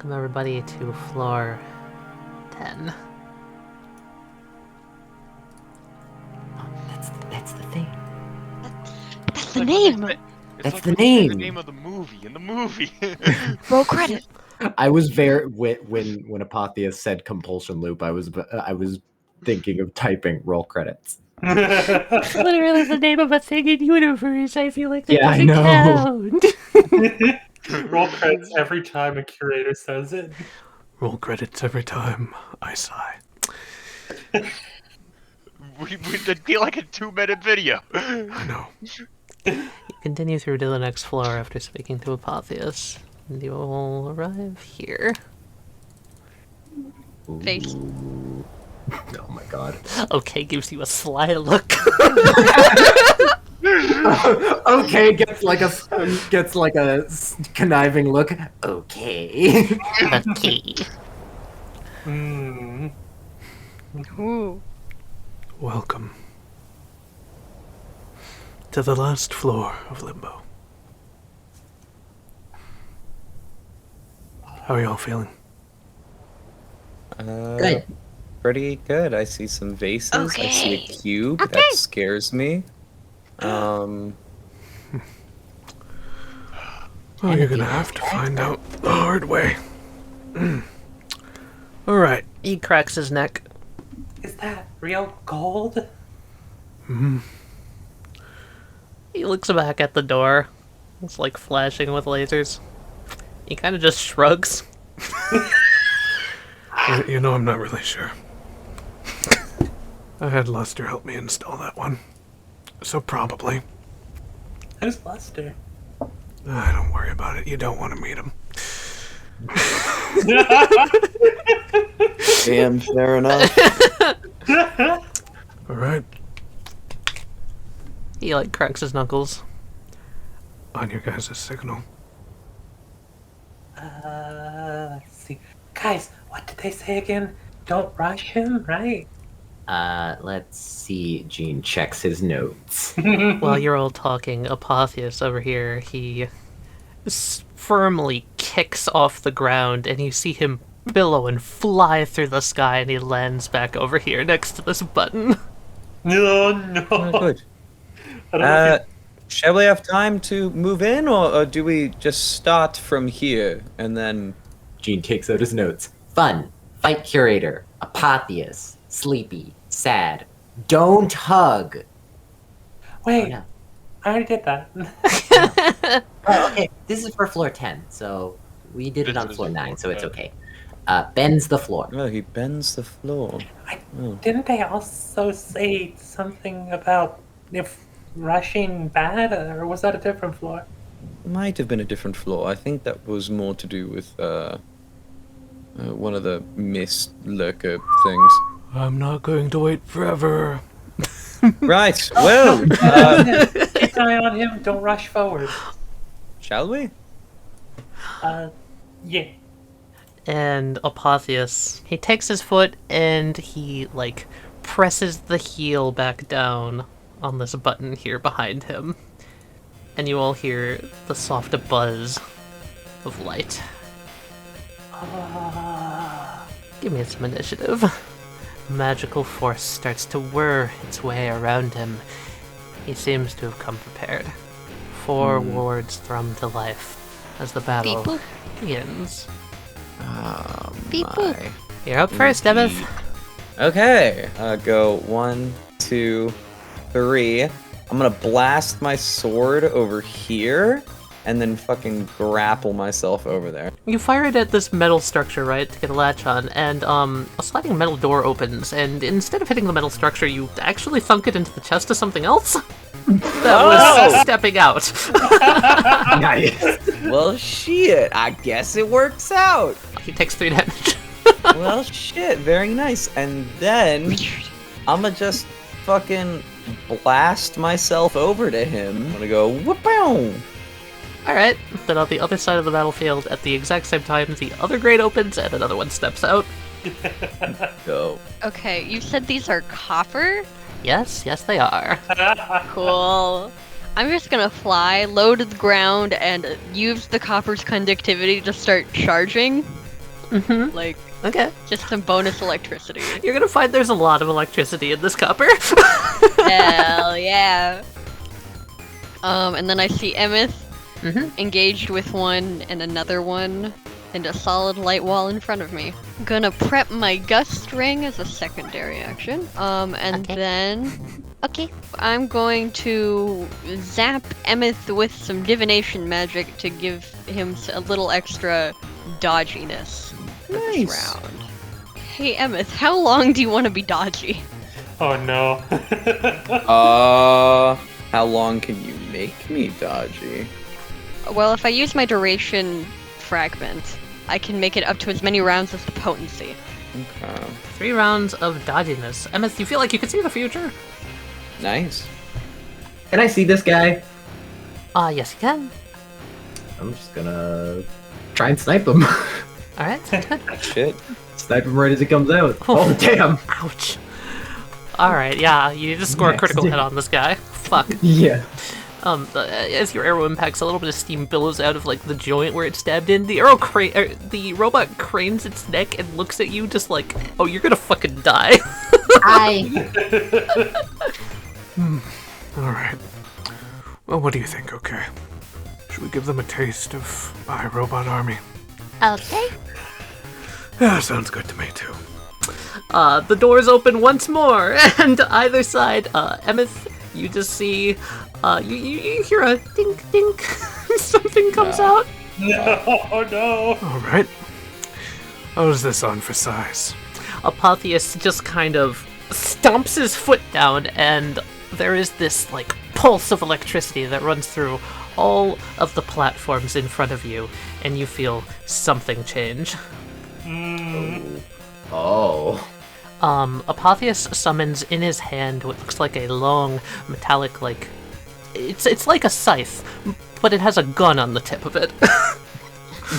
Welcome everybody to floor 10. That's the thing. That's the name! That's the name. The name of the movie, in the movie. Roll credit! I was very when Apatheas said Compulsion Loop, I was thinking of typing roll credits. It's literally the name of a thing in universe. I feel like that Yeah, I doesn't count. Roll credits every time a curator says it. Roll credits every time I sigh. It'd be like a 2-minute video. I know. You continue through to the next floor after speaking to Apatheas, and you will arrive here. Face. Oh my god. Okay, gives you a sly look. Okay, gets like a conniving look. Okay. Okay. Ooh. Welcome to the last floor of Limbo. How are y'all feeling? Good. Pretty good. I see some vases. I see a Okay. cube. Okay. That scares me. Well, you're gonna have to find out the hard way. Alright. He cracks his neck. Is that real gold? He looks back at the door. It's like flashing with lasers. He kind of just shrugs. You know, I'm not really sure. I had Lester help me install that one. So probably. Who's Lester? Don't worry about it. You don't want to meet him. Damn, fair enough. Alright. He, like, cracks his knuckles. On your guys' signal. Let's see. Guys, what did they say again? Don't rush him, right? Let's see. Gene checks his notes. While you're all talking, Apatheas over here, he firmly kicks off the ground, and you see him billow and fly through the sky, and he lands back over here next to this button. No, no. Oh, good. I don't know if Shall we have time to move in, or do we just start from here and then? Gene takes out his notes. Fun. Fight curator. Apatheas. Sleepy. Sad. Don't hug. Wait, no. I already did that. Oh, okay. This is for floor 10, so we did it This on is floor for 9, floor so it's 10. okay. Bends the floor. Oh, he bends the floor. Didn't they also say something about if rushing bad, or was that a different floor? Might have been a different floor. I think that was more to do with one of the mist lurker things. I'm not going to wait forever. Right. Well, Keep an eye on him. Don't rush forward. shall we? Yeah. And Apatheas, he takes his foot and he, like, presses the heel back down on this button here behind him. And you all hear the soft buzz of light. Give me some initiative. Magical force starts to whir its way around him. He seems to have come prepared. 4 wards thrum to life as the battle Beep-boop. begins. Beep boop. My. You're up first, Emmyth. Okay. Go 1, 2, 3. I'm gonna blast my sword over here, and then fucking grapple myself over there. You fire it at this metal structure, right, to get a latch on, and a sliding metal door opens, and instead of hitting the metal structure, you actually thunk it into the chest of something else that was stepping out. Nice. Well, shit. I guess it works out. He takes 3 damage. Well, shit. Very nice. And then I'ma just fucking blast myself over to him. I'm gonna go whoop-pow. Alright, then on the other side of the battlefield, at the exact same time, the other grate opens and another one steps out. Go. Okay, you said these are copper? Yes, they are. Cool. I'm just gonna fly, low to the ground, and use the copper's conductivity to start charging. Like, Okay. just some bonus electricity. You're gonna find there's a lot of electricity in this copper. Hell yeah. And then I see Emmyth engaged with one and another one, and a solid light wall in front of me. Gonna prep my gust ring as a secondary action. And then... Okay. I'm going to zap Emmyth with some divination magic to give him a little extra dodginess for this round. Hey Emmyth, how long do you want to be dodgy? Oh no. How long can you make me dodgy? Well, if I use my duration fragment, I can make it up to as many rounds as the potency. Okay. 3 rounds of dodginess. Emmyth, you feel like you can see the future? Nice. Can I see this guy? Yes you can. I'm just gonna try and snipe him. Alright, sounds good. Shit. Snipe him right as he comes out. Oh, damn! Ouch. Alright, yeah, you just score a critical hit on this guy. Fuck. Yeah. As your arrow impacts, a little bit of steam billows out of, like, the joint where it's stabbed in. The the robot cranes its neck and looks at you just like, oh, you're gonna fucking die. Alright. Well, what do you think, okay? Should we give them a taste of my robot army? Okay. Yeah, sounds good to me, too. The doors open once more, and either side, Emmyth, you just see, you hear a dink dink, something comes out. No, no. Alright. How's this on for size? Apatheas just kind of stomps his foot down, and there is this, like, pulse of electricity that runs through all of the platforms in front of you, and you feel something change. Oh. Apatheas summons in his hand what looks like a long, metallic, like... It's like a scythe, but it has a gun on the tip of it.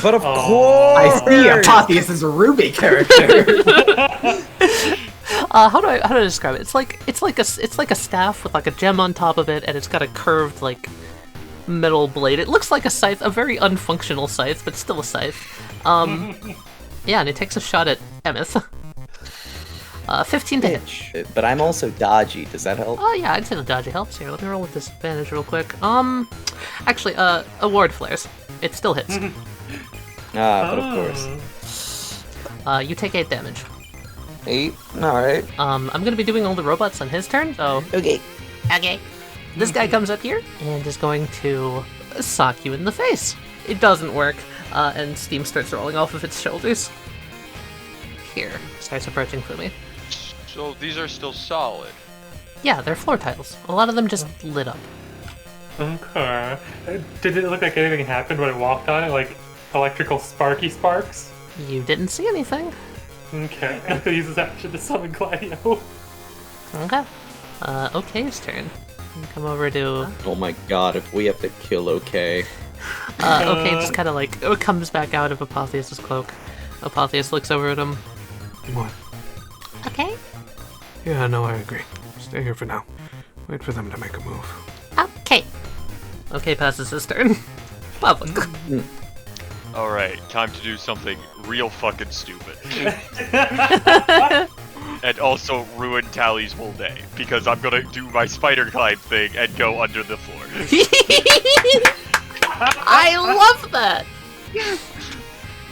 But of course! I see Apatheas is a Ruby character. How do I describe it? It's like a staff with like a gem on top of it, and it's got a curved like metal blade. It looks like a scythe, a very unfunctional scythe, but still a scythe. Yeah, and it takes a shot at Emmyth. 15 to hit. But I'm also dodgy. Does that help? Oh yeah, I'd say the dodgy helps. Here, let me roll with disadvantage real quick. Actually, award flares. It still hits. But of course. You take 8 damage. 8? Alright. I'm gonna be doing all the robots on his turn, so... Okay. Okay. This guy comes up here and is going to sock you in the face. It doesn't work, and steam starts rolling off of its shoulders. Here. Starts approaching Fumi. So these are still solid. Yeah, they're floor tiles. A lot of them just lit up. Okay. Did it look like anything happened when it walked on it? Like electrical sparky sparks? You didn't see anything. Okay. I'm gonna use this action to summon Gladio. Okay. Okay's turn. Come over to... Oh my god, if we have to kill OK. Okay just kind of like comes back out of Apatheas' cloak. Apatheas looks over at him. What? Okay. Yeah, no, I agree. Stay here for now. Wait for them to make a move. Okay. Okay passes his turn. Pavouk. Alright, time to do something real fucking stupid. And also ruin Tally's whole day, because I'm gonna do my spider climb thing and go under the floor. I love that!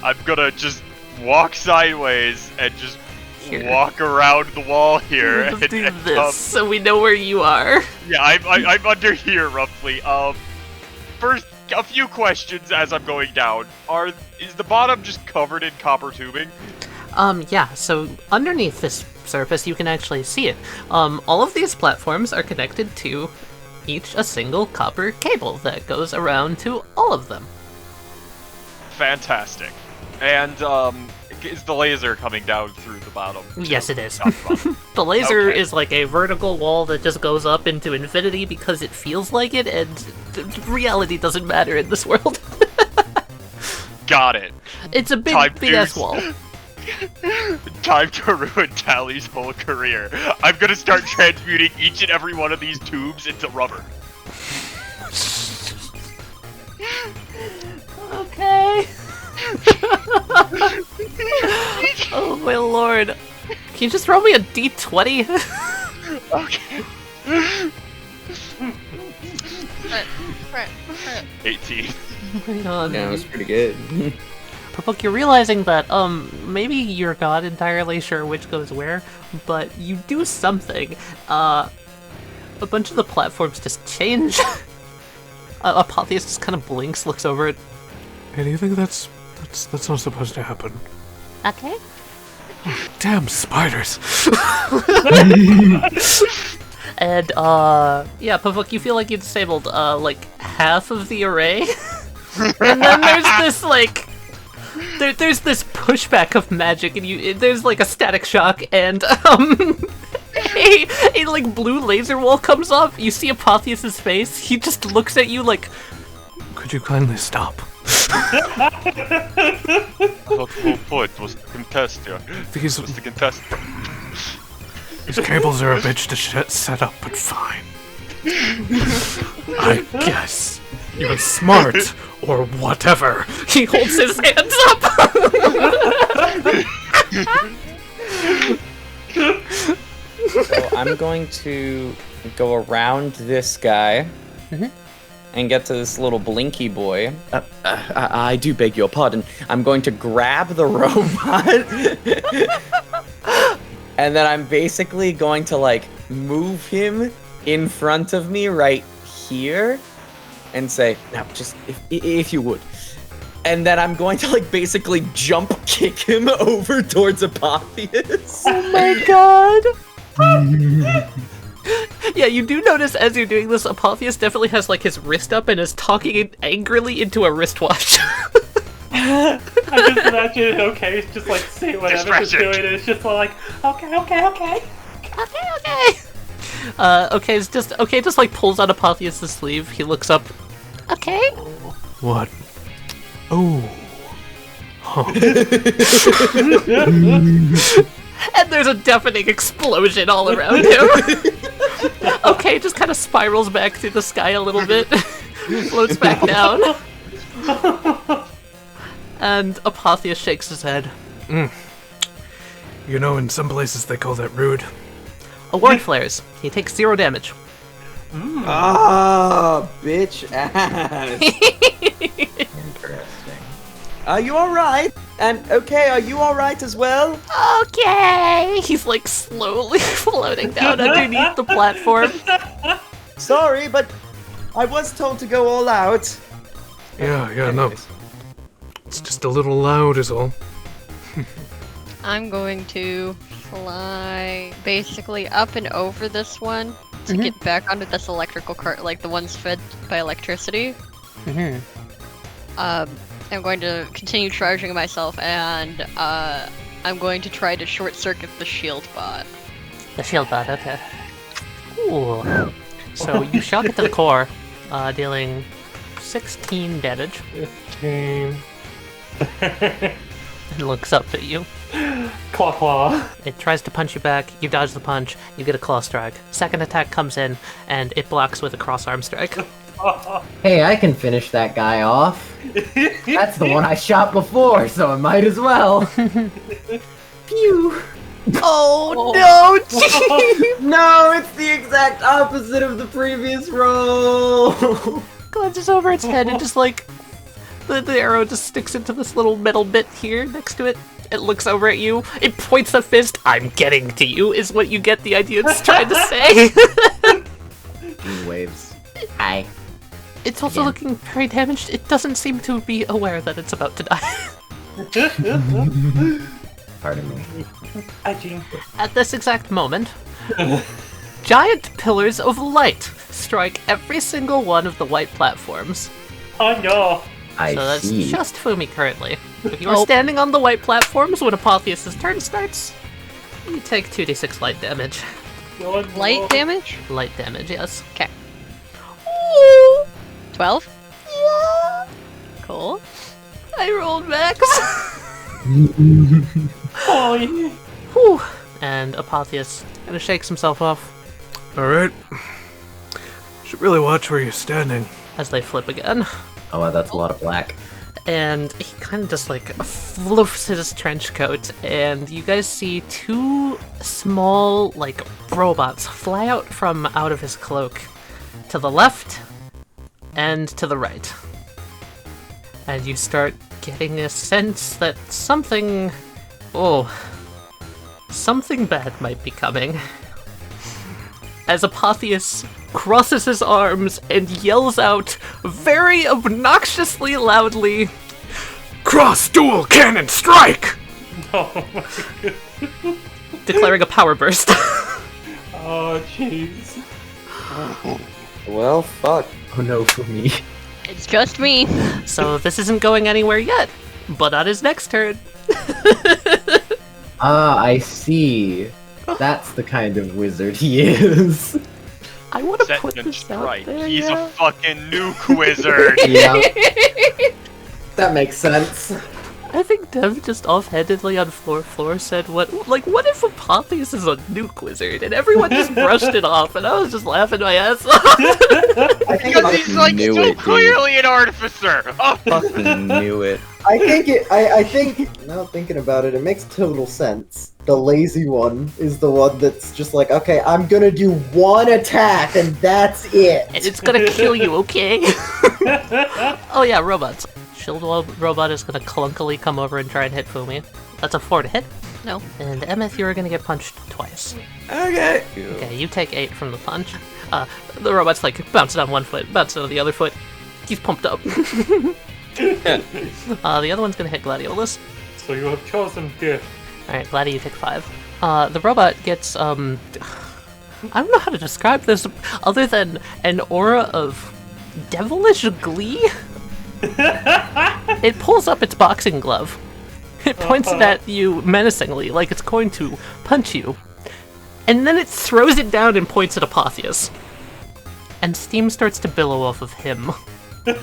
I'm gonna just walk sideways and just Here. walk around the wall here. Let's and, do and, this so we know where you are. Yeah, I'm under here roughly. First, a few questions as I'm going down. Is the bottom just covered in copper tubing? Yeah, so underneath this surface you can actually see it. All of these platforms are connected to each a single copper cable that goes around to all of them. Fantastic. And, is the laser coming down through the bottom? Yes, it is. Down the bottom? The laser Okay. is like a vertical wall that just goes up into infinity because it feels like it, and reality doesn't matter in this world. Got it. It's a big Time BS deuce. wall. Time to ruin Tally's whole career. I'm gonna start transmuting each and every one of these tubes into rubber. Okay. sword. Can you just roll me a d20? Okay. Right. 18. Hang on. Yeah, it was pretty good. Pavouk, you're realizing that, maybe you're not entirely sure which goes where, but you do something. A bunch of the platforms just change. Apatheas just kind of blinks, looks over it. Hey, do you think that's not supposed to happen? Okay. Damn spiders! And, yeah, Pavouk, you feel like you disabled, like, half of the array. And then there's this, like... There's this pushback of magic, and there's, like, a static shock, and, a like, blue laser wall comes off. You see Apatheas' face. He just looks at you like... Could you kindly stop? Not the whole point was to contest you. These Was to contest. cables are a bitch to set up, but fine. I guess you're smart, or whatever. He holds his hands up! So I'm going to go around this guy and get to this little blinky boy. I do beg your pardon. I'm going to grab the robot. And then I'm basically going to, like, move him in front of me right here and say, now, just if you would. And then I'm going to, like, basically jump kick him over towards Apatheas. Oh my god! Yeah, you do notice as you're doing this, Apatheas definitely has, like, his wrist up and is talking angrily into a wristwatch. I just imagine, okay, it's just like, see what Emmyth is doing, and it's just like, okay. Okay, just like pulls out Apatheas' sleeve. He looks up. Okay. What? Oh. Huh. And there's a deafening explosion all around him. Okay, just kind of spirals back through the sky a little bit, floats back down. And Apatheas shakes his head. You know, in some places they call that rude. A ward flares. He takes 0 damage. Ah, bitch ass. Interesting. Are you alright? And, okay, are you alright as well? Okay. He's like slowly floating down underneath the platform. Sorry, but I was told to go all out. Yeah, no. It's just a little loud is all. I'm going to fly basically up and over this one to get back onto this electrical cart, like the ones fed by electricity. I'm going to continue charging myself, and I'm going to try to short circuit the shield bot. The shield bot, okay. Ooh. So you shock it to the core, dealing 16 damage. 15. It looks up at you. Claw. It tries to punch you back, you dodge the punch, you get a claw strike. Second attack comes in, and it blocks with a cross arm strike. Hey, I can finish that guy off. That's the one I shot before, so I might as well. Pew! Oh no! Gee! No, it's the exact opposite of the previous roll. Glances over its head and just like the arrow just sticks into this little metal bit here next to it. It looks over at you. It points a fist. I'm getting to you is what you get the idea it's trying to say. Waves. Hi. It's also looking very damaged. It doesn't seem to be aware that it's about to die. Pardon me. Hi, Djinn. At this exact moment, giant pillars of light strike every single one of the white platforms. Oh no. I So that's see. just Fumi currently. If you are standing on the white platforms when Apatheas' turn starts, you take 2d6 light damage. Oh, no. Light damage? Light damage, yes. Okay. 12? Yeah. Cool. I rolled max. Oh, yeah. Whew. And Apatheas kind of shakes himself off Alright. Should really watch where you're standing. as they flip again. Oh, that's a lot of black. and he kind of just like floofs his trench coat, and you guys see two small like robots fly out from out of his cloak to the left and to the right. And you start getting a sense that something bad might be coming. As Apatheas crosses his arms and yells out very obnoxiously loudly, Cross dual cannon strike! Oh my god. declaring a power burst. Oh jeez. Well, fuck. Oh no, for me. It's just me. So this isn't going anywhere yet, but on his next turn. Ah, I see. That's the kind of wizard he is. I want to Set put and this out strike. there. He's yeah. a fucking nuke wizard. Yeah. That makes sense. I think Dev just offhandedly on floor said, what if Apatheas is a nuke wizard? And everyone just brushed it off, and I was just laughing my ass off. I think Because he's like knew so it, dude. clearly an artificer. Oh. Fucking knew it. I think now thinking about it, it makes total sense. The lazy one is the one that's just like, okay, I'm gonna do one attack and that's it. And it's gonna kill you, okay? Oh yeah, robots. Shield wall robot is gonna clunkily come over and try and hit Fumi. That's a 4 to hit. No. And Emmyth, you're gonna get punched twice. Okay. Okay, you take 8 from the punch. The robot's like bouncing on one foot, bouncing on the other foot. He's pumped up. The other one's gonna hit Gladiolus. So you have chosen gift. Alright, Gladi, you take 5. The robot gets, I don't know how to describe this other than an aura of devilish glee. It pulls up its boxing glove. It points it at you menacingly, like it's going to punch you. And then it throws it down and points at Apatheas. And steam starts to billow off of him. He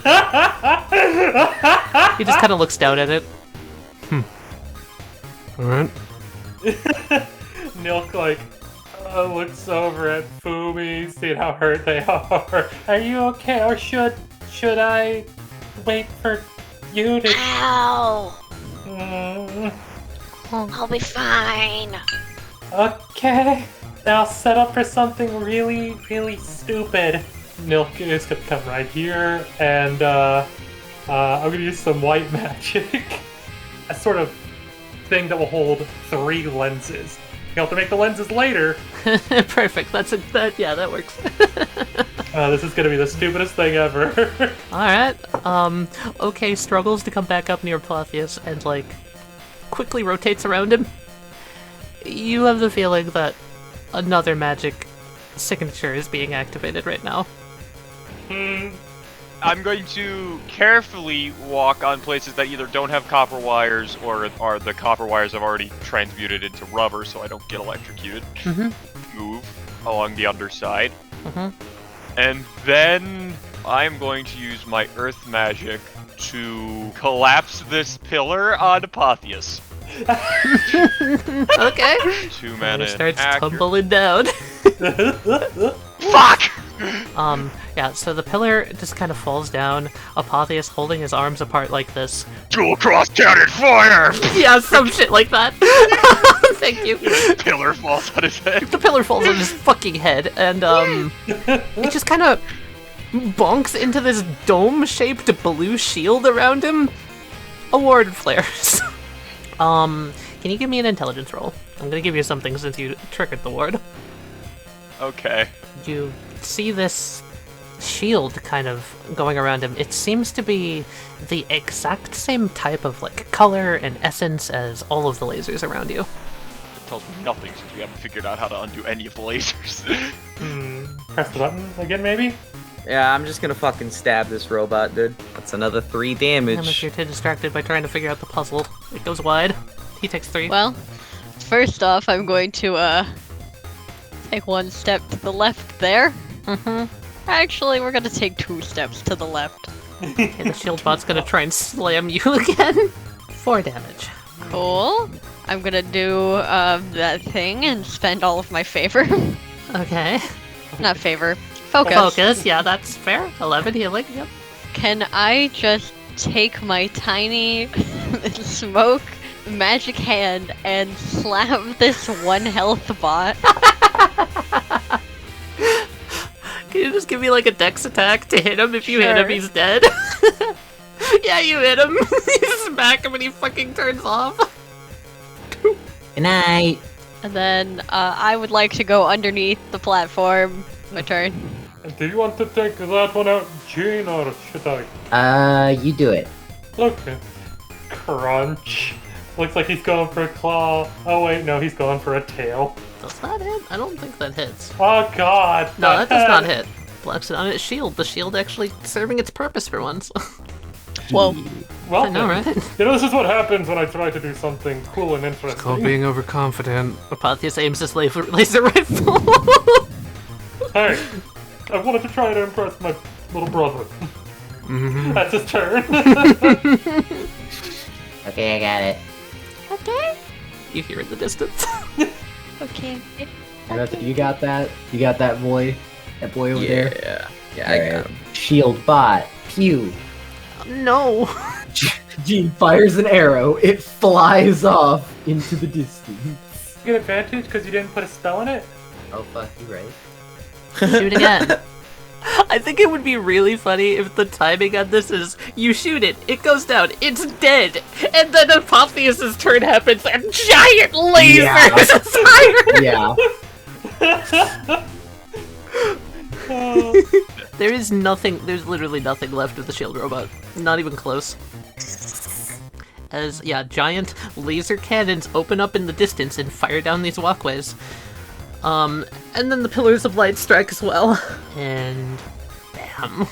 just kind of looks down at it. Alright. Nilq like looks over at Fumi, seeing how hurt they are. Are you okay, or should I wait for you to? Ow! Mm, I'll be fine. okay, now set up for something really, really stupid. Nilq is gonna come right here, and I'm gonna use some white magic. A sort of thing that will hold 3 lenses. You'll have to make the lenses later. Perfect. That works. This is gonna be the stupidest thing ever. Alright. Okay, struggles to come back up near Apatheas and, like, quickly rotates around him. You have the feeling that another magic signature is being activated right now. I'm going to carefully walk on places that either don't have copper wires or are the copper wires have already transmuted into rubber so I don't get electrocuted. Move along the underside. And then I'm going to use my earth magic to collapse this pillar on Apatheas. Okay. 2 mana It starts accurate. tumbling down. Fuck! Yeah, so the pillar just kind of falls down. Apatheas holding his arms apart like this. Dual cross cannon fire! Yeah, some shit like that. Thank you. Pillar falls on his head. The pillar falls on his fucking head, and it just kind of bonks into this dome-shaped blue shield around him. A ward flares. Can you give me an intelligence roll? I'm gonna give you something since you triggered the ward. Okay. You see this shield kind of going around him. It seems to be the exact same type of like color and essence as all of the lasers around you. It tells me nothing since we haven't figured out how to undo any of the lasers. Press the button again, maybe? Yeah, I'm just gonna fucking stab this robot, dude. That's another 3 And if damage. you're too distracted by trying to figure out the puzzle, it goes wide. He takes 3. Well, first off, I'm going to take 1 step to the left there. Actually, we're gonna take 2 steps to the left. Okay, the shield bot's gonna try and slam you again. 4 damage. Cool. I'm gonna do that thing and spend all of my favor. Okay. Not favor. Focus. Focus, yeah, that's fair. 11 healing, yep. Can I just take my tiny smoke magic hand and slap this 1 health bot. Can you just give me like a dex attack to hit him? If you hit him, Sure. he's dead. Yeah, you hit him. You smack him and he fucking turns off. Good night. And then I would like to go underneath the platform. My turn. Do you want to take that one out, Djinn, or should I? You do it. Okay. Crunch. Looks like he's going for a claw. Oh wait, no, he's going for a tail. Does that hit? I don't think that hits. Oh god! No, that does not hit. Blocks it on its shield. The shield actually serving its purpose for once. Whoa. Well, I know, right? You know, this is what happens when I try to do something cool and Called interesting. being overconfident. Apatheas aims his laser rifle. Hey, I wanted to try to impress my little brother. Mm-hmm. That's his turn. Okay, I got it. Okay. You hear it in the distance. Okay. You got that? You got that boy? That boy over there? Yeah, I got him. Shield bot. Pew. No. Djinn fires an arrow. It flies off into the distance. Get advantage because you didn't put a spell in it? Oh fuck, you right. Shoot again. I think it would be really funny if the timing on this is you shoot it, it goes down, it's dead, and then Apatheas' turn happens and giant lasers is fired! Yeah. There's literally nothing left of the shield robot. Not even close. As, yeah, giant laser cannons open up in the distance and fire down these walkways. And then the pillars of light strike as well. And bam.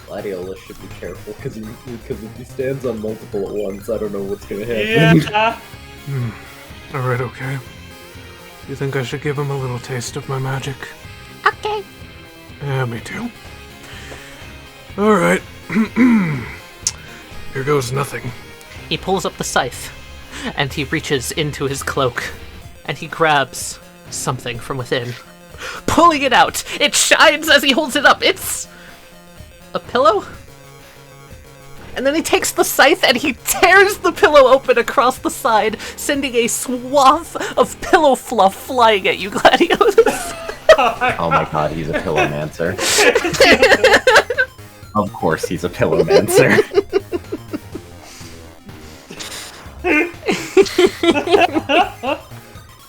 Gladiola should be careful because if he stands on multiple at once, I don't know what's gonna happen. Yeah. Alright, okay. You think I should give him a little taste of my magic? Okay. Yeah, me too. Alright. Here goes nothing. He pulls up the scythe, and he reaches into his cloak, and he grabs something from within. Pulling it out! It shines as he holds it up! It's a pillow? And then he takes the scythe and he tears the pillow open across the side, sending a swath of pillow fluff flying at you, Gladios. Oh my god, he's a pillowmancer. Of course he's a pillowmancer.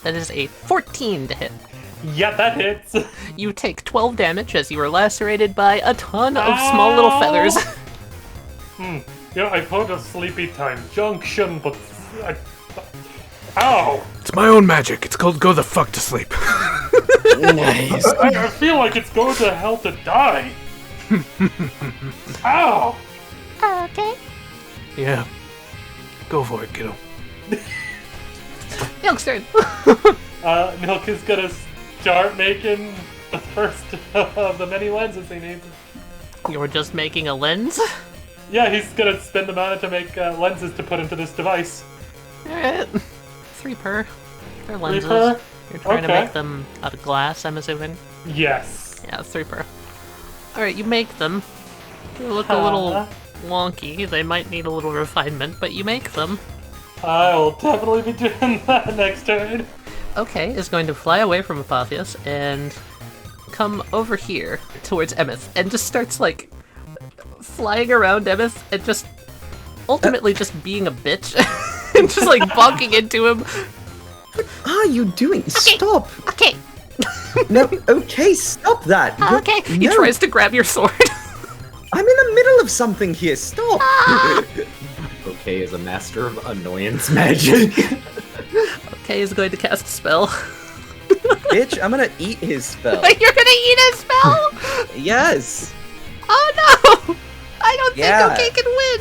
That is a 14 to hit. Yeah, that hits. You take 12 damage as you are lacerated by a ton of small little feathers. You know, I've heard of sleepy time junction, but ow! It's my own magic. It's called Go the Fuck to Sleep. Nice. I feel like it's going to hell to die. Ow! Okay. Yeah. Go for it, kiddo. Nilq's turn. Nilq is gonna start making the first of the many lenses he needs. You're just making a lens? Yeah, he's gonna spend the mana to make lenses to put into this device. Alright. 3 per. They're lenses. per? You're trying to Okay. make them out of glass, I'm assuming? Yes. Yeah, 3 per. Alright, you make them. They look a little wonky. They might need a little refinement, but you make them. I will definitely be doing that next turn. Okay, is going to fly away from Apatheas and come over here towards Emmyth and just starts, like, flying around Emmyth and just ultimately just being a bitch and just, like, bonking into him. What are you doing? Stop! Okay. No, okay, stop that! Okay. He No, tries to grab your sword. I'm in the middle of something here, stop! Okay is a master of annoyance magic. Okay, is going to cast a spell. Bitch, I'm gonna eat his spell. You're gonna eat a spell? Yes! Oh no! I don't Yeah. think OK can win!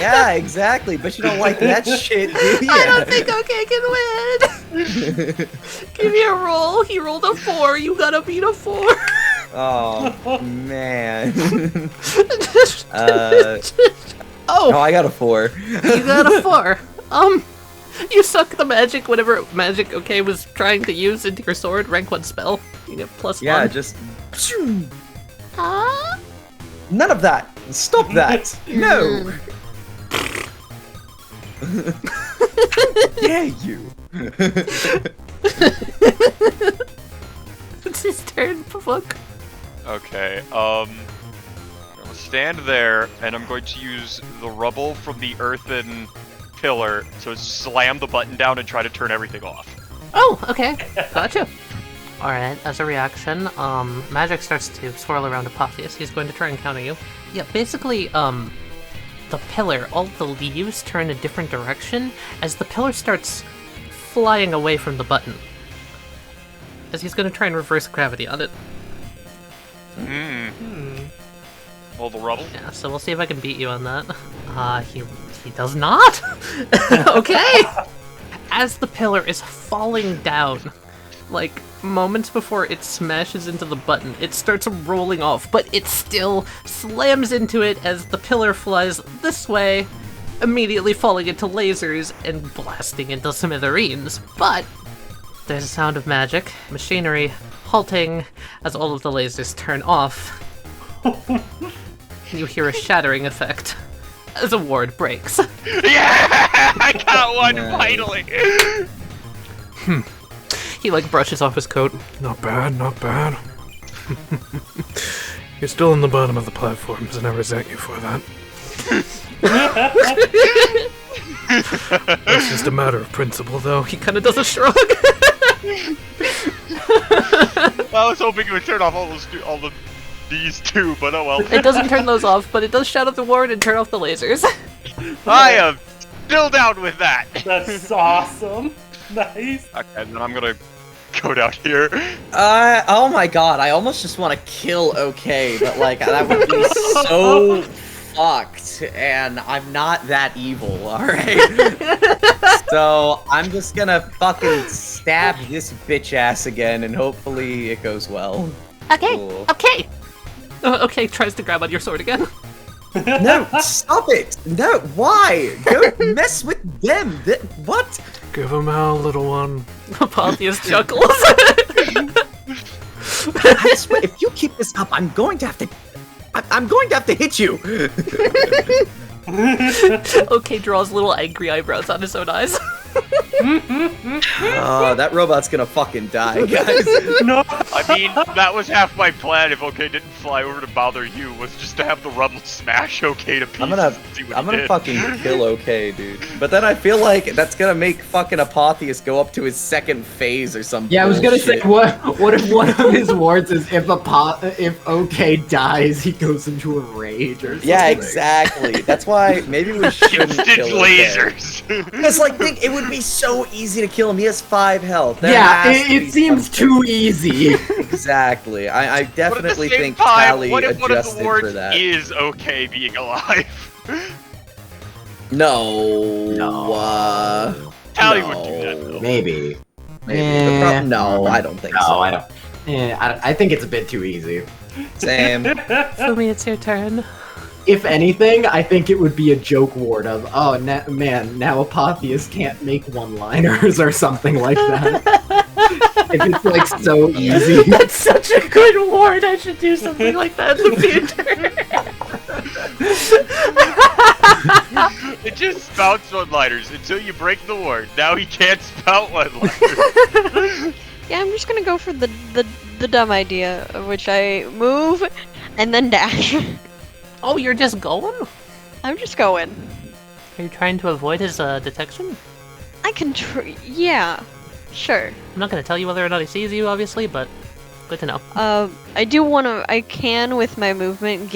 Yeah, exactly, but you don't like that shit, do you? I don't think OK can win! Give me a roll. He rolled a 4. You gotta beat a 4. Oh, man. Oh, Oh, I got a 4. you got a 4. You suck the magic, whatever magic OK was trying to use into your sword. Rank 1 spell. You get +1. Yeah, just... Huh? None of that! Stop that! No! How dare you? It's his turn, Pavouk. Okay, I'm gonna stand there, and I'm going to use the rubble from the earthen pillar to slam the button down and try to turn everything off. Oh, okay. Gotcha. Alright, as a reaction, magic starts to swirl around Apatheas. He's going to try and counter you. Yeah, basically, the pillar, all the leaves turn a different direction as the pillar starts flying away from the button. As he's going to try and reverse gravity on it. Well, the rubble? Yeah, so we'll see if I can beat you on that. He does not! Okay! As the pillar is falling down, like, moments before it smashes into the button, it starts rolling off, but it still slams into it as the pillar flies this way, immediately falling into lasers and blasting into smithereens. But there's a sound of magic, machinery halting as all of the lasers turn off. You hear a shattering effect as a ward breaks. Yeah! I got one, finally! He, like, brushes off his coat. Not bad, not bad. You're still on the bottom of the platforms, and I resent you for that. That's just a matter of principle, though. He kind of does a shrug. I was hoping it would turn off these two, but oh well. It doesn't turn those off, but it does shadow the ward and turn off the lasers. I am still down with that! That's awesome. Nice. Okay, then I'm gonna go down here. Oh my god, I almost just want to kill OK, but like, that would be so fucked, and I'm not that evil, alright? So, I'm just gonna fucking stab this bitch ass again, and hopefully it goes well. Okay, Cool. okay. Okay, tries to grab on your sword again. No, stop it! No, why? Don't mess with them! What? Give him hell, little one. Apatheas chuckles. I swear, if you keep this up, I'm going to have to hit you! Okay, draws little angry eyebrows on his own eyes. Oh, that robot's gonna fucking die, guys. No. I mean, that was half my plan if OK didn't fly over to bother you, was just to have the rubble smash OK to pieces. I'm gonna fucking kill OK, dude. But then I feel like that's gonna make fucking Apatheas go up to his second phase or something. Yeah, I was gonna say, what if one of his wards is if OK dies, he goes into a rage or something? Yeah, exactly. That's why maybe we shouldn't Instant kill OK. lasers! Because, like, think, it would be so easy to kill him. He has 5 health. There Yeah, has to it be seems something. too easy. Exactly. I But definitely at the same think time, Tally what if one of adjusted the wards for that. is OK being alive? No. Tally no. would do that, though. Maybe. Maybe. No, I don't think so. No, I don't. I think it's a bit too easy. Same. Fumi, it's your turn. If anything, I think it would be a joke ward of, oh, man, now Apatheas can't make one-liners or something like that. If it's, like, so easy. That's such a good ward. I should do something like that in the future. It just spouts one-liners until you break the ward. Now he can't spout one-liners. Yeah, I'm just gonna go for the dumb idea, of which I move and then dash. Oh, you're just going? I'm just going. Are you trying to avoid his detection? I can yeah, sure. I'm not gonna tell you whether or not he sees you, obviously, but good to know. I do wanna, I can with my movement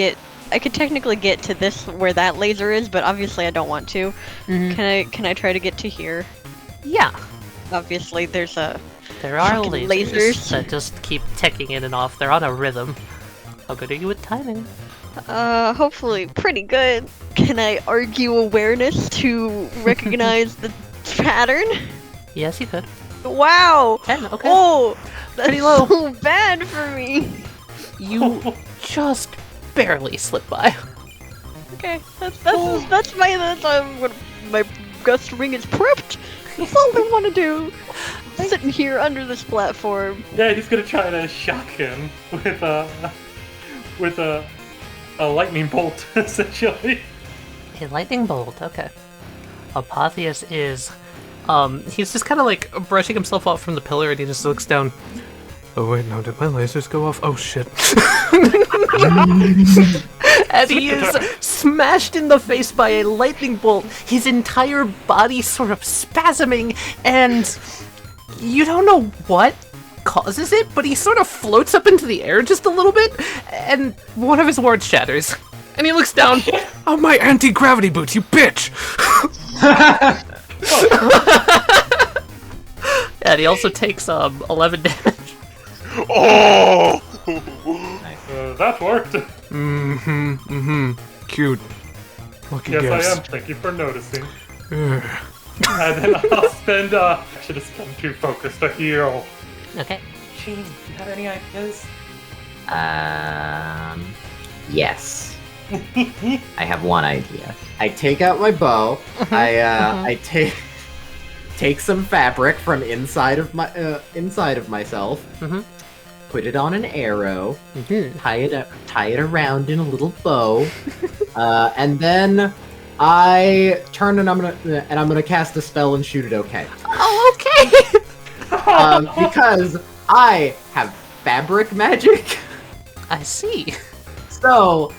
I could technically get to this, where that laser is, but obviously I don't want to. Mhm. Can I try to get to here? Yeah. Obviously there's a... There are Fucking lasers, lasers. that just keep ticking in and off. They're on a rhythm. How good are you with timing? Hopefully pretty good. Can I argue awareness to recognize the pattern? Yes, you could. Wow! 10, okay. Oh! That's Pretty low. so bad for me! You just barely slipped by. Okay, that's my gust ring is prepped! That's all I want to do! Sitting here under this platform. Yeah, he's gonna try to shock him with a a lightning bolt, essentially. A lightning bolt, okay. Apatheas is, he's just kind of like brushing himself off from the pillar and he just looks down. Oh wait, no, did my lasers go off? Oh shit. And he is smashed in the face by a lightning bolt, his entire body sort of spasming, and you don't know what causes it, but he sort of floats up into the air just a little bit, and one of his wards shatters. And he looks down. Oh, my anti-gravity boots, you bitch! And he also takes 11 damage. Oh! That worked. Cute. Lucky Yes, guess. I am. Thank you for noticing. Ugh. And then I'll spend, I should have spent 2 focus to heal. Okay. Gene, do you have any ideas? Yes. I have one idea. I take out my bow. I take some fabric from inside of myself. Put it on an arrow. Tie it around in a little bow. And then I turn and I'm gonna cast a spell and shoot it. Okay. Oh, okay. Because I have fabric magic. I see. So,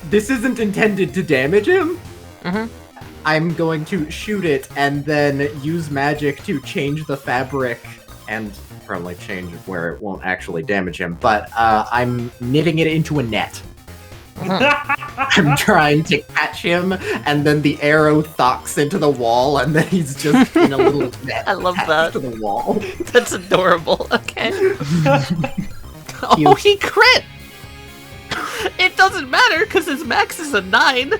this isn't intended to damage him. I'm going to shoot it and then use magic to change the fabric and probably change where it won't actually damage him. But I'm knitting it into a net. I'm trying to catch him, and then the arrow thocks into the wall, and then he's just in a little net. I love attached that. to the wall. That's adorable. Okay. Oh, he crit! It doesn't matter because his max is a 9. The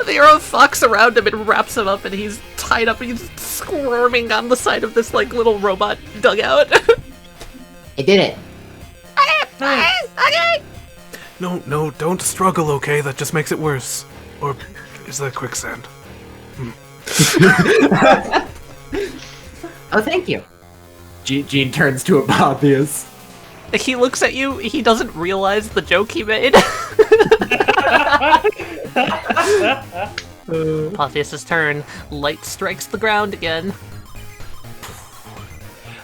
arrow thocks around him and wraps him up, and he's tied up and he's squirming on the side of this like little robot dugout. I did it. Okay. No, don't struggle, okay? That just makes it worse. Or is that quicksand? Oh, thank you. Gene turns to Apatheas. He looks at you, he doesn't realize the joke he made. Apatheas' turn. Light strikes the ground again.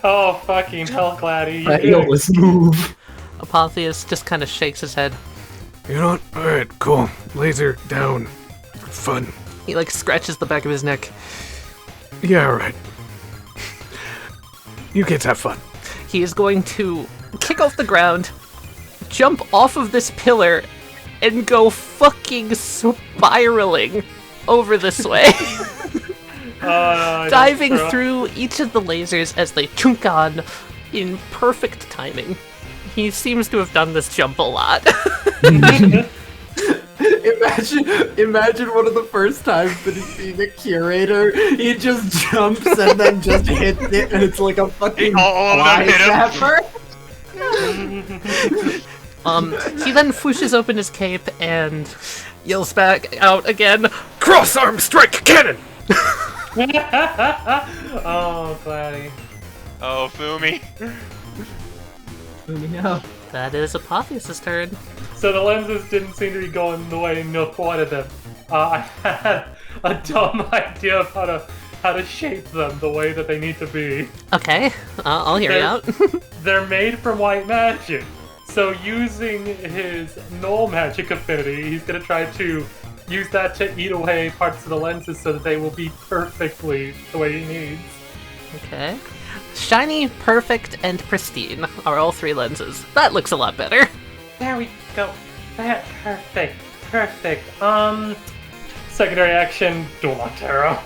Oh, fucking hell, Gladdy. Let's move. Apatheas just kind of shakes his head. You know what? Alright, cool. Laser down. Fun. He like scratches the back of his neck. Yeah, alright. You kids have fun. He is going to kick off the ground, jump off of this pillar, and go fucking spiraling over this way. Diving through each of the lasers as they chunk on in perfect timing. He seems to have done this jump a lot. Imagine one of the first times that he's being a curator, he just jumps and then just hits it, and it's like a fucking fly zapper. He then whooshes open his cape and yells back out again, "Cross-arm strike cannon!" Oh, Gladdy. Oh, Fumi. Yeah. That is Apatheas' turn. So the lenses didn't seem to be going the way Nilq wanted them. I had a dumb idea of how to shape them the way that they need to be. Okay, I'll hear you out. They're made from white magic. So using his null magic affinity, he's going to try to use that to eat away parts of the lenses so that they will be perfectly the way he needs. Okay. Shiny, perfect, and pristine are all 3 lenses. That looks a lot better. There we go. That perfect. Secondary action, Dual Montero.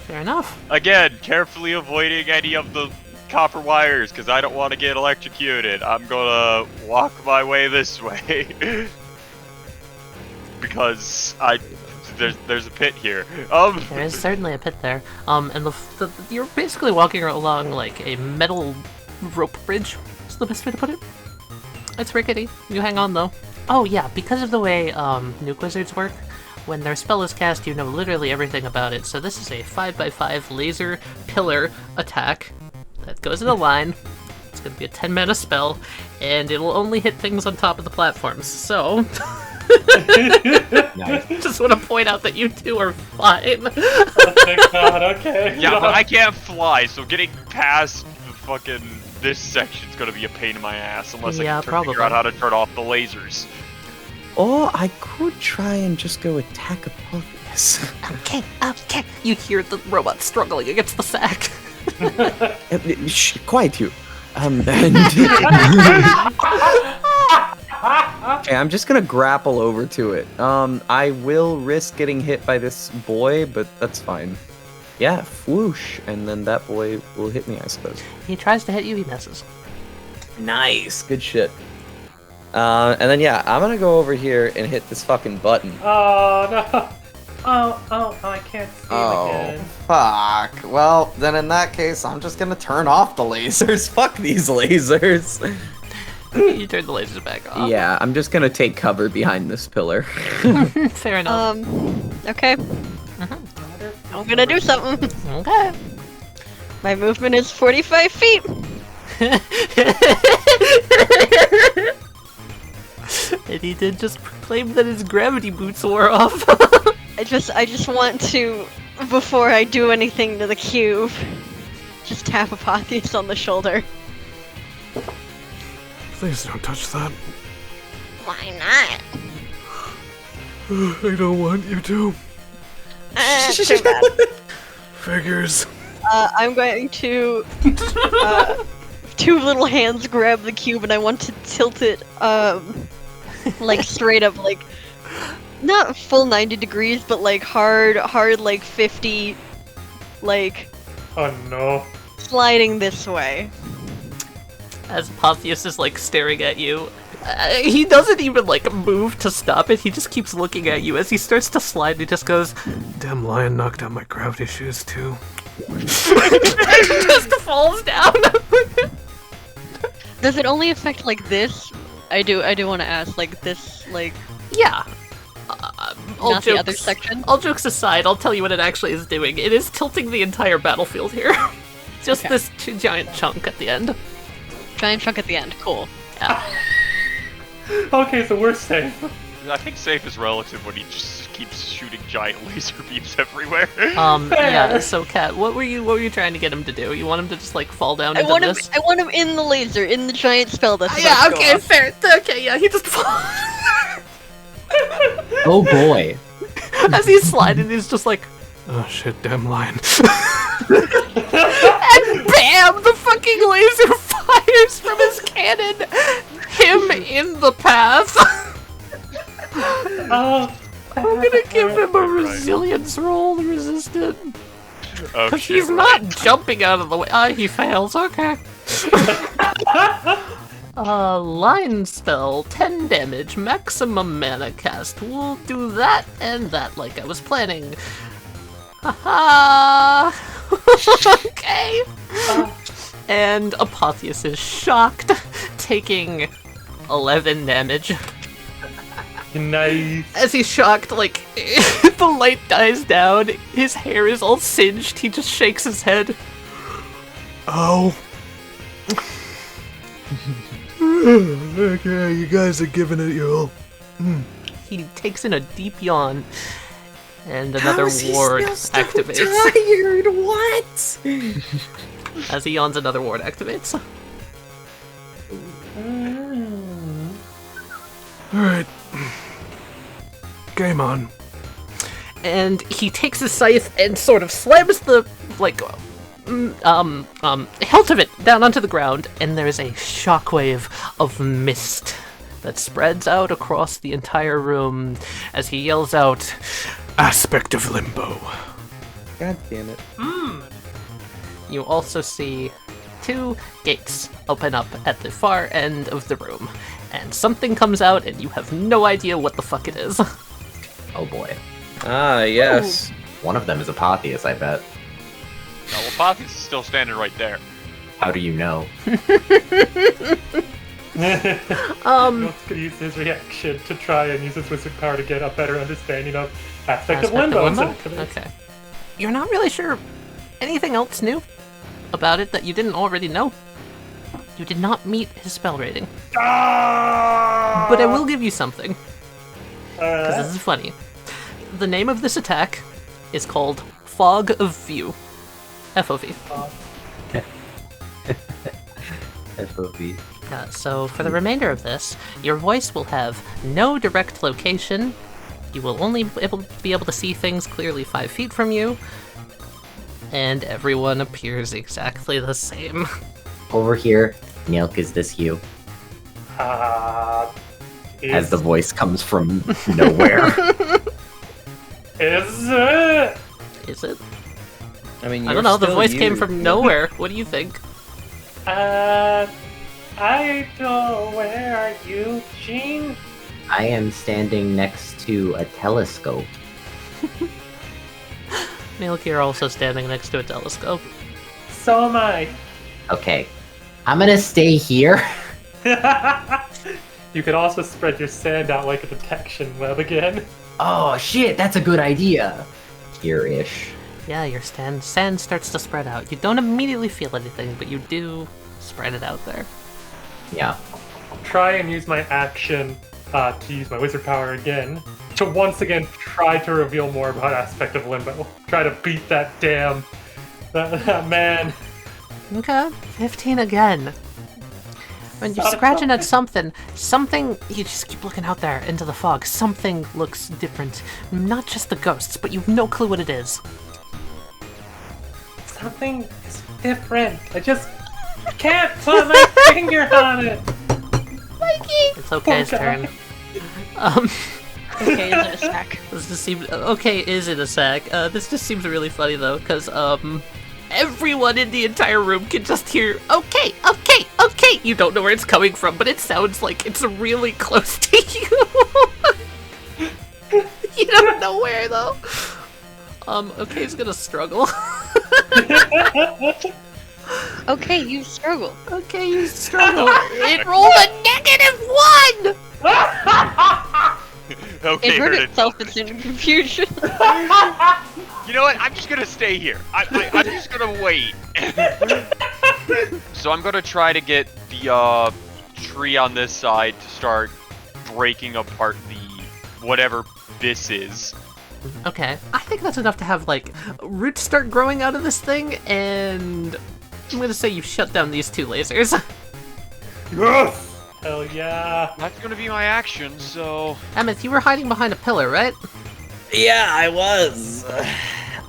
Fair enough. Again, carefully avoiding any of the copper wires, because I don't want to get electrocuted. I'm gonna walk my way this way. Because there's a pit here. There is certainly a pit there. And you're basically walking along like a metal rope bridge. Is the best way to put it. It's rickety. You hang on though. Oh yeah, because of the way nuke wizards work, when their spell is cast, you know literally everything about it. So this is a 5x5 laser pillar attack that goes in a line. It's gonna be a 10 mana spell, and it'll only hit things on top of the platforms. So, Nice. just want to point out that you two are fine. Oh, thank God. Okay. Yeah, but I can't fly, so getting past the fucking this section's gonna be a pain in my ass unless Yeah, I can probably. figure out how to turn off the lasers. Or I could try and just go attack Apatheas. Okay, okay. You hear the robot struggling against the sack. Shh, quiet you. And okay, I'm just gonna grapple over to it. I will risk getting hit by this boy, but that's fine. Yeah, whoosh, and then that boy will hit me, I suppose. He tries to hit you, he misses. Nice, good shit. And then yeah, I'm gonna go over here and hit this fucking button. Oh no. Oh, I can't see it again. Fuck. Well, then in that case, I'm just gonna turn off the lasers. Fuck these lasers. You turn the lasers back off. Yeah, I'm just gonna take cover behind this pillar. Fair enough. Okay. I'm gonna do something. Okay. My movement is 45 feet. And he did just proclaim that his gravity boots wore off. I just want to, before I do anything to the cube, just tap Apatheas on the shoulder. Please don't touch that. Why not? I don't want you to. Too bad. Figures. I'm going to, two little hands grab the cube and I want to tilt it, like straight up, like, not full 90 degrees, but like hard, like 50, like, Oh no. sliding this way. As Apatheas is like staring at you, he doesn't even like move to stop it. He just keeps looking at you. As he starts to slide, he just goes, Damn lion knocked out my gravity shoes too. just falls down. Does it only affect like this? I do want to ask, like this, like, Yeah. not the other section? All jokes aside, I'll tell you what it actually is doing. It is tilting the entire battlefield here. Just Okay. this giant chunk at the end. Giant chunk at the end, cool. Yeah. Okay, so we're safe. I think safe is relative when he just keeps shooting giant laser beams everywhere. Yeah, so Kat, what were you trying to get him to do? You want him to just like fall down I into want him. this? I want him in the laser, in the giant spell that's about Yeah, to go okay, off. fair. Okay, yeah, he just falls. Oh boy. As he's sliding, he's just like, Oh shit, damn lion. and bam! The fucking laser fires from his cannon, him in the path. Oh. I'm gonna give him a resilience roll to resist it. Oh Because shit, he's right. not jumping out of the way. Ah, he fails, okay. Line spell, 10 damage, maximum mana cast. We'll do that and that like I was planning. Haha! Okay. And Apatheas is shocked, taking 11 damage. Nice. As he's shocked, like, the light dies down, his hair is all singed, he just shakes his head. Oh. Okay, you guys are giving it your all. He takes in a deep yawn, and another ward activates. Tired, what? As he yawns, another ward activates. Alright. Game on. And he takes his scythe and sort of slams the, like, hilt of it down onto the ground, and there's a shockwave of mist that spreads out across the entire room as he yells out, Aspect of limbo. God damn it. you also see 2 gates open up at the far end of the room, and something comes out and you have no idea what the fuck it is. Oh boy. Ah, yes. One of them is Apatheas, I bet. No, well, Apatheas is still standing right there. How do you know? Nilq's gonna use his reaction to try and use his wizard power to get a better understanding of aspect of limbo. Okay. You're not really sure anything else new about it that you didn't already know? You did not meet his spell rating. But I will give you something. Because this is funny. The name of this attack is called Fog of View. FOV. FOV. So for the remainder of this, your voice will have no direct location. You will only be able to see things clearly 5 feet from you. And everyone appears exactly the same. Over here, Nilq, is this you? As the voice comes from nowhere. Is it? Is it? I mean, I don't know, the voice came from nowhere. What do you think? I don't. Where are you, Djinn? I am standing next to a telescope. Nilq, you're also standing next to a telescope. So am I. Okay. I'm gonna stay here. You could also spread your sand out like a detection web again. Oh shit, that's a good idea. Here-ish. Yeah, your sand starts to spread out. You don't immediately feel anything, but you do spread it out there. Yeah. Try and use my action to use my wizard power again to once again try to reveal more about Aspect of Limbo. Try to beat that damn that man. Okay, 15 again. When you're scratching at something, you just keep looking out there into the fog. Something looks different. Not just the ghosts, but you've no clue what it is. Something is different. I just can't put my finger on it. It's okay's turn. Okay, is it a sack? This just seems okay. Is it a sack? This just seems really funny though, because everyone in the entire room can just hear okay. You don't know where it's coming from, but it sounds like it's really close to you. You don't know where though. Okay's gonna struggle. Okay, you struggle. Okay, you struggle. It rolled a -1. Okay, It hurt heard itself, it's in confusion. You know what? I'm just gonna stay here. I'm just gonna wait. So I'm gonna try to get the tree on this side to start breaking apart the whatever this is. Okay, I think that's enough to have like roots start growing out of this thing, and I'm gonna say you shut down these 2 lasers. Yes! Hell yeah. That's gonna be my action, so... Emmyth, you were hiding behind a pillar, right? Yeah, I was.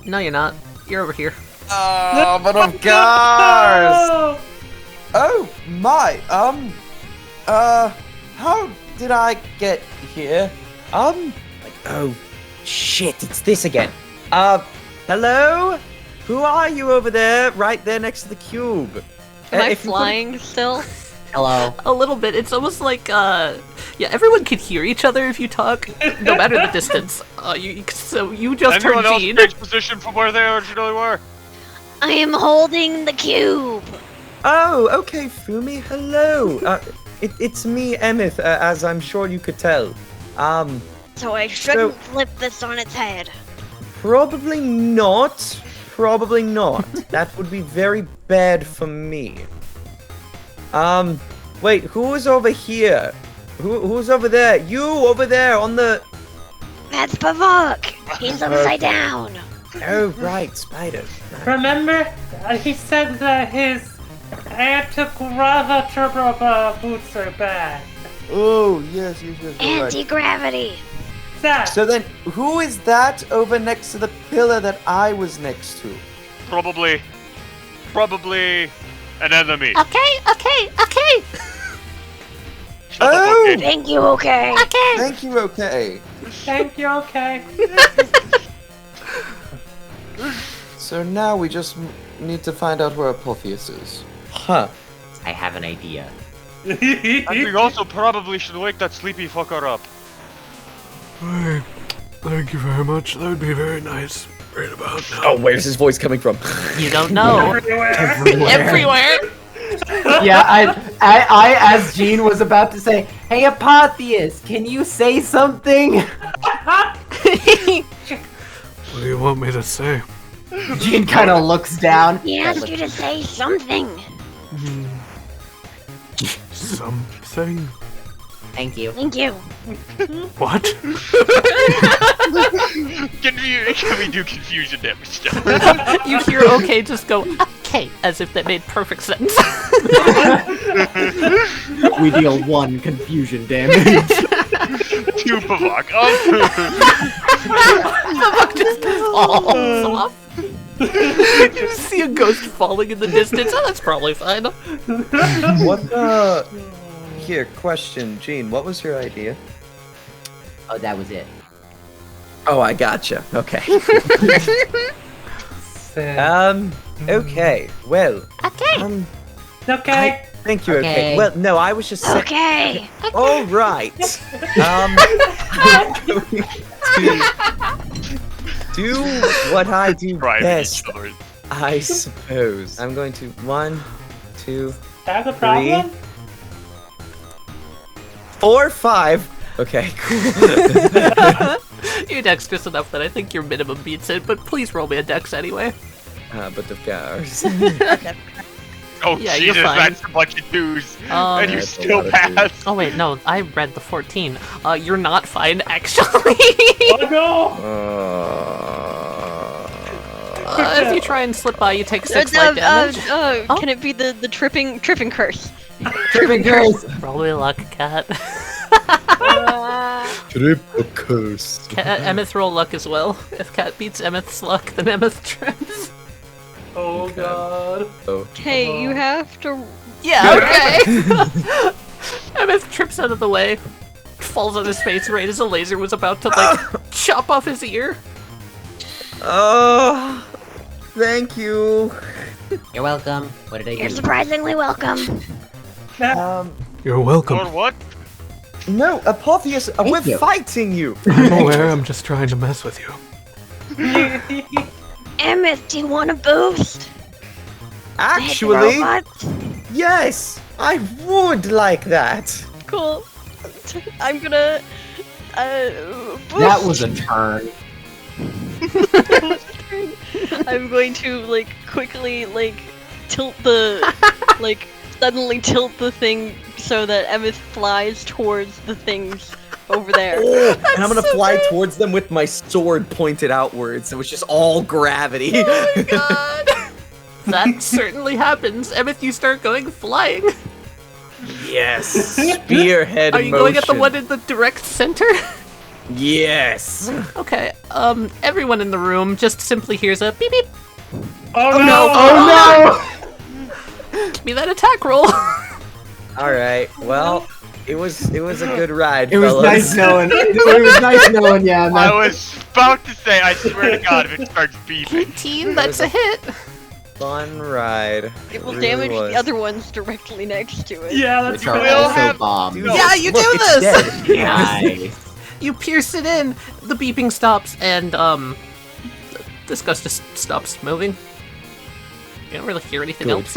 No, you're not. You're over here. Oh, but of course! Oh, my, how did I get here? Oh, shit, it's this again. Hello? Who are you over there, right there next to the cube? Am I if you flying still? Hello. A little bit. It's almost like, yeah, everyone can hear each other if you talk, no matter the distance. So you just Anyone heard else Djinn. change position from where they originally were? I am holding the cube. Oh, okay, Fumi, hello. It's me, Emmyth, as I'm sure you could tell. So I shouldn't flip this on its head. Probably not. Probably not. That would be very bad for me. Wait, who is over here? Who's over there? You over there on the... That's Pavouk. He's upside down. Oh, right, spider. Remember, he said that his anti-gravity boots are bad. Oh, yes, you're right. Anti-gravity. That. So then, who is that over next to the pillar that I was next to? Probably an enemy. Okay. Shut the Oh! fuck in. Thank you, okay. Thank you, okay. Thank you, okay. So now we just need to find out where Apatheas is. Huh. I have an idea. And we also probably should wake that sleepy fucker up. Hey, thank you very much. That would be very nice. Right about now. Oh, where's his voice coming from? You don't know. Everywhere. Yeah, I as Djinn was about to say, "Hey, Apatheas, can you say something?" What do you want me to say? Djinn kind of looks down. He asked you to say something. Something? Thank you. Thank you. What? Can we do confusion damage now? You hear okay just go, okay, as if that made perfect sense. We deal 1 confusion damage. 2 Pavouk. Pavouk just falls off. You just see a ghost falling in the distance. Oh, that's probably fine. What Here, question, Gene, what was your idea? Oh, that was it. Oh, I gotcha. Okay. Sad. Okay, well. Okay. Okay. Thank you, okay. Okay. Well, no, I was just saying. Okay. Alright. I'm going to do what I do Right, best, each other. I suppose. I'm going to 1, 2, That's a problem? 4, 5. Okay, cool. You're dexterous enough that I think your minimum beats it, but please roll me a dex anyway. But of course. Oh, Yeah, you're Jesus, fine. that's a bunch of twos. And you That's a still lot of pass. Oh wait, no, I read the 14. You're not fine, actually. Oh no! If you try and slip by, you take 6 light damage. Can it be the tripping curse? Tripping curse! Probably luck, cat. Triple curse. Emmyth roll luck as well. If cat beats Emmyth's luck, then Emmyth trips. Oh god. Okay, you have to. Yeah, okay. Emmyth trips out of the way, falls on his face right as a laser was about to, like, chop off his ear. Oh, thank you. You're welcome. What did I do? You're surprisingly welcome. You're welcome. Or what? No, Apatheas, we're you. fighting you. I'm aware, I'm just trying to mess with you. Emmyth, do you want a boost? Actually, Robots? yes, I would like that. Cool. I'm gonna. Boost. That was a turn. I'm going to like quickly tilt the suddenly tilt the thing so that Emmyth flies towards the things over there. And I'm gonna fly towards them with my sword pointed outwards. It was just all gravity. Oh my god! That certainly happens. Emmyth, you start going flying. Yes. Spearhead Are you going at the one in the direct center? Yes. Okay, everyone in the room just simply hears a beep beep. Oh no! Oh Give me that attack roll. All right. Well, it was a good ride, no! It was fellas. nice knowing. It was nice knowing, yeah, I man. was about to say, I swear to God, if it starts beeping. 18, that's a hit. Fun ride. It will really damage was. the other ones directly next to it. Yeah, that's Which are will also have- bombs. Dude, Yeah, you look, do it's this! dead. Nice. You pierce it in, the beeping stops, and, this ghost just stops moving. You don't really hear anything Good. else.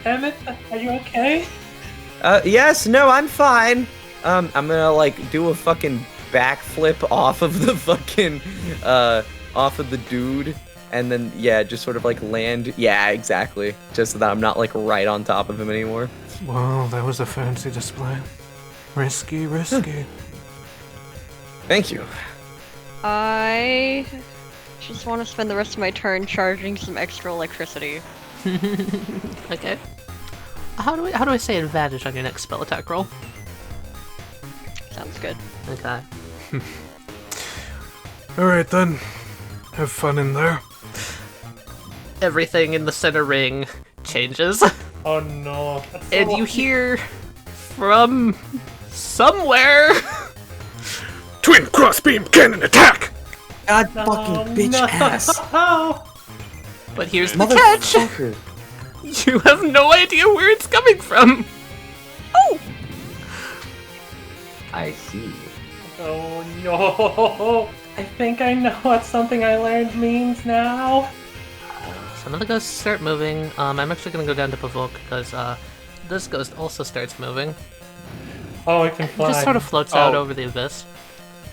Emmyth, are you okay? Yes. No, I'm fine. I'm gonna like do a fucking backflip off of the fucking off of the dude, and then yeah, just sort of like land. Yeah, exactly. Just so that I'm not like right on top of him anymore. Well, that was a fancy display. Risky, risky. Thank you. I just want to spend the rest of my turn charging some extra electricity. Okay. How do I say advantage on your next spell attack roll? Sounds good. Okay. Alright then. Have fun in there. Everything in the center ring changes. Oh no. That's so And you hear from somewhere. Twin crossbeam cannon attack! God fucking bitch ass. But here's the catch. Motherfucker. You have no idea where it's coming from. I see. Oh no. I think I know what something I learned means now. Some of the ghosts start moving. I'm actually gonna go down to Pavouk because this ghost also starts moving. Oh, it can It fly. just sort of floats out Oh. over the abyss.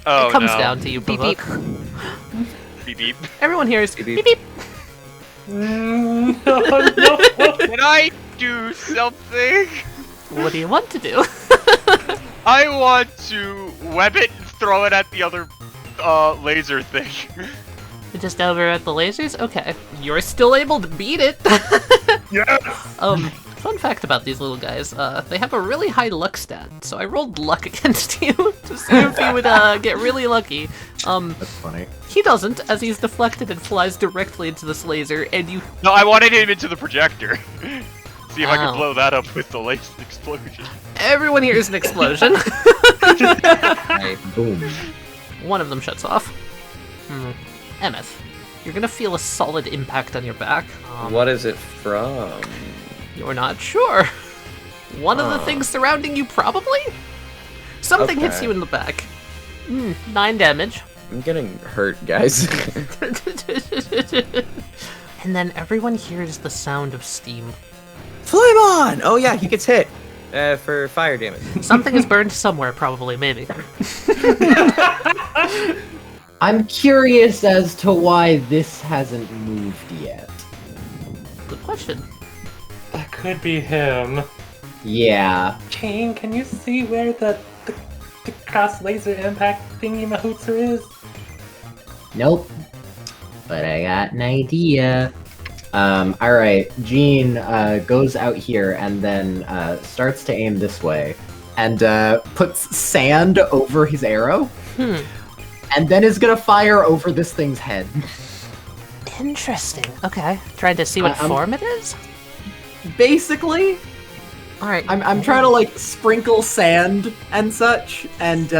Oh, It comes no. down to you, Beep, Pavouk. Beep beep. Everyone hears Beep, beep beep. beep. No, no. Can I do something? What do you want to do? I want to web it and throw it at the other laser thing. Just over at the lasers? Okay. You're still able to beat it! Yes! Fun fact about these little guys, they have a really high luck stat, so I rolled luck against you to see if you would get really lucky. That's funny. He doesn't, as he's deflected and flies directly into this laser, and you... No, I wanted him into the projector. See if I Oh. can blow that up with the laser explosion. Everyone hears an explosion. Boom. One of them shuts off. Emmyth, you're gonna feel a solid impact on your back. What is it from? You're not sure. One of the things surrounding you, probably? Something hits Okay. you in the back. 9 damage. I'm getting hurt, guys. And then everyone hears the sound of steam. Flame on! Oh yeah, he gets hit for fire damage. Something is burned somewhere, probably, maybe. I'm curious as to why this hasn't moved yet. Good question. That could be him. Yeah. Kane, can you see where the cross laser impact thingy mahootser is? Nope. But I got an idea. Alright, Djinn goes out here and then starts to aim this way. And puts sand over his arrow. And then is gonna fire over this thing's head. Interesting. Okay. Trying to see what form it is? Basically, Alright. I'm trying to like sprinkle sand and such, and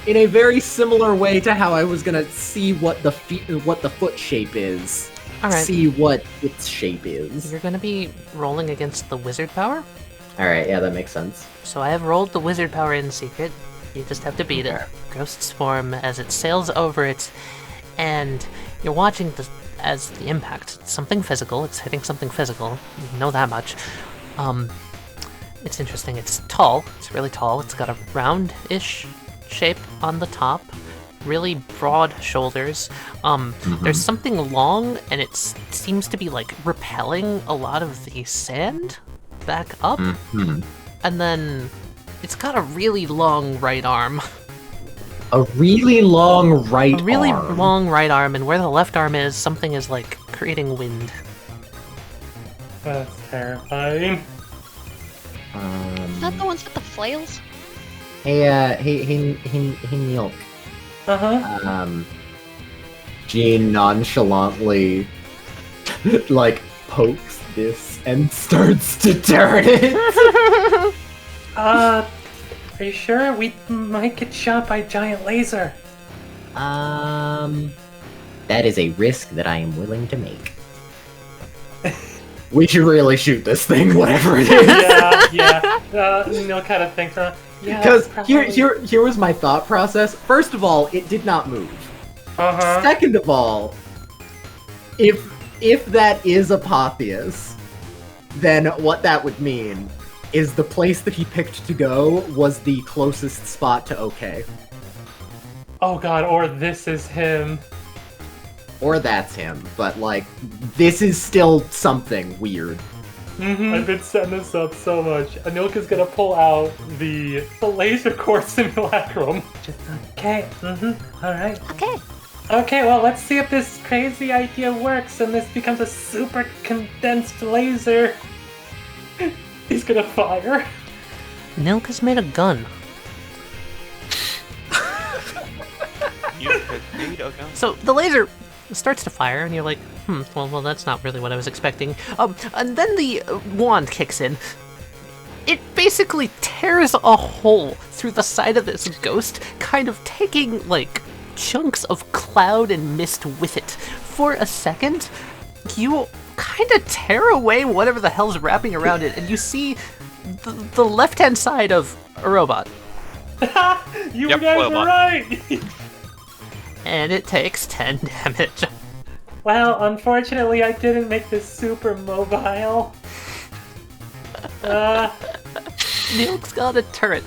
in a very similar way to how I was gonna see what the foot shape is. Alright. See what its shape is. You're gonna be rolling against the wizard power. Alright, yeah, that makes sense. So I have rolled the wizard power in secret. You just have to beat it. Ghost's form as it sails over it, and you're watching as the impact. It's something physical. It's hitting something physical. You know that much. It's interesting. It's tall. It's really tall. It's got a round-ish shape on the top. Really broad shoulders. There's something long, and it seems to be like repelling a lot of the sand back up. And then it's got a really long right arm. A really long right A really arm. long right arm, and where the left arm is, something is like creating wind. That's terrifying. Is that the ones with the flails? Hey, Nilq. Uh-huh. Djinn nonchalantly, like, pokes this and starts to turn it. Are you sure? We might get shot by a giant laser. That is a risk that I am willing to make. We should really shoot this thing, whatever it is. Yeah. Neil kind of thinks, yeah. Because that's probably... here was my thought process. First of all, it did not move. Uh-huh. Second of all, if that is Apatheas, then what that would mean is the place that he picked to go was the closest spot to OK. Oh god, or this is him. Or that's him, but like, this is still something weird. I've been setting this up so much. Nilq is gonna pull out the laser core simulacrum. Just okay. Alright. Okay, well, let's see if this crazy idea works and this becomes a super condensed laser. He's gonna fire. Nilq has made a gun. You have made a gun. So the laser starts to fire, and you're like, well, that's not really what I was expecting. And then the wand kicks in. It basically tears a hole through the side of this ghost, kind of taking, like, chunks of cloud and mist with it. For a second, you kind of tear away whatever the hell's wrapping around it, and you see the left-hand side of a robot. You Yep, guys well, were right! And it takes 10 damage. Well, unfortunately, I didn't make this super mobile. Nilq's got a turret.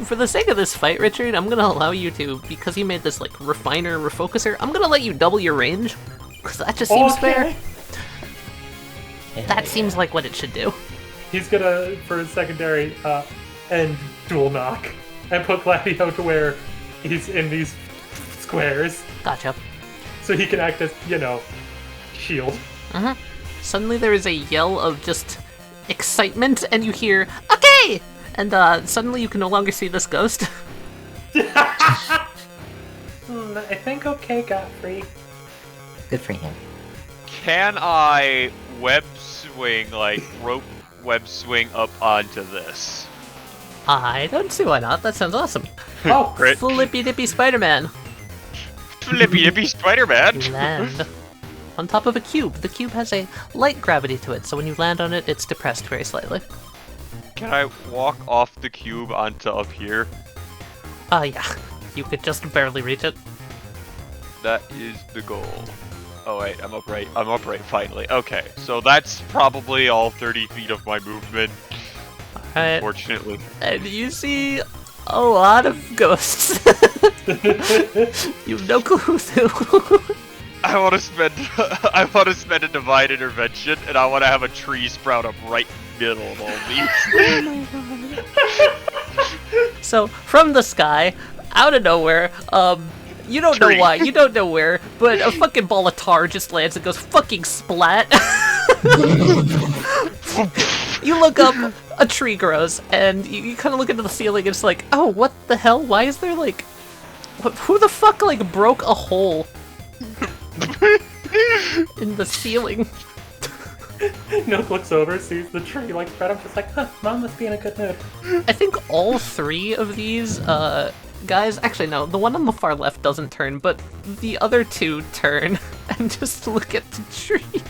For the sake of this fight, Richard, I'm gonna allow you to, because you made this, like, refiner, refocuser, I'm gonna let you double your range. Because that just seems fair. That seems like what it should do. he's gonna, for his secondary, end dual knock and put Gladio to where he's in these squares. Gotcha. So he can act as, shield. Suddenly there is a yell of just excitement, and you hear, okay! And suddenly you can no longer see this ghost. I think okay got free. Good for him. Can I web swing, like rope web swing up onto this? I don't see why not. That sounds awesome. Oh, Great. Flippy dippy Spider-Man. Flippy dippy Spider-Man! Land on top of a cube. The cube has a light gravity to it, so when you land on it, it's depressed very slightly. Can I walk off the cube onto up here? Yeah. You could just barely reach it. That is the goal. Oh wait, I'm upright. I'm upright finally. Okay, so that's probably all 30 feet of my movement. Alright. Fortunately. And you see a lot of ghosts. You have no clue who. I want to spend a divine intervention, and I want to have a tree sprout up right in the middle of all these. So, from the sky, out of nowhere, you don't know Tree. why, you don't know where, but a fucking ball of tar just lands and goes fucking splat. You look up, a tree grows, and you kind of look into the ceiling, and it's like, oh, what the hell? Why is there, like... Who the fuck, like, broke a hole in the ceiling? Nilq looks over, sees the tree like spread up, just like, huh, Mom must be in a good mood. I think all three of these, guys... Actually, no, the one on the far left doesn't turn, but the other two turn and just look at the tree.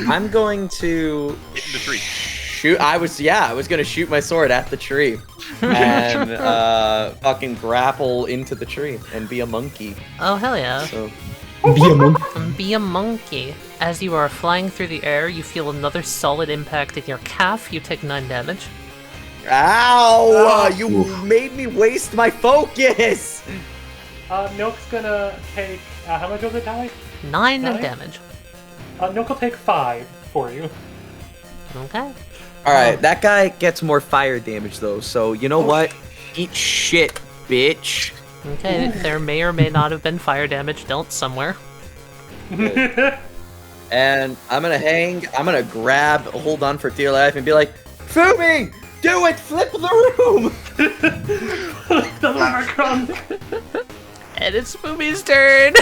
I'm going to Hit the tree. shoot. I was gonna shoot my sword at the tree and fucking grapple into the tree and be a monkey. Oh, hell yeah. So Be a monkey. As you are flying through the air, you feel another solid impact in your calf. You take 9 damage. ow! You made me waste my focus. Nilq's gonna take, how much was it, Tally? 9 Nine? damage. Nilq will take 5 for you. Okay. All right, that guy gets more fire damage though. So you know what? Eat shit, bitch. Okay, there may or may not have been fire damage dealt somewhere. And I'm gonna grab, hold on for dear life, and be like, Fumi, do it, flip the room. The leprechaun. And it's Fumi's turn!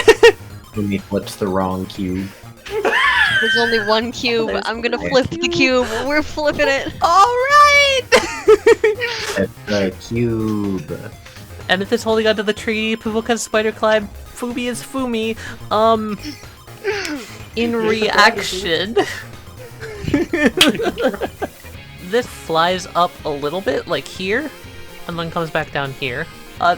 Fumi flips the wrong cube. There's only one cube. I'm gonna flip the cube. We're flipping it. Alright! Flip the cube. Emmyth is holding onto the tree, Pavouk has spider climb, Fumi is Fumi. In reaction... This flies up a little bit, like here, and then comes back down here.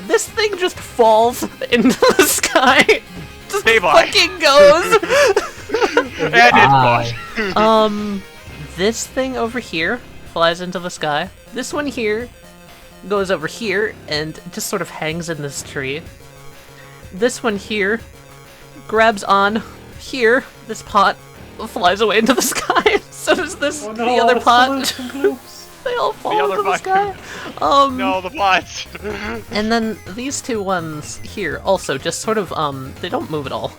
This thing just falls into the sky. Just Hey, bye. fucking goes. And it's bought. This thing over here flies into the sky. This one here goes over here and just sort of hangs in this tree. This one here grabs on here. This pot flies away into the sky. So does this, Oh no, the other all pot. solution loops. They all fall The other into the pot. sky. No, the bots. And then these two ones here also just sort of, they don't move at all.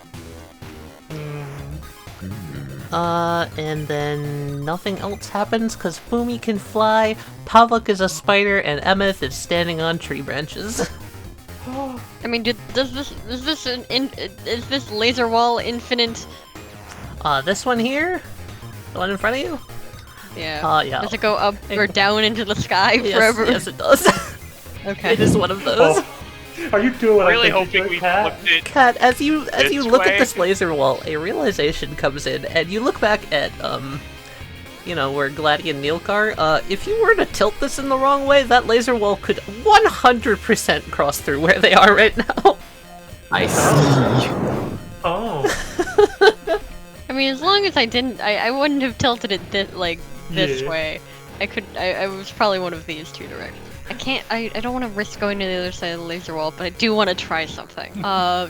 And then nothing else happens because Fumi can fly, Pavouk is a spider, and Emmyth is standing on tree branches. I mean, is this laser wall infinite? This one here? The one in front of you? Yeah. Yeah. Does it go up or down into the sky forever? Yes, it does. Okay. It is one of those. Oh. Are you doing what Really I think hoping you we do, Cat? flipped it. Kat, as you This look at way. this laser wall, a realization comes in, and you look back at you know, where Gladdy and Nilq are. If you were to tilt this in the wrong way, that laser wall could 100% cross through where they are right now. I see. Oh. I mean, as long as I didn't, I wouldn't have tilted it this Yeah. way. I was probably one of these two directions. I don't want to risk going to the other side of the laser wall, but I do want to try something.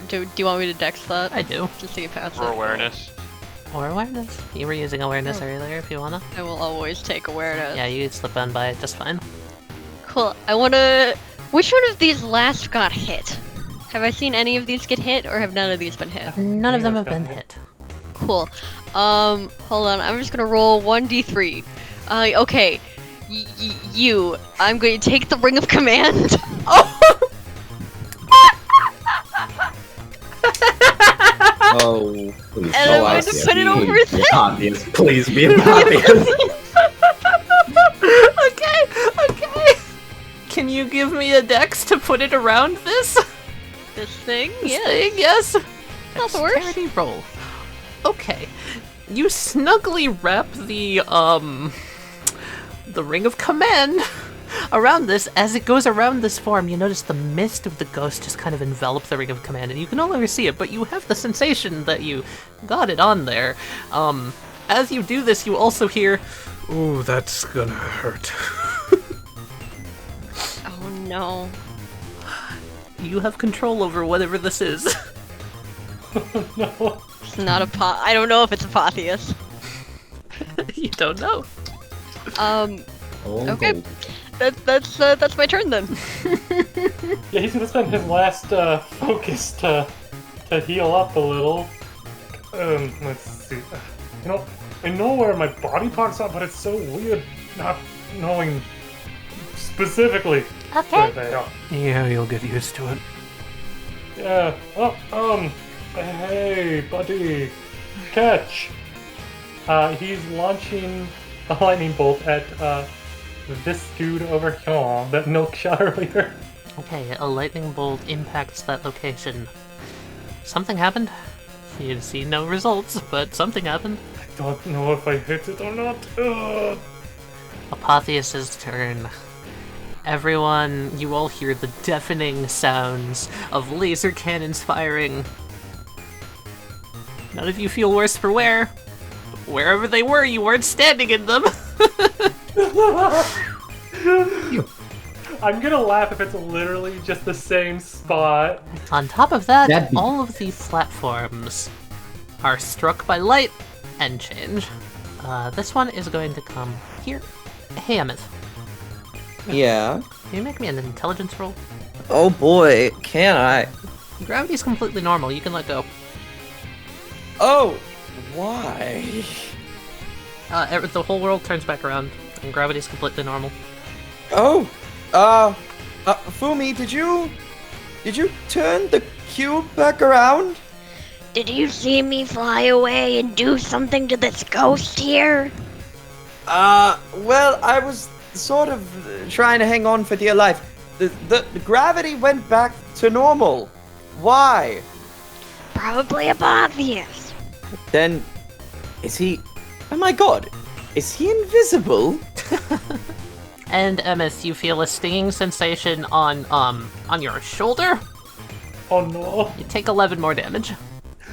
Do you want me to dex that? I do. Just to get past For it? awareness. Or awareness. You were using awareness earlier if you wanna. I will always take awareness. Yeah, you slip on by just fine. Cool. I wanna... Which one of these last got hit? Have I seen any of these get hit, or have none of these been hit? None of them have been hit. Cool. Hold on. I'm just gonna roll 1d3. Okay. You. I'm going to take the Ring of Command. Oh. Please, And I'm going to put it over his head. Obvious. Please be obvious. Okay. Can you give me a dex to put it around this? This thing? This Yeah. thing, yes. Not the worst. Dexterity roll. Okay. You snugly wrap the Ring of Command around this. As it goes around this form, you notice the mist of the ghost just kind of envelop the Ring of Command, and you can no longer see it, but you have the sensation that you got it on there. As you do this, you also hear, Ooh, that's gonna hurt. Oh no. you have control over whatever this is. No. It's not a pot. I don't know if it's Apatheas. You don't know. Okay. That's my turn then. Yeah, he's gonna spend his last focus to heal up a little. Let's see. You know, I know where my body parts are, but it's so weird not knowing specifically where they are. Yeah, you'll get used to it. Yeah. Oh, hey, buddy, catch. He's launching a lightning bolt at this dude over here that Nilq shot earlier. Okay, a lightning bolt impacts that location. Something happened. You see no results, but something happened. I don't know if I hit it or not. Ugh. Apatheas' turn. Everyone, you all hear the deafening sounds of laser cannons firing. None of you feel worse for wear. Wherever they were, you weren't standing in them. I'm gonna laugh if it's literally just the same spot. On top of that, That'd be- all of the platforms are struck by light and change. This one is going to come here. Hey, Emmyth, Yeah. can you make me an intelligence roll? Oh boy, can I? Gravity's completely normal, you can let go. Oh, why? The whole world turns back around, and gravity's completely normal. Oh, Fumi, did you turn the cube back around? Did you see me fly away and do something to this ghost here? Well, I was sort of trying to hang on for dear life. The gravity went back to normal. Why? Probably Apatheas. Then, is he... Oh my god, is he invisible? And Emmyth, you feel a stinging sensation on your shoulder. Oh no. You take 11 more damage.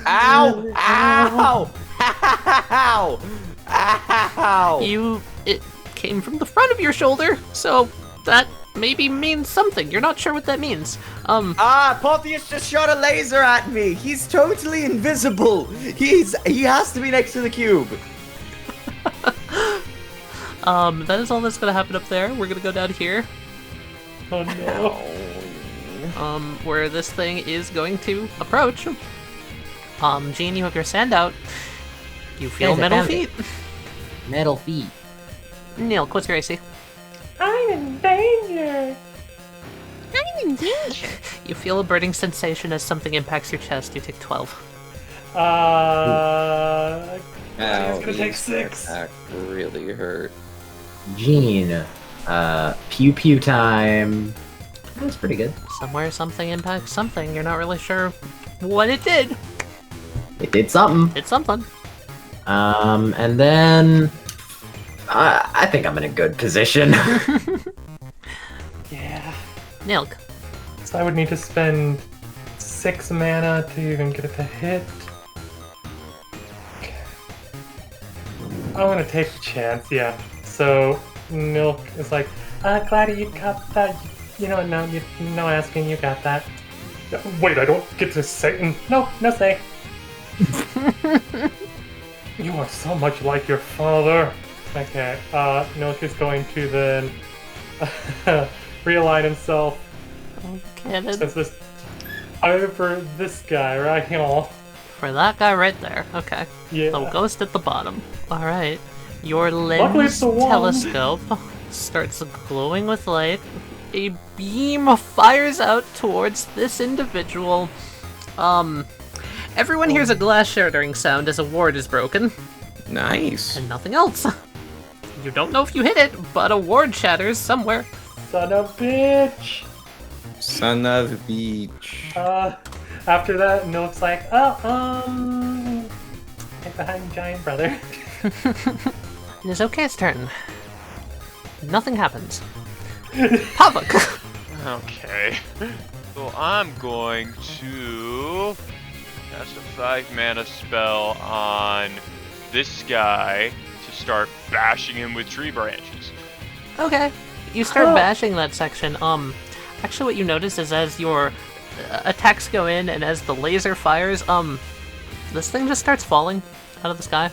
Ow! Ow! Ow! Ow! It came from the front of your shoulder, so that maybe means something. You're not sure what that means. Apatheas just shot a laser at me. He's totally invisible. He has to be next to the cube. That is all that's gonna happen up there. We're gonna go down here, Oh no. where this thing is going to approach. Djinn, you have your sand out. You feel Guys, I metal found feet. Metal feet. Nilq, what's your AC? I'm in danger. I'm in danger. You feel a burning sensation as something impacts your chest. You take 12. It's gonna take 6. That really hurt. Djinn. Pew pew time. That's pretty good. Somewhere something impacts something. You're not really sure what it did. It did something. It's something. And then I think I'm in a good position. Yeah. Nilq. So I would need to spend 6 mana to even get it to hit. I'm gonna take the chance, yeah. So Nilq is like, Gladdy, you got that. You know, no asking, you got that. Wait, I don't get to say. No say. You are so much like your father. Okay, Nilq is going to then realign himself. Cannon. Since this over this guy right here. For that guy right there. Okay. Yeah. The ghost at the bottom. Alright. Your Luckily it's lens the one. telescope starts glowing with light. A beam fires out towards this individual. Everyone hears a glass shattering sound as a ward is broken. Nice. And nothing else. You don't know if you hit it, but a ward shatters somewhere. Son of a bitch! Son of a beach. After that, Nilq's like, get behind giant brother. It is okay's turn. Nothing happens. Pavouk! Okay. So I'm going to cast a 5-mana spell on this guy to start bashing him with tree branches. Okay. You start bashing that section. Actually what you notice is as your attacks go in and as the laser fires, this thing just starts falling out of the sky.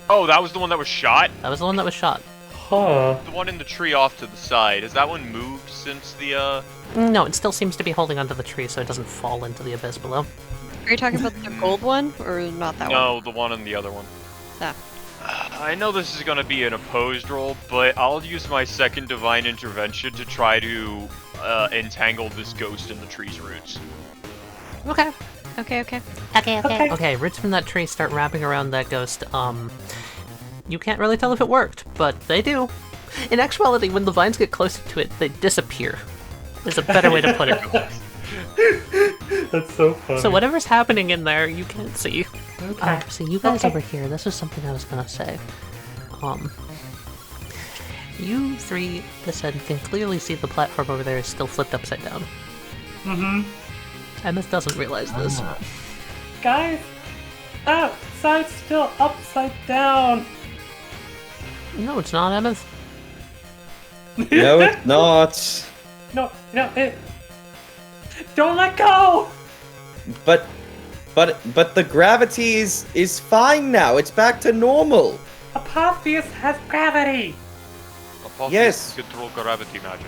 Oh, that was the one that was shot? That was the one that was shot. Huh. The one in the tree off to the side. Has that one moved since the, No, it still seems to be holding onto the tree so it doesn't fall into the abyss below. Are you talking about the gold one, or not that one? No, the one and the other one. Ah. I know this is going to be an opposed roll, but I'll use my second divine intervention to try to entangle this ghost in the tree's roots. Okay. Okay. Okay, roots from that tree start wrapping around that ghost. You can't really tell if it worked, but they do. In actuality, when the vines get closer to it, they disappear. Is a better way to put it. That's so funny. So whatever's happening in there, you can't see. Okay. So you guys over here, this is something I was gonna say. You three, listen, can clearly see the platform over there is still flipped upside down. Mm-hmm. Emmyth doesn't realize this. Guys, that side's still upside down. No, it's not, Emmyth. No, it's not. No, it. Don't let go. But the gravity is fine now. It's back to normal. Apatheas has gravity. Apophis Yes. Control gravity magic.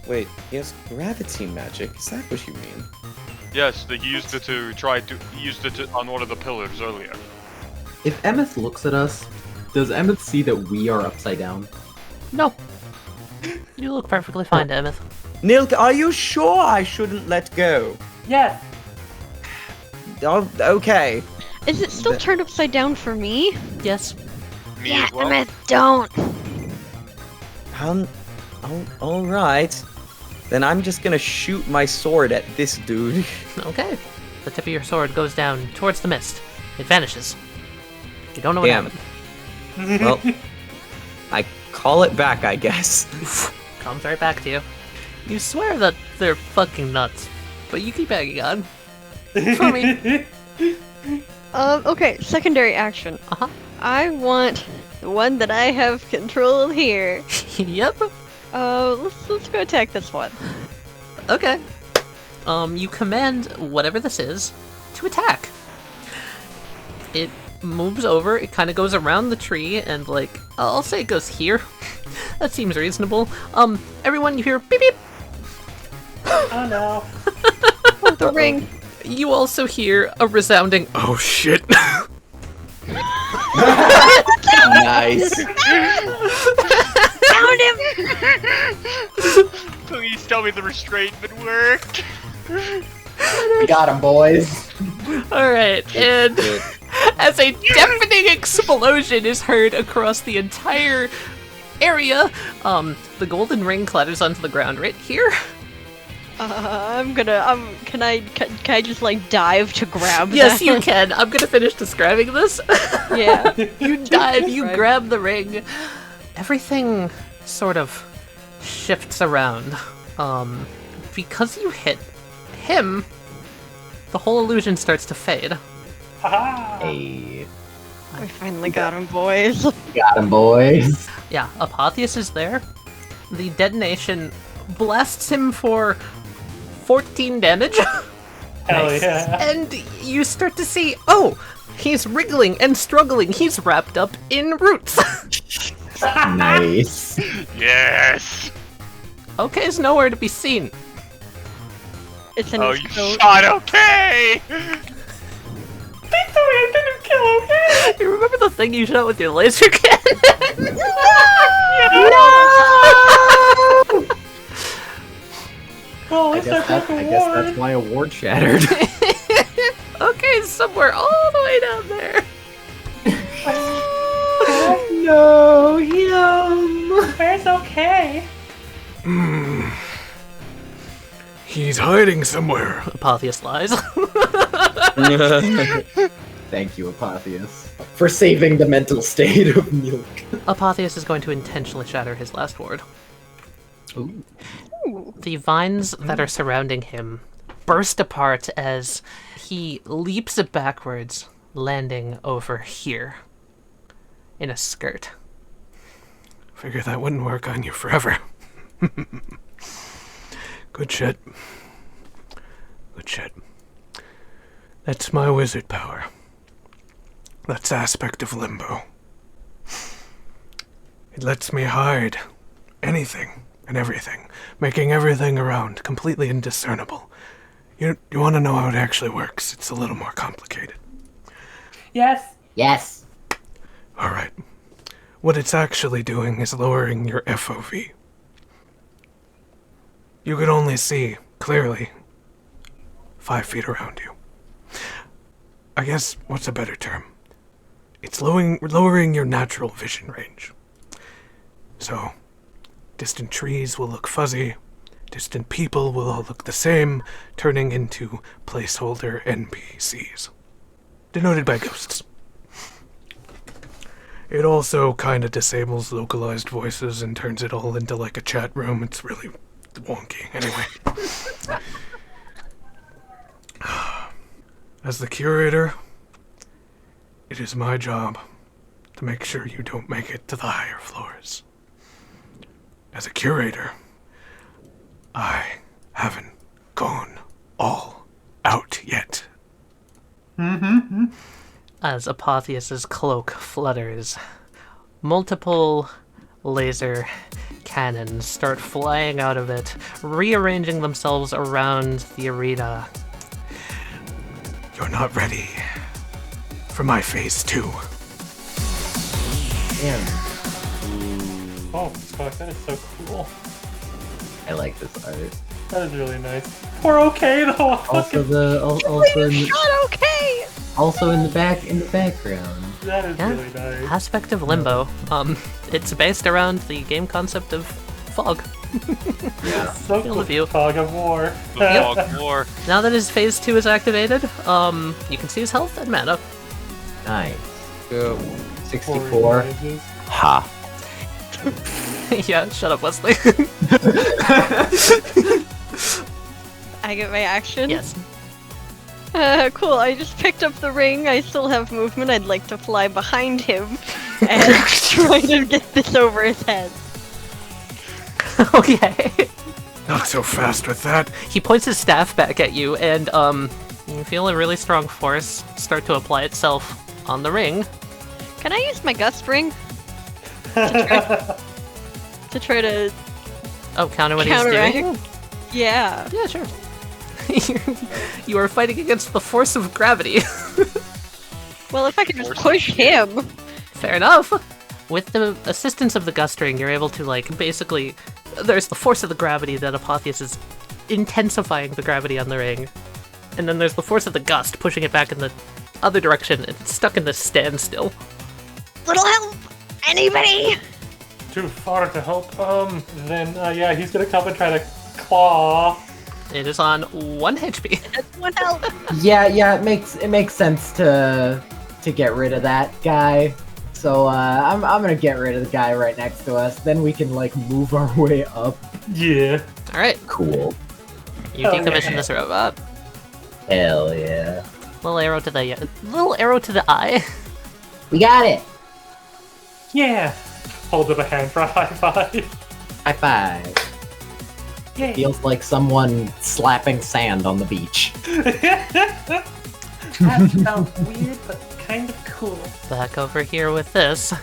Wait, yes, gravity magic. Is that what you mean? Yes, he used it to on one of the pillars earlier. If Emmyth looks at us, does Emmyth see that we are upside down? No. You look perfectly fine, Emmyth. Nilq, are you sure I shouldn't let go? Yes. Oh, okay. Is it still turned upside down for me? Yes. Me Yeah, as well. Emmyth, don't. All right. Then I'm just gonna shoot my sword at this dude. Okay. The tip of your sword goes down towards the mist. It vanishes. You don't know what Damn. happened. Well, I call it back, I guess. Comes right back to you. You swear that they're fucking nuts, but you keep hanging on. Fumi. Okay, secondary action. Uh-huh. I want the one that I have control here. Yep. Let's go attack this one. Okay. You command whatever this is to attack. It moves over, it kind of goes around the tree, and like, I'll say it goes here. That seems reasonable. Everyone, you hear beep beep. Oh no. Oh, the ring. You also hear a resounding, oh shit. Nice. Found him! Please tell me the restrainment worked. We got him, boys. Alright, and as a deafening explosion is heard across the entire area, the golden ring clatters onto the ground right here. Can I just like dive to grab Yes, that? you can. I'm gonna finish describing this. Yeah. You dive, you Right. grab the ring. Everything sort of shifts around. Because you hit him, the whole illusion starts to fade. Haha. Hey, We finally got him, boys. got him, boys. Yeah, Apatheas is there. The detonation blasts him for 14 damage. Hell yeah. And you start to see, oh, he's wriggling and struggling. He's wrapped up in roots. Nice. Yes! Okay, is nowhere to be seen. It's an Oh, you explode. shot okay! Victory, I didn't kill okay. You remember the thing you shot with your laser cannon? Well, I at least guess, broke I a guess ward. that's why a ward shattered. Okay, somewhere all the way down there. No, yum. Where's okay? He's hiding somewhere. Apatheas lies. Thank you, Apatheas. For saving the mental state of Nilq. Apatheas is going to intentionally shatter his last ward. Ooh. The vines that are surrounding him burst apart as he leaps backwards, landing over here in a skirt. Figure that wouldn't work on you forever. Good shit. Good shit. That's my wizard power. That's aspect of limbo. It lets me hide anything and everything, making everything around completely indiscernible. You want to know how it actually works? It's a little more complicated. Yes. Yes. Alright. What it's actually doing is lowering your FOV. You could only see, clearly, 5 feet around you. I guess, what's a better term? It's lowering your natural vision range. So, distant trees will look fuzzy, distant people will all look the same, turning into placeholder NPCs. Denoted by ghosts. It also kind of disables localized voices and turns it all into like a chat room. It's really wonky. Anyway. As the curator, it is my job to make sure you don't make it to the higher floors. As a curator, I haven't gone all out yet. As Apatheas' cloak flutters, multiple laser cannons start flying out of it, rearranging themselves around the arena. You're not ready for my phase 2. Damn. Oh, fuck, that is so cool. I like this art. That is really nice. Poor okay though. Also also in the background. That is Yeah. really nice. Aspect of Limbo. It's based around the game concept of fog. Yeah. So Field cool. of view. Fog of War. The fog of war. Now that his phase 2 is activated, you can see his health and mana. Nice. Go. 64. Ha. Yeah, shut up, Wesley. I get my action? Yes. Cool, I just picked up the ring. I still have movement. I'd like to fly behind him and try to get this over his head. Okay. Not so fast with that. He points his staff back at you, and you feel a really strong force start to apply itself on the ring. Can I use my gust ring? To try to Oh, counter what he's counteract? doing? Yeah. Yeah, sure. You are fighting against the force of gravity. Well, if I could just push him. Fair enough. With the assistance of the gust ring, you're able to, like, basically... There's the force of the gravity that Apatheas is intensifying the gravity on the ring. And then there's the force of the gust pushing it back in the other direction, and it's stuck in this standstill. Little help! Anybody? Too far to help. Then yeah, he's gonna come and try to claw. It is on 1 HP. That's one help. Yeah, it makes sense to get rid of that guy. So I'm gonna get rid of the guy right next to us. Then we can like move our way up. Yeah. Alright, Cool. you Oh, decommission yeah. this robot. Hell yeah. Little arrow to the eye. We got it. Yeah. Hold up a hand for a high five. High five. Yay. Feels like someone slapping sand on the beach. That sounds weird, but kind of cool. Back over here with this.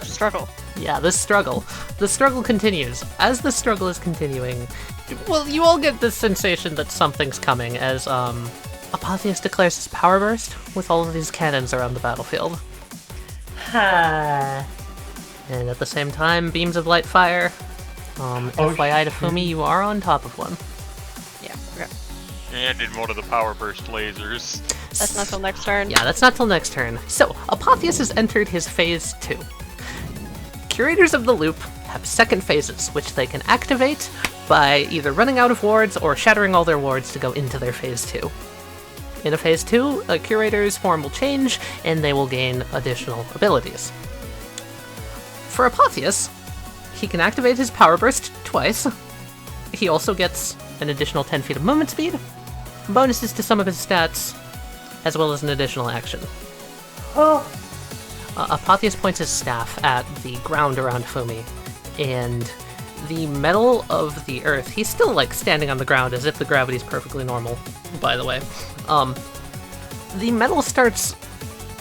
Struggle. Yeah, this struggle. The struggle continues. As the struggle is continuing, well, you all get this sensation that something's coming as, Apatheas declares his power burst with all of these cannons around the battlefield. Ha. And at the same time, beams of light fire. FYI to Fumi, you are on top of one. Yeah. Okay. And in one of the power burst lasers. That's not till next turn. Yeah, that's not till next turn. So, Apatheas has entered his phase 2. Curators of the loop have second phases, which they can activate by either running out of wards or shattering all their wards to go into their phase 2. In a phase 2, a curator's form will change, and they will gain additional abilities. For Apatheas, he can activate his power burst twice. He also gets an additional 10 feet of movement speed, bonuses to some of his stats, as well as an additional action. Oh. Apatheas points his staff at the ground around Fumi, and the metal of the earth, he's still like standing on the ground as if the gravity's perfectly normal, by the way. The metal starts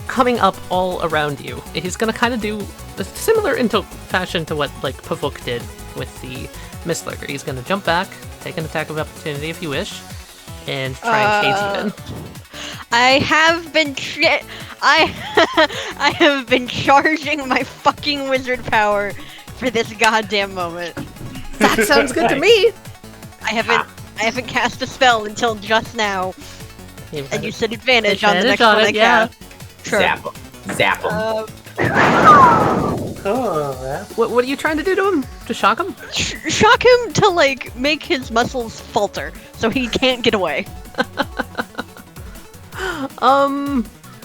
coming up all around you. He's gonna kind of do a similar into fashion to what like Pavouk did with the Mist Lurker. He's gonna jump back, take an attack of opportunity if you wish, and try and cage you in. I have been I have been charging my fucking wizard power for this goddamn moment. That sounds good to me! I haven't cast a spell until just now. And you said advantage on the next on one I it, yeah. cast. Sure. Zap him. Zap him. Cool. What are you trying to do to him? To shock him? Shock him to like make his muscles falter so he can't get away.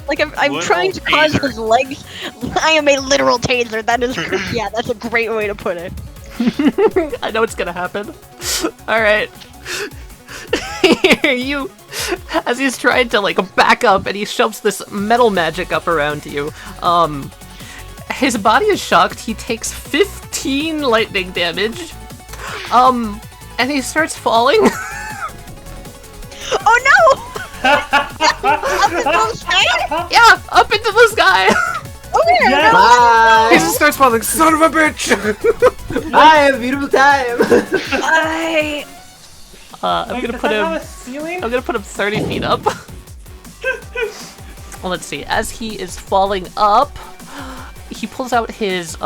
Like I'm trying to cause taser. his legs. I am a literal taser. That is, yeah, that's a great way to put it. I know it's gonna happen. Alright. You, as he's trying to like back up and he shoves this metal magic up around you, his body is shocked. He takes 15 lightning damage. And he starts falling. Oh no! Up into the sky? Yeah, up into the sky. Okay, Yeah. Bye! He just starts falling. Son of a bitch! Bye, have a beautiful time! I'm gonna put him. Have a ceiling? I'm gonna put him 30 feet up. Well, let's see. As he is falling up, he pulls out his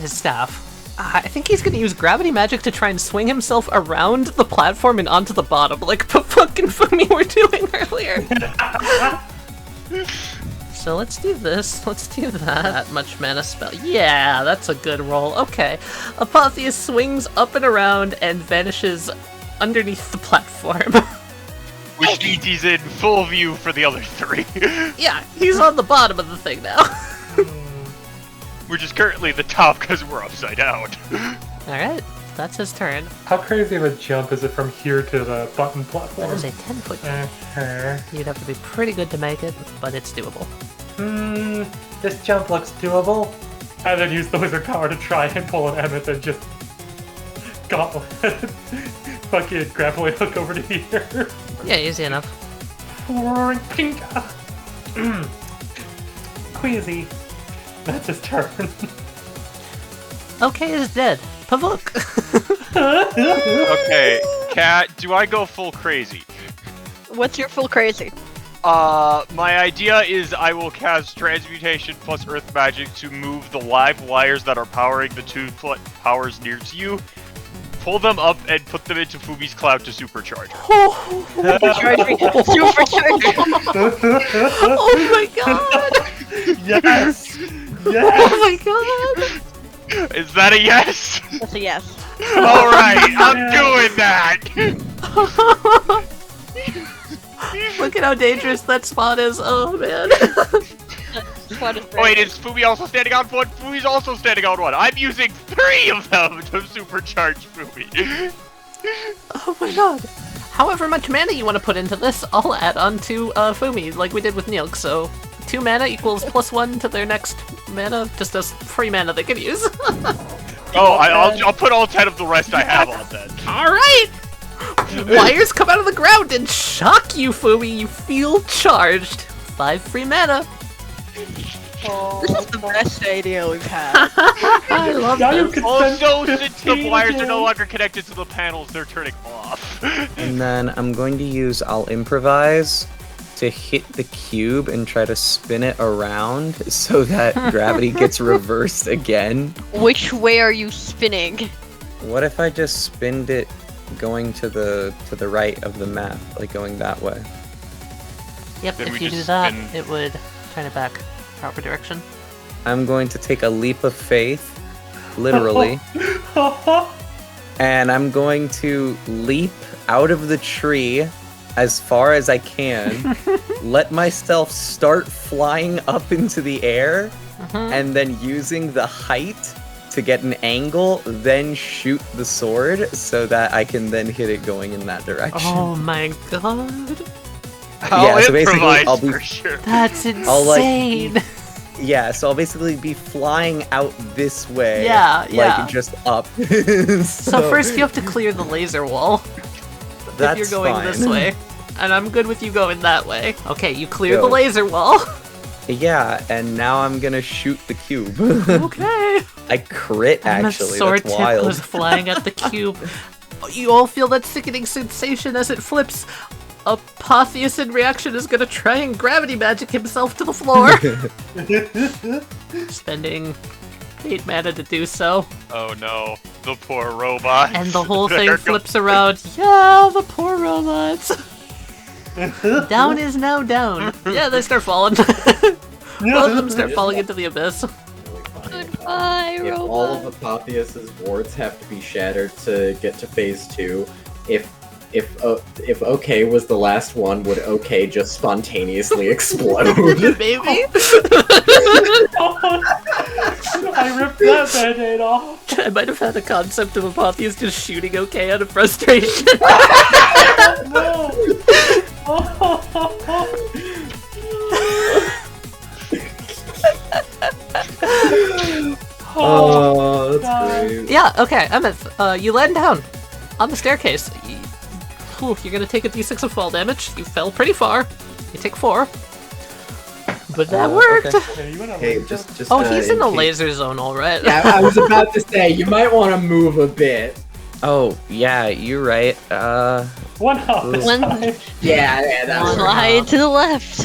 staff. I think he's gonna use gravity magic to try and swing himself around the platform and onto the bottom, like Pavouk and Fumi were doing earlier. So let's do this. Let's do that. Much mana spell. Yeah, that's a good roll. Okay. Apatheas swings up and around and vanishes underneath the platform. Which means he's in full view for the other three. Yeah, he's on the bottom of the thing now. Which is currently the top because we're upside down. Alright, that's his turn. How crazy of a jump is it from here to the button That platform? is a 10-foot jump. Uh-huh. You'd have to be pretty good to make it, but it's doable. This jump looks doable. And then use the wizard power to try and pull an Emmyth and just gauntlet. Fucking grappling hook over to here. Yeah, easy enough. Pinka. Queasy. That's his turn. Okay is dead. Pavouk. Okay, Cat, do I go full crazy? What's your full crazy? My idea is I will cast Transmutation plus Earth Magic to move the live wires that are powering the two powers near to you, pull them up, and put them into Fumi's cloud to supercharge. Supercharge me. Supercharge me. Oh my god! Yes! Yes! Oh my god! Is that a yes? That's a yes. Alright, I'm doing that! Look at how dangerous that spot is. Oh man. Wait, is Fumi also standing on one? Fumi's also standing on one. I'm using 3 of them to supercharge Fumi. Oh my god. However much mana you want to put into this, I'll add on to Fumi, like we did with Nilq, so 2 mana equals +1 to their next mana, just as free mana they can use. Oh, I'll put all 10 of the rest I have on then. Alright! Wires come out of the ground and shock you, Fumi. You feel charged. 5 free mana. This is the best idea we've had. I love Now you this. can Also, spend since the 15 wires are no again. longer connected to the panels, they're turning off. And then I'm going to use I'll improvise to hit the cube and try to spin it around so that gravity gets reversed again. Which way are you spinning? What if I just spinned it going to the right of the map, like going that way? Yep, Then if we you do just that, spin- it would turn it back proper direction. I'm going to take a leap of faith, literally, and I'm going to leap out of the tree as far as I can, let myself start flying up into the air, and then using the height to get an angle, then shoot the sword so that I can then hit it going in that direction. Oh my god. I'll so basically, improvise I'll be for sure. That's I'll, like, insane. Yeah, so I'll basically be flying out this way. Yeah, yeah. Like, just up. So first you have to clear the laser wall. That's if you're going fine. this way. And I'm good with you going that way. Okay, you clear the Go. laser wall. Yeah, and now I'm gonna shoot the cube. Okay. I crit, And the actually, sword that's tip wild. goes flying at the cube. You all feel that sickening sensation as it flips. Apatheas in reaction is gonna try and gravity magic himself to the floor. Spending 8 mana to do so. Oh no, the poor robot. And the whole thing There goes- flips around. Yeah, the poor robots. Down is now down. Yeah, they start falling. Both of them start falling into the abyss. Goodbye, If all robot. of Apatheas' wards have to be shattered to get to phase 2, if OK was the last one, would OK just spontaneously explode? Maybe. I ripped that band-aid off. I might have had a concept of Apatheas just shooting okay out of frustration. No. Oh, that's God. great. Yeah, okay, Emmyth, you land down on the staircase. You're gonna take a d6 of fall damage. You fell pretty far. You take 4. But that worked. okay. Yeah, you went Hey, over. just Oh, he's in the case- laser zone, alright. Yeah, I was about to say, you might want to move a bit. Oh, yeah, you're right. One up. It's One- fine. Yeah, that's Slide to the left.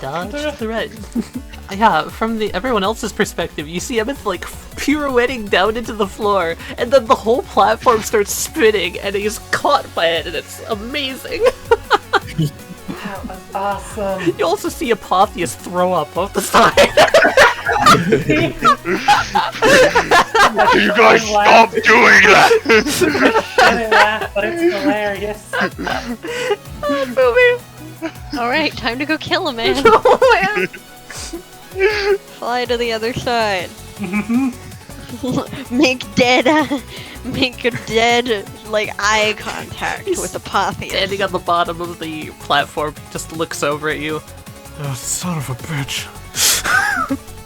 Dodge to the right. Yeah, from everyone else's perspective, you see Emmyth like pirouetting down into the floor, and then the whole platform starts spinning, and he's caught by it, and it's amazing. That was awesome. You also see Apatheas throw up off the side. You guys stop doing that! Shouldn't laugh, but it's hilarious. Fumi. Alright, time to go kill a man. Oh, man. Fly to the other side. Make a dead, like, eye contact with Apatheas. Standing on the bottom of the platform, he just looks over at you. Oh, son of a bitch.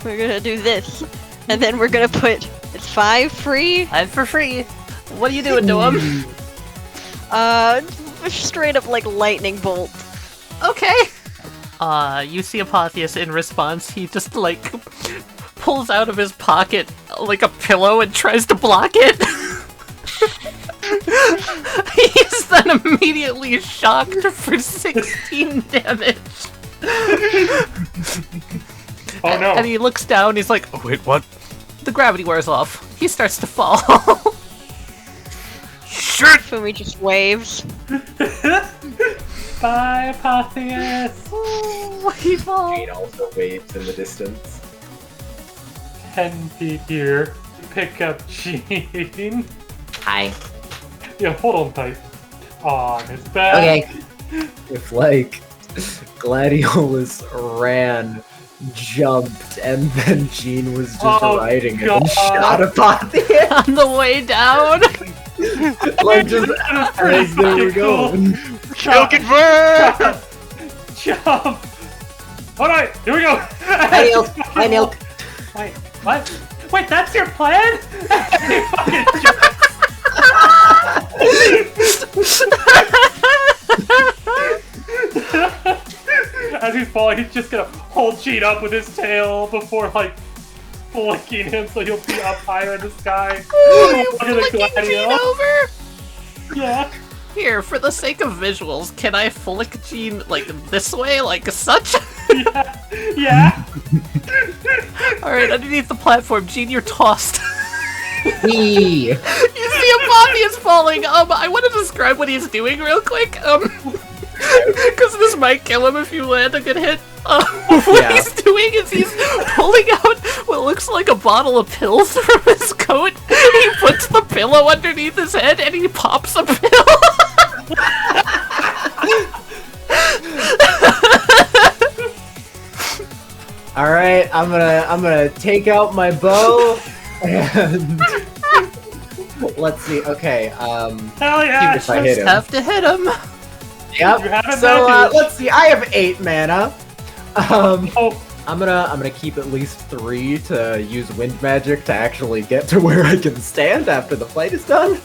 We're gonna do this. And then we're gonna put 5 free. 5 for free. What are you doing to him? Straight up like lightning bolt. Okay. You see Apatheas in response, he just like pulls out of his pocket like a pillow and tries to block it. He's then immediately shocked for 16 damage. Oh no. And he looks down, he's like, Oh, wait, what? the gravity wears off. He starts to fall. Shit! Fumi just waves. Bye, Apatheas. He falls. Jane also waves in the distance. 10 feet here. Pick up Djinn. Hi. Yeah, hold on tight. On his back. Okay. If, like, Gladiolus ran, jumped, and then Jean was just Oh, riding it God. and shot Apatheas. On the way down. Like, just as they were going. Kill confirmed! Jump! Alright, here we go! Hi, Nilq. Hi, Nilq. Wait, what? Wait, that's your plan? You fucking jerks. As he's falling, he's just gonna hold Gene up with his tail before, like, flicking him so he'll be up higher in the sky. You flicking Gene over? Yeah. Here, for the sake of visuals, can I flick Gene, like, this way, like such? Yeah. Alright, underneath the platform, Gene, you're tossed. Wee! You see Apatheas falling. I want to describe what he's doing real quick. Because this might kill him if you land a good hit. What he's doing is he's pulling out what looks like a bottle of pills from his coat. He puts the pillow underneath his head and he pops a pill. All right, I'm gonna take out my bow and let's see. Okay, Hell yeah! if I hit him. Have to hit him. Yep. So let's see. I have 8 mana. I'm gonna keep at least 3 to use wind magic to actually get to where I can stand after the fight is done.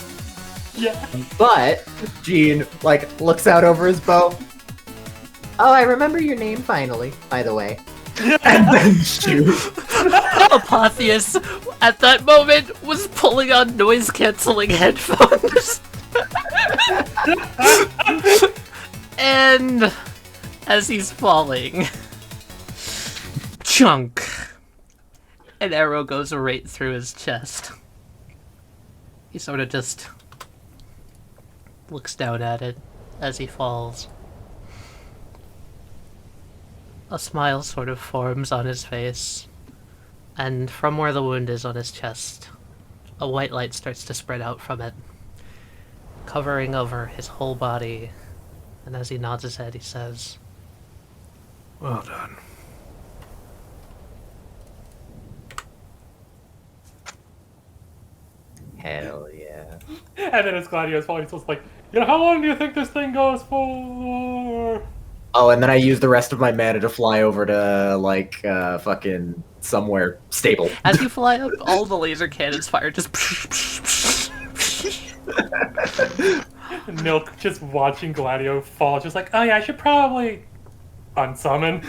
Yeah. But Gene like looks out over his bow. Oh, I remember your name finally, by the way. And then shoots. Apatheas, at that moment, was pulling on noise-canceling headphones. And as he's falling, chunk, an arrow goes right through his chest. He sort of just looks down at it as he falls. A smile sort of forms on his face, and from where the wound is on his chest, a white light starts to spread out from it, covering over his whole body, and as he nods his head, he says, Well done. Hell yeah. And then as Gladio's falling, he's just like, how long do you think this thing goes for? Oh, and then I use the rest of my mana to fly over to, like, fucking somewhere stable. as you fly up, all the laser cannons fire just Nilq just watching Gladio fall, just like, oh yeah, I should probably unsummon.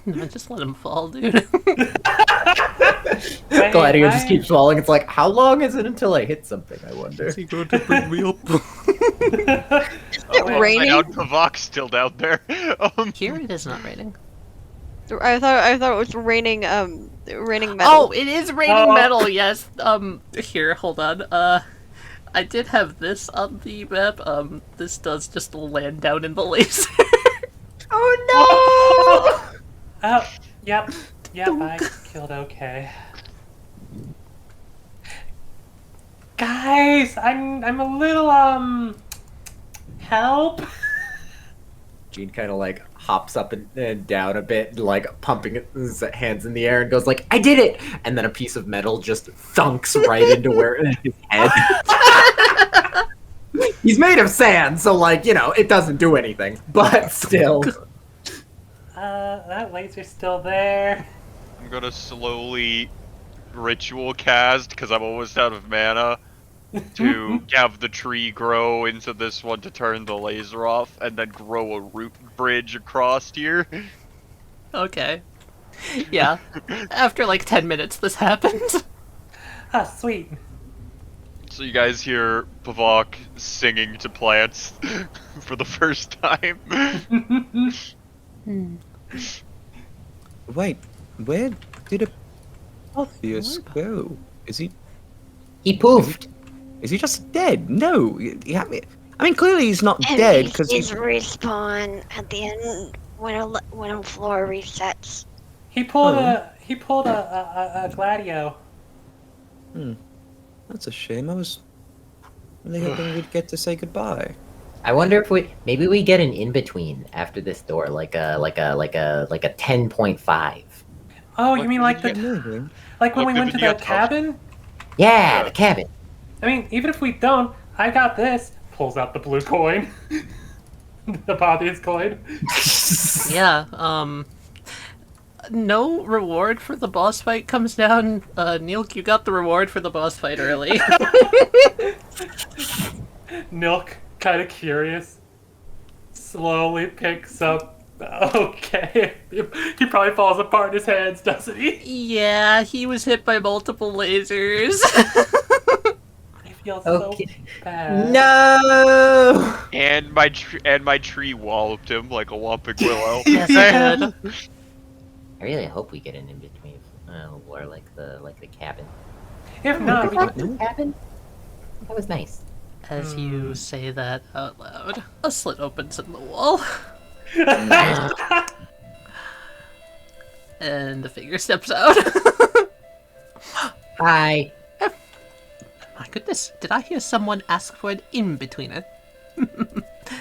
No, just let him fall, dude. Gladio just keeps falling. It's like, how long is it until I hit something, I wonder? Is he going to bring me up? Is it raining? Pavouk's still down there. Here it is not raining. I thought it was raining raining metal. Oh, it is raining metal, yes. Here, hold on. I did have this on the map. This does just land down in the laser. Oh no! Oh, yep, I killed okay. Guys, I'm a little, help? Gene kind of like hops up and down a bit, like pumping his hands in the air and goes like, I did it! And then a piece of metal just thunks right into where his head. He's made of sand, so like, it doesn't do anything, but still. That laser's still there. I'm gonna slowly ritual cast, because I'm almost out of mana, to have the tree grow into this one to turn the laser off, and then grow a root bridge across here. Okay. Yeah. After like 10 minutes, this happens. Ah, sweet. So you guys hear Pavouk singing to plants for the first time. Wait, where did Apatheas go? Is he poofed. Is he just dead? No, I mean clearly he's not dead because He's respawn at the end when a floor resets. He pulled a Gladio. That's a shame. I was really hoping we'd get to say goodbye. I wonder if maybe we get an in-between after this door, like a 10.5. Oh, you mean like Maybe. like when What we went to could be the a cabin? Yeah, the cabin. I mean, even if we don't, I got this. Pulls out the blue coin. The Apatheas coin. Yeah, no reward for the boss fight comes down. Nilq, you got the reward for the boss fight early. Nilq, kind of curious, slowly picks up. Okay, he probably falls apart in his hands, doesn't he? Yeah, he was hit by multiple lasers. I feel Okay. so bad. No! And my tree walloped him like a whomping willow. Yes, I did. I really hope we get an in between, or like the cabin. If not, we The cabin? That was nice. As you say that out loud, a slit opens in the wall, and the figure steps out. Hi. My goodness, did I hear someone ask for an in-betweener?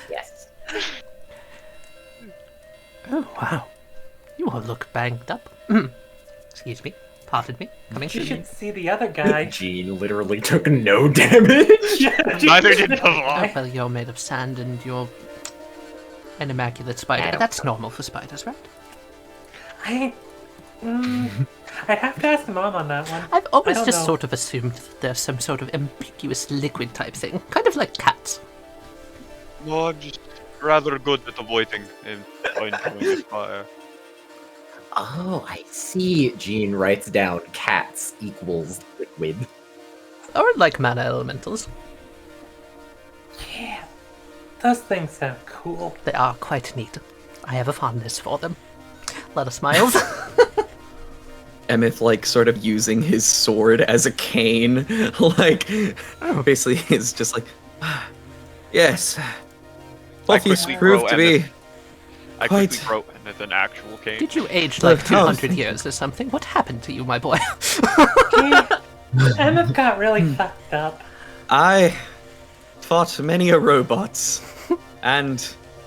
Yes. Oh, wow. You all look banged up. Excuse me. Pardon me. Coming you soon. should see the other guy. Gene literally took no damage. Neither did Oh, Pavouk. well, you're made of sand and you're an immaculate spider. That's normal for spiders, right? I'd have to ask Mom on that one. I've I always don't just know. sort of assumed that there's some sort of ambiguous liquid type thing. Kind of like cats. No, I'm just rather good at avoiding oncoming fire. Oh, I see. Gene writes down cats equals liquid. Or like mana elementals. Yeah, those things sound cool. They are quite neat. I have a fondness for them. A lot of smiles. Emmyth, like, sort of using his sword as a cane. Like, basically, it's just like, yes. What he's quickly proved to grow be. I Quite. quickly wrote Emmyth an actual cane. Did you age like Look, oh, 200 years or something? What happened to you, my boy? Emmyth got really fucked up. I fought many a robots, and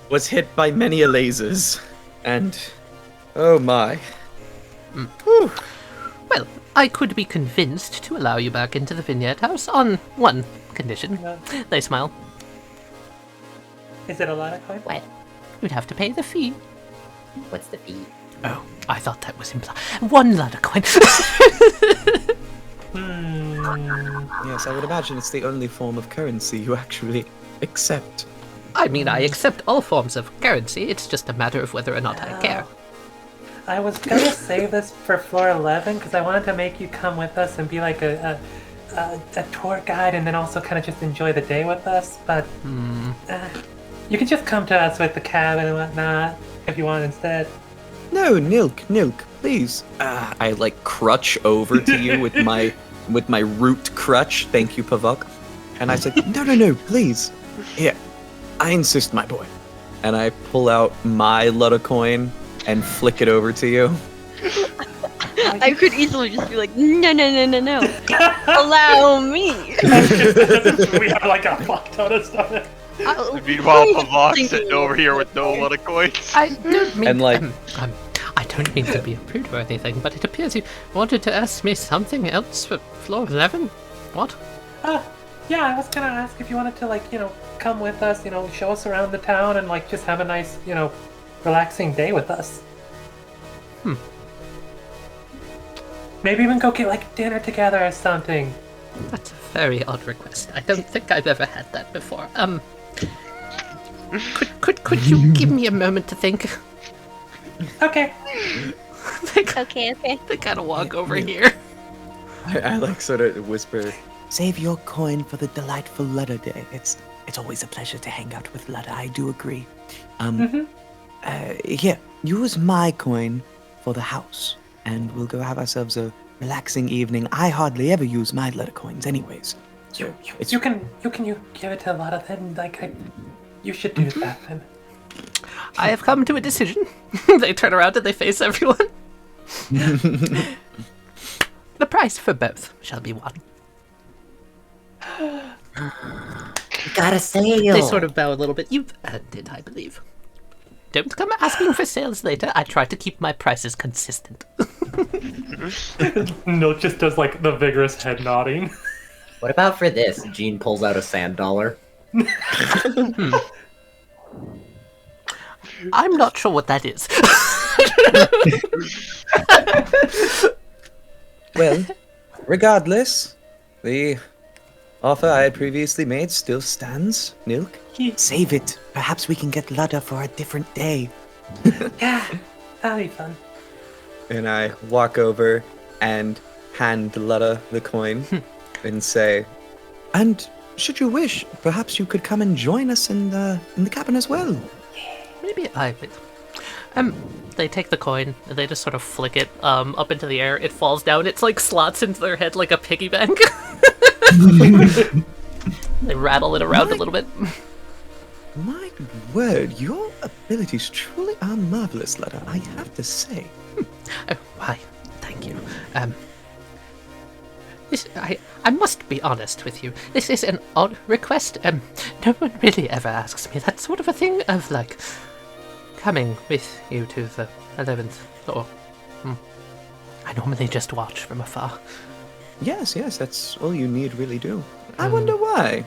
was hit by many a lasers, and oh my. Whew. Well, I could be convinced to allow you back into the vineyard house on one condition. They smile. Is it a lot of coin? What? You'd have to pay the fee. What's the fee? Oh, I thought that was implied. 1 ladder coin. Yes, I would imagine it's the only form of currency you actually accept. I mean, I accept all forms of currency. It's just a matter of whether or not I care. I was gonna save this for floor 11 because I wanted to make you come with us and be like a tour guide and then also kind of just enjoy the day with us, but you can just come to us with the cabin and whatnot if you want instead. No, Nilq, please. I like crutch over to you with my root crutch. Thank you, Pavouk. And I said, no, please. Here, I insist, my boy. And I pull out my _LUT coin and flick it over to you. I could easily just be like, no. Allow me. We have like a fuck ton of stuff. Meanwhile, Pavouk sitting over here with no _LUT coins. I don't mean... And, like- I don't mean to be rude or anything, but it appears you wanted to ask me something else for floor 11? What? Yeah, I was gonna ask if you wanted to come with us, show us around the town and just have a nice, relaxing day with us. Maybe even go get dinner together or something. That's a very odd request. I don't think I've ever had that before. Could you give me a moment to think? Okay. Okay. They gotta walk over here. I like sort of whisper, save your coin for the delightful Ludder day. It's always a pleasure to hang out with Ludder, I do agree. Here, use my coin for the house, and we'll go have ourselves a relaxing evening. I hardly ever use my Ludder coins anyways. So it's You can give it to a lot of them. You should do that then. I have come to a decision. They turn around and they face everyone. The price for both shall be one. Got a sale. They sort of bow a little bit. You've earned it, I believe. Don't come asking for sales later. I try to keep my prices consistent. Nilq just does the vigorous head nodding. What about for this? Gene pulls out a sand dollar. I'm not sure what that is. Well, regardless, the offer I had previously made still stands, Nilq. Save it. Perhaps we can get 𝙗 for a different day. Yeah, that'll be fun. And I walk over and hand 𝙗 the coin and say, and should you wish, perhaps you could come and join us in the cabin as well. Maybe I will. They take the coin and they just sort of flick it up into the air. It falls down. It's like slots into their head like a piggy bank. They rattle it around a little bit. My word, your abilities truly are marvelous, 𝙗, I have to say. Oh, why? Thank you. I must be honest with you. This is an odd request. No one really ever asks me that sort of a thing of like coming with you to the 11th floor. I normally just watch from afar. Yes, that's all you need really do. I wonder why.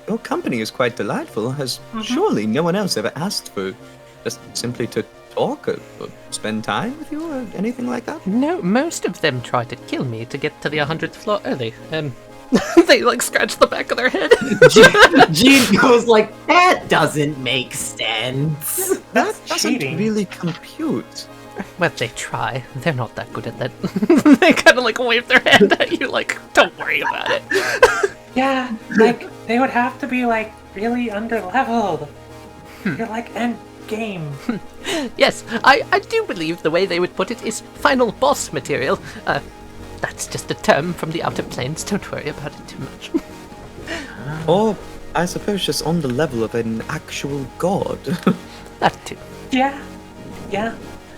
Your company is quite delightful. Has surely no one else ever asked for just simply to talk or spend time with you or anything like that? No, most of them try to kill me to get to the 100th floor early. They like scratch the back of their head. Djinn goes like, that doesn't make sense. That doesn't cheating. really compute. Well, they try. They're not that good at that. They kind of like wave their hand at you like, don't worry about it. Yeah, like, they would have to be, like, really under-leveled. You're like, end game. Yes, I do believe the way they would put it is final boss material. That's just a term from the Outer Planes. Don't worry about it too much. Or, I suppose, just on the level of an actual god. That too. Yeah.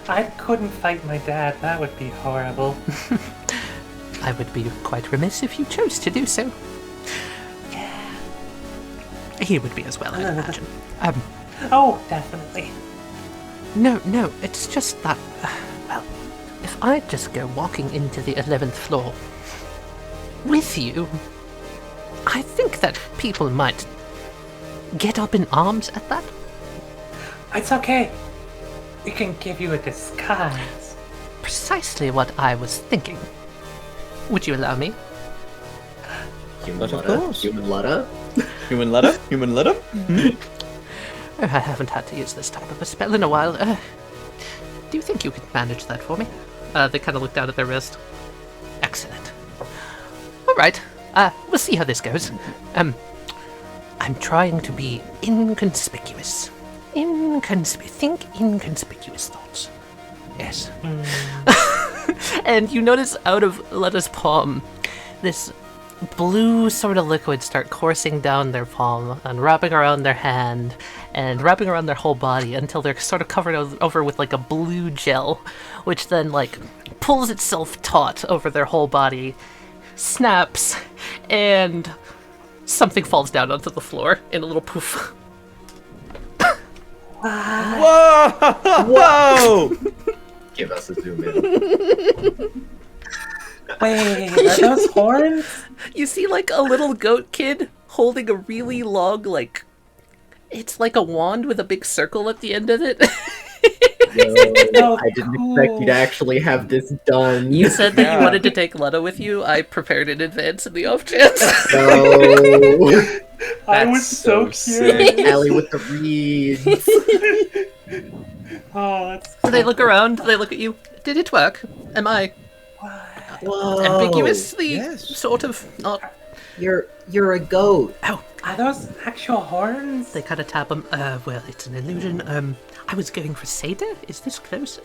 I couldn't fight my dad. That would be horrible. I would be quite remiss if you chose to do so. Yeah. He would be as well, I'd imagine. Oh, definitely. No, it's just that, well, if I just go walking into the 11th floor with you, I think that people might get up in arms at that. It's okay. We can give you a disguise. Precisely what I was thinking. Would you allow me? But of course. Human 𝙗. Human 𝙗? Oh, I haven't had to use this type of a spell in a while. Do you think you could manage that for me? They kind of look down at their wrist. Excellent. All right. We'll see how this goes. I'm trying to be inconspicuous. Think inconspicuous thoughts. Yes. And you notice out of 𝙗's palm, this blue sort of liquid start coursing down their palm and wrapping around their hand and wrapping around their whole body until they're sort of covered over with like a blue gel, which then like pulls itself taut over their whole body, snaps, and something falls down onto the floor in a little poof. Whoa! Give us a zoom in. Wait, are those horns? You see like a little goat kid holding a really long, like, it's like a wand with a big circle at the end of it. So I didn't expect you to actually have this done. You said that you wanted to take 𝙗 with you. I prepared in advance in the off chance. No. I was so curious. Allie with the reeds. Oh, that's They look around, they look at you. Did it work? Am I Whoa. ambiguously yes. sort of not? You're a goat. Oh, Are those actual horns? they kind of tap him. Well, it's an illusion. I was going for 𝙬𝚘𝚘𝚙. Is this close?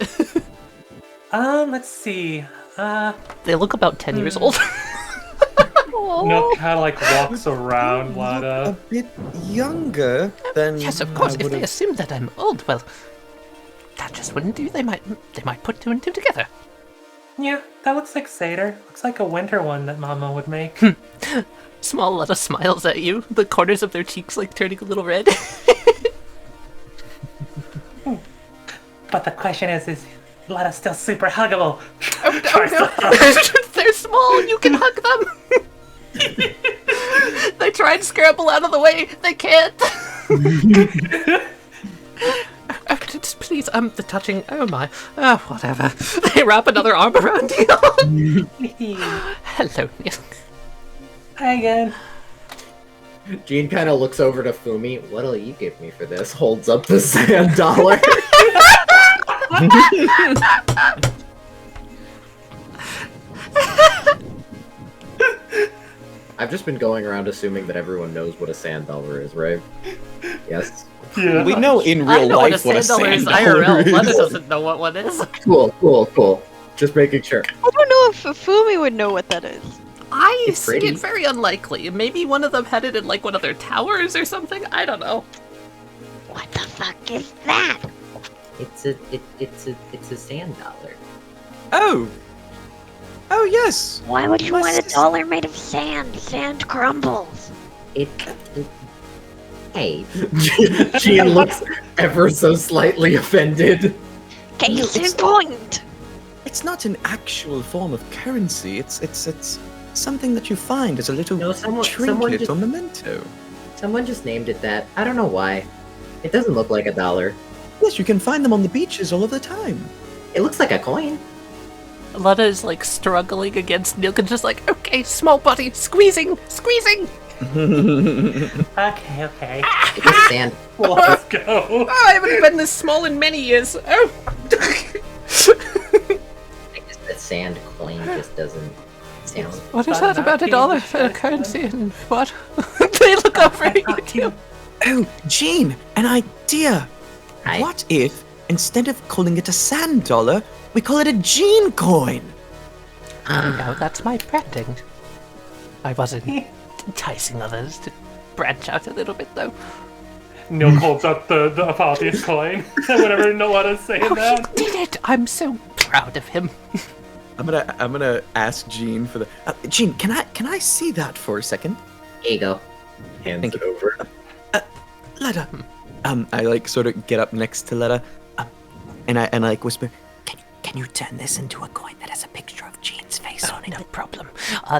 Let's see. They look about 10 years old. Nilq kind of like walks around A 𝙗. bit younger than Yes, of course. I If would they have. assume that I'm old, well, that just wouldn't do. They might put two and two together. Yeah, that looks like 𝙬𝚘𝚘𝚙. Looks like a winter one that Mama would make. Small 𝙗 smiles at you, the corners of their cheeks like turning a little red. But the question is 𝙗 still super huggable? Oh no! They're small, you can hug them! They try and scramble out of the way, they can't! please, the touching, oh my, whatever. They wrap another arm around you. Hello, Nilq. Hi again. Djinn kind of looks over to Fumi. What'll you give me for this? Holds up the sand dollar. I've just been going around assuming that everyone knows what a sand dollar is, right? Yes. Yeah. We know in I real know life what a sand dollar is sand dollar IRL. is. Lena doesn't know what one is. Cool. Just making sure. I don't know if Fumi would know what that is. I It's see pretty. it very unlikely. Maybe one of them had it in like one of their towers or something. I don't know. What the fuck is that? It's a sand dollar. Oh yes. Why would you My want a sis- dollar made of sand? Sand crumbles. Hey, Djinn looks ever so slightly offended. Case in it's- point. It's not an actual form of currency. It's something that you find as a little No, someone trinket just- or memento. someone just named it that. I don't know why. It doesn't look like a dollar. Yes, you can find them on the beaches all of the time. It looks like a coin. Lena is like struggling against Nilq and just like, okay, small buddy, squeezing. Okay. It's a sand. Let's go. Oh, I haven't been this small in many years. Oh. I guess that sand coin just doesn't sound. What is But that about a not dollar being for a checked, currency and what? They look over at you. Oh, Djinn, an idea. Hi. What if, instead of calling it a sand dollar, we call it a Djinn coin? No, that's my branding. I wasn't enticing others to branch out a little bit, though. Nilq holds up the Apatheas coin. Whenever Noetta's saying Oh, that. he did it! I'm so proud of him. I'm gonna ask Djinn for the. Djinn, can I see that for a second? Here you go. Hands Thank it you. over. Letta. I like sort of get up next to Letta, and I like whisper, "Can you turn this into a coin that has a picture of Djinn's face on it?" No problem.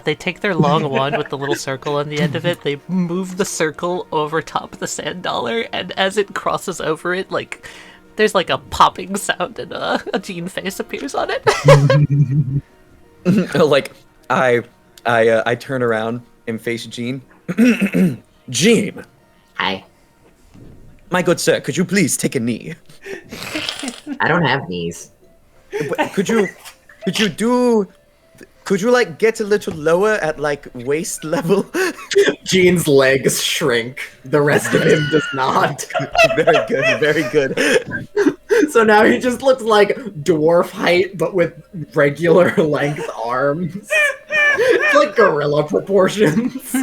They take their long wand with the little circle on the end of it, they move the circle over top of the sand dollar, and as it crosses over it, like, there's like a popping sound and a Djinn face appears on it. Like I turn around and face Djinn. Djinn, Hi. my good sir, could you please take a knee? I don't have knees. But could you like get a little lower at like waist level? Djinn's legs shrink. The rest of him does not. Very good, very good. So now he just looks like dwarf height, but with regular length arms. It's like gorilla proportions.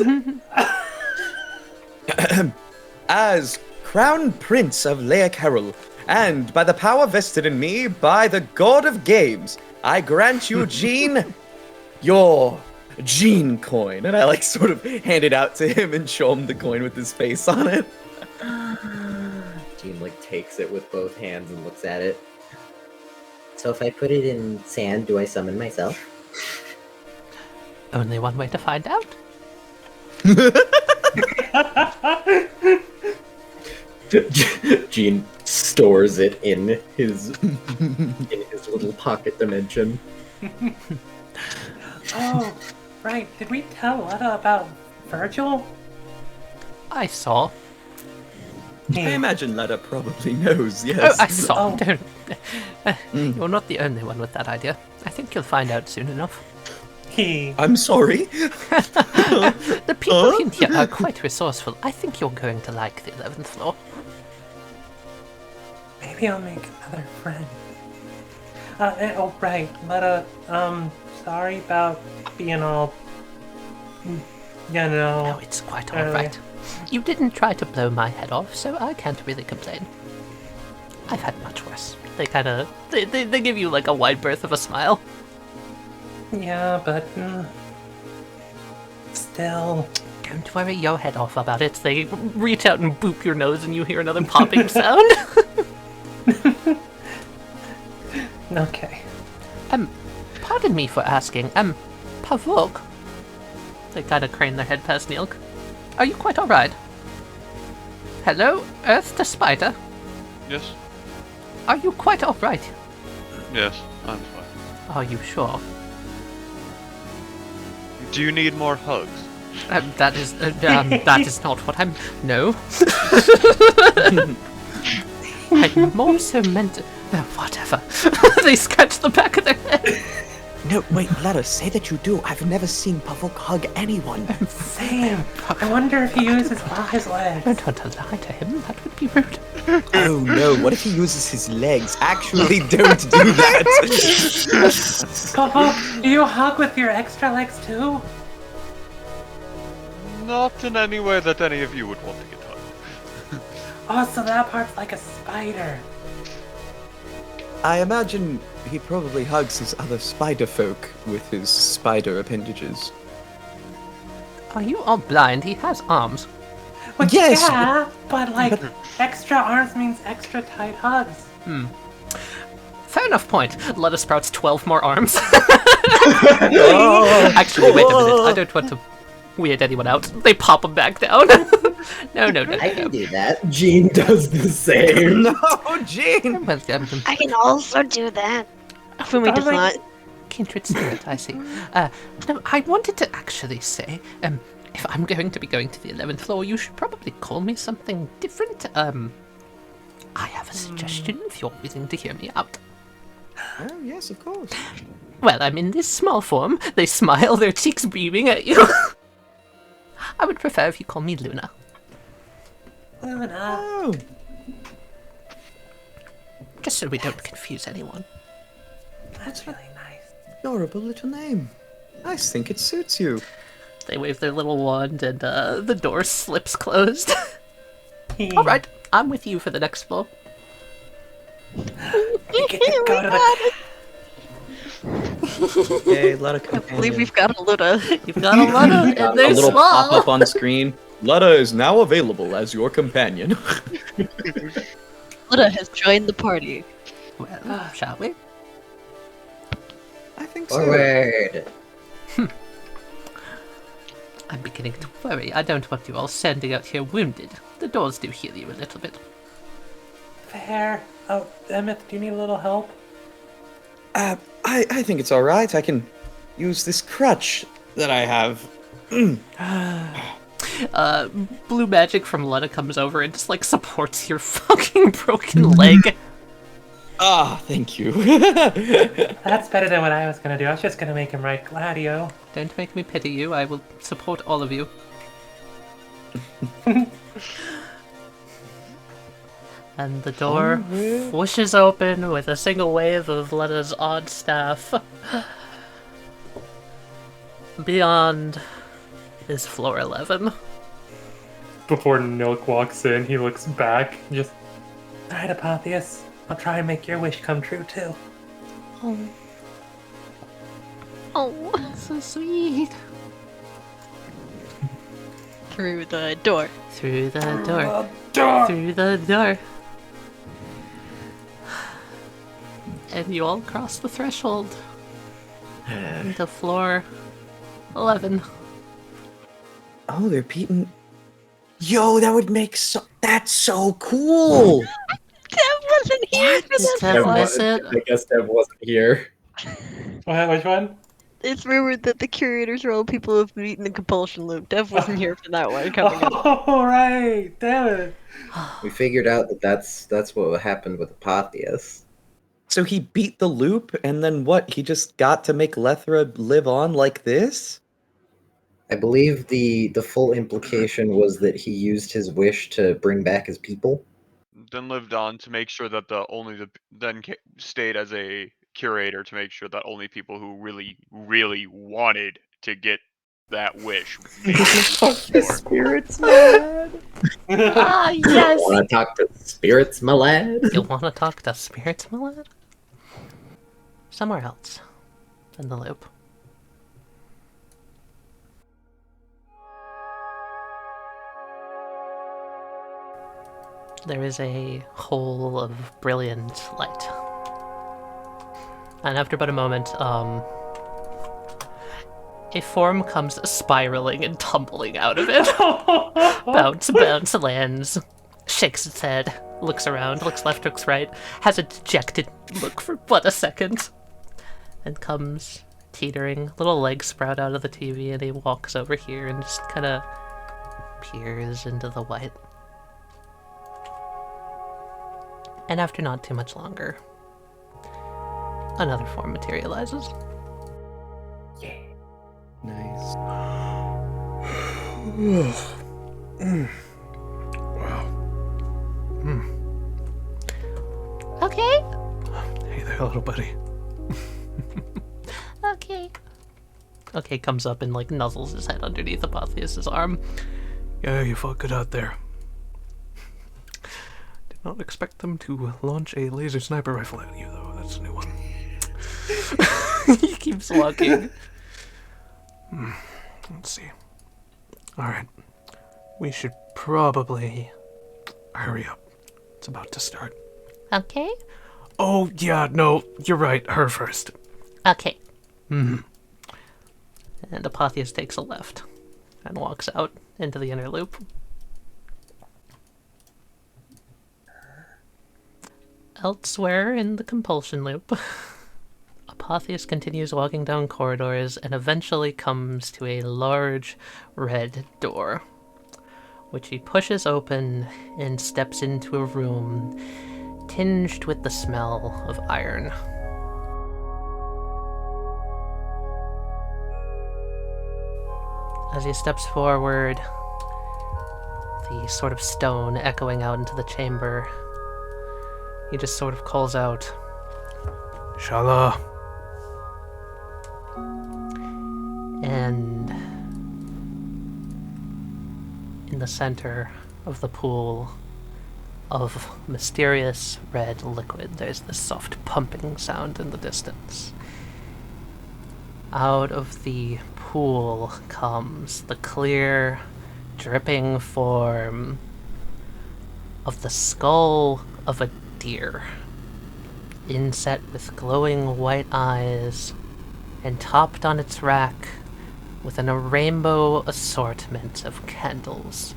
As Crown Prince of 𝚤𝚙𝚘𝚙, and by the power vested in me by the God of Games, I grant you, Djinn, your Djinn coin. And I like sort of hand it out to him and show him the coin with his face on it. Djinn like takes it with both hands and looks at it. So if I put it in sand, do I summon myself? Only one way to find out. Djinn stores it in his little pocket dimension. Oh, right. Did we tell Letta about Virgil? I saw. I imagine Letta probably knows, yes. Oh, I saw. Oh. Don't. You're not the only one with that idea. I think you'll find out soon enough. I'm sorry. The people in here are quite resourceful. I think you're going to like the 11th floor. Maybe I'll make another friend. Oh, right. Letta, sorry about being all, you No, know. it's quite earlier. alright. You didn't try to blow my head off, so I can't really complain. I've had much worse. They kind of... They give you like a wide berth of a smile. Yeah, but still. Don't worry your head off about it. They reach out and boop your nose and you hear another popping sound. Okay. Pardon me for asking, Pavouk? They kind of crane their head past Nilq. Are you quite alright? Hello, Earth to Spider. Yes. Are you quite alright? Yes, I'm fine. Are you sure? Do you need more hugs? That is not what I'm... No. I more so meant... whatever. They scratch the back of their head. No, wait, let us say that you do. I've never seen Pavouk hug anyone. Same. I wonder if he uses his legs. Don't want to lie to him. That would be rude. Oh no, what if he uses his legs? Actually, don't do that. Pavouk, do you hug with your extra legs too? Not in any way that any of you would want to get hugged. Oh, so that part's like a spider. I imagine he probably hugs his other spider folk with his spider appendages. Are you all blind? He has arms. Well, yes! Yeah, but like, extra arms means extra tight hugs. Fair enough point. Let us sprouts 12 more arms. Oh. Actually, wait a minute. I don't want to weird anyone out. They pop them back down. No. I can do that. Jean does the same. No, Djinn! Well, I can also do that. Fumi does not. kindred spirit, I see. No, I wanted to actually say, if I'm going to be going to the 11th floor, you should probably call me something different. I have a suggestion if you're willing to hear me out. Oh, yes, of course. Well, I'm in this small form. They smile, their cheeks beaming at you. I would prefer if you call me Luna. Luna. Oh. Just so we don't confuse anyone. That's really nice. Adorable little name. I think it suits you. They wave their little wand and the door slips closed. Alright, I'm with you for the next floor. You get to go to the... Yay, a lot of I companion. believe we've got a Luna. You've got a lot of, and A they're little small. pop-up on screen. Lutta is now available as your companion. Luna has joined the party. Well, shall we? I think so. Forward. I'm beginning to worry. I don't want you all standing out here wounded. The doors do heal you a little bit. Fair. Oh, Emmyth, do you need a little help? I think it's alright. I can use this crutch that I have. Blue magic from Luna comes over and just like supports your fucking broken leg. Ah, thank you. That's better than what I was gonna do. I was just gonna make him right Gladio. Don't make me pity you. I will support all of you. And the door whooshes open with a single wave of Lena's odd staff. Beyond is floor 11. Before Nilq walks in, he looks back, just... Alright, Apatheas. I'll try and make your wish come true, too. Oh. So sweet. Through the door. Through the door. Door! Through the door. And you all cross the threshold into floor 11. Oh, they're beating. Yo, that would make so. That's so cool. Dev wasn't here for this Dev one. miss it? I guess Dev wasn't here. Which one? It's rumored that the curators are all people who have beaten the Compulsion Loop. Dev wasn't here for that one coming up. Oh, right! Damn it! We figured out that that's what happened with Apatheas. So he beat the loop, and then what? He just got to make Lethra live on like this? I believe the full implication was that he used his wish to bring back his people. Then lived on to make sure that stayed as a curator to make sure that only people who really, really wanted to get that wish made it. Spirits, man. Ah, yes! Want to talk to spirits, my lad? You want to talk to spirits, my lad? Somewhere else in the loop. There is a hole of brilliant light. And after about a moment, a form comes spiraling and tumbling out of it. Bounce, lands, shakes its head. looks around, looks left, looks right, has a dejected look for but a second, and comes teetering. Little legs sprout out of the TV, and he walks over here and just kind of peers into the white. And after not too much longer, another form materializes. Nice. Okay. Hey there, little buddy. Okay. Okay comes up and like nuzzles his head underneath Apatheas' arm. Yeah, you fought good out there. Did not expect them to launch a laser sniper rifle at you, though. That's a new one. He keeps walking. Let's see. Alright. We should probably hurry up. It's about to start. Okay. Oh, yeah, no, you're right. Her first. Okay. And Apatheas takes a left and walks out into the inner loop. Elsewhere in the Compulsion Loop, Apatheas continues walking down corridors and eventually comes to a large red door, which he pushes open and steps into a room tinged with the smell of iron. As he steps forward, the sort of stone echoing out into the chamber, he just sort of calls out, Shala. and in the center of the pool of mysterious red liquid, there's this soft pumping sound in the distance. Out of the pool comes the clear, dripping form of the skull of a deer, inset with glowing white eyes, and topped on its rack within a rainbow assortment of candles,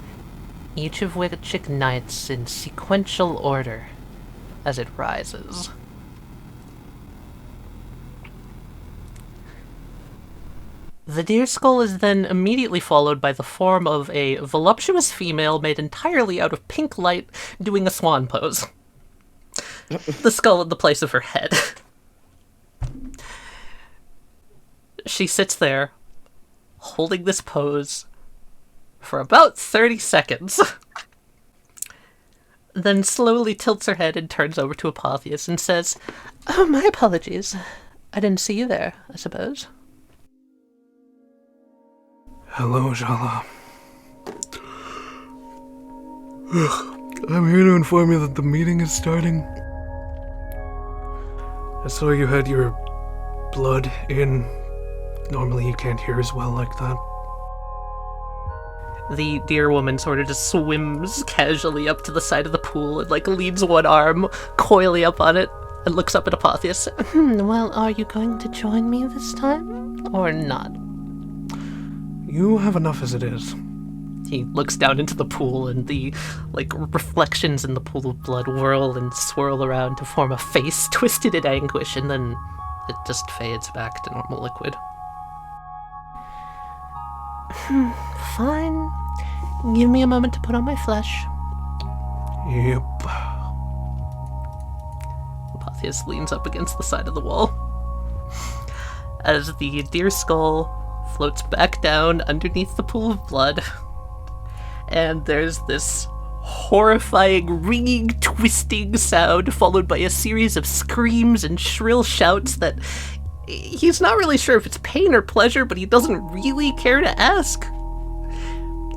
each of which ignites in sequential order as it rises. The deer skull is then immediately followed by the form of a voluptuous female made entirely out of pink light doing a swan pose. The skull in the place of her head. She sits there, holding this pose for about 30 seconds. Then slowly tilts her head and turns over to Apatheas and says, "Oh, my apologies. I didn't see you there, I suppose." Hello, Shala. I'm here to inform you that the meeting is starting. I saw you had your blood in. Normally you can't hear as well like that. The deer woman sort of just swims casually up to the side of the pool and like leans one arm coyly up on it and looks up at Apatheas. Well, are you going to join me this time? Or not? You have enough as it is. He looks down into the pool and the like reflections in the pool of blood whirl and swirl around to form a face twisted in anguish, and then it just fades back to normal liquid. Fine. Give me a moment to put on my flesh. Yep. Apatheas leans up against the side of the wall as the deer skull floats back down underneath the pool of blood, and there's this horrifying, ringing, twisting sound followed by a series of screams and shrill shouts that he's not really sure if it's pain or pleasure, but he doesn't really care to ask.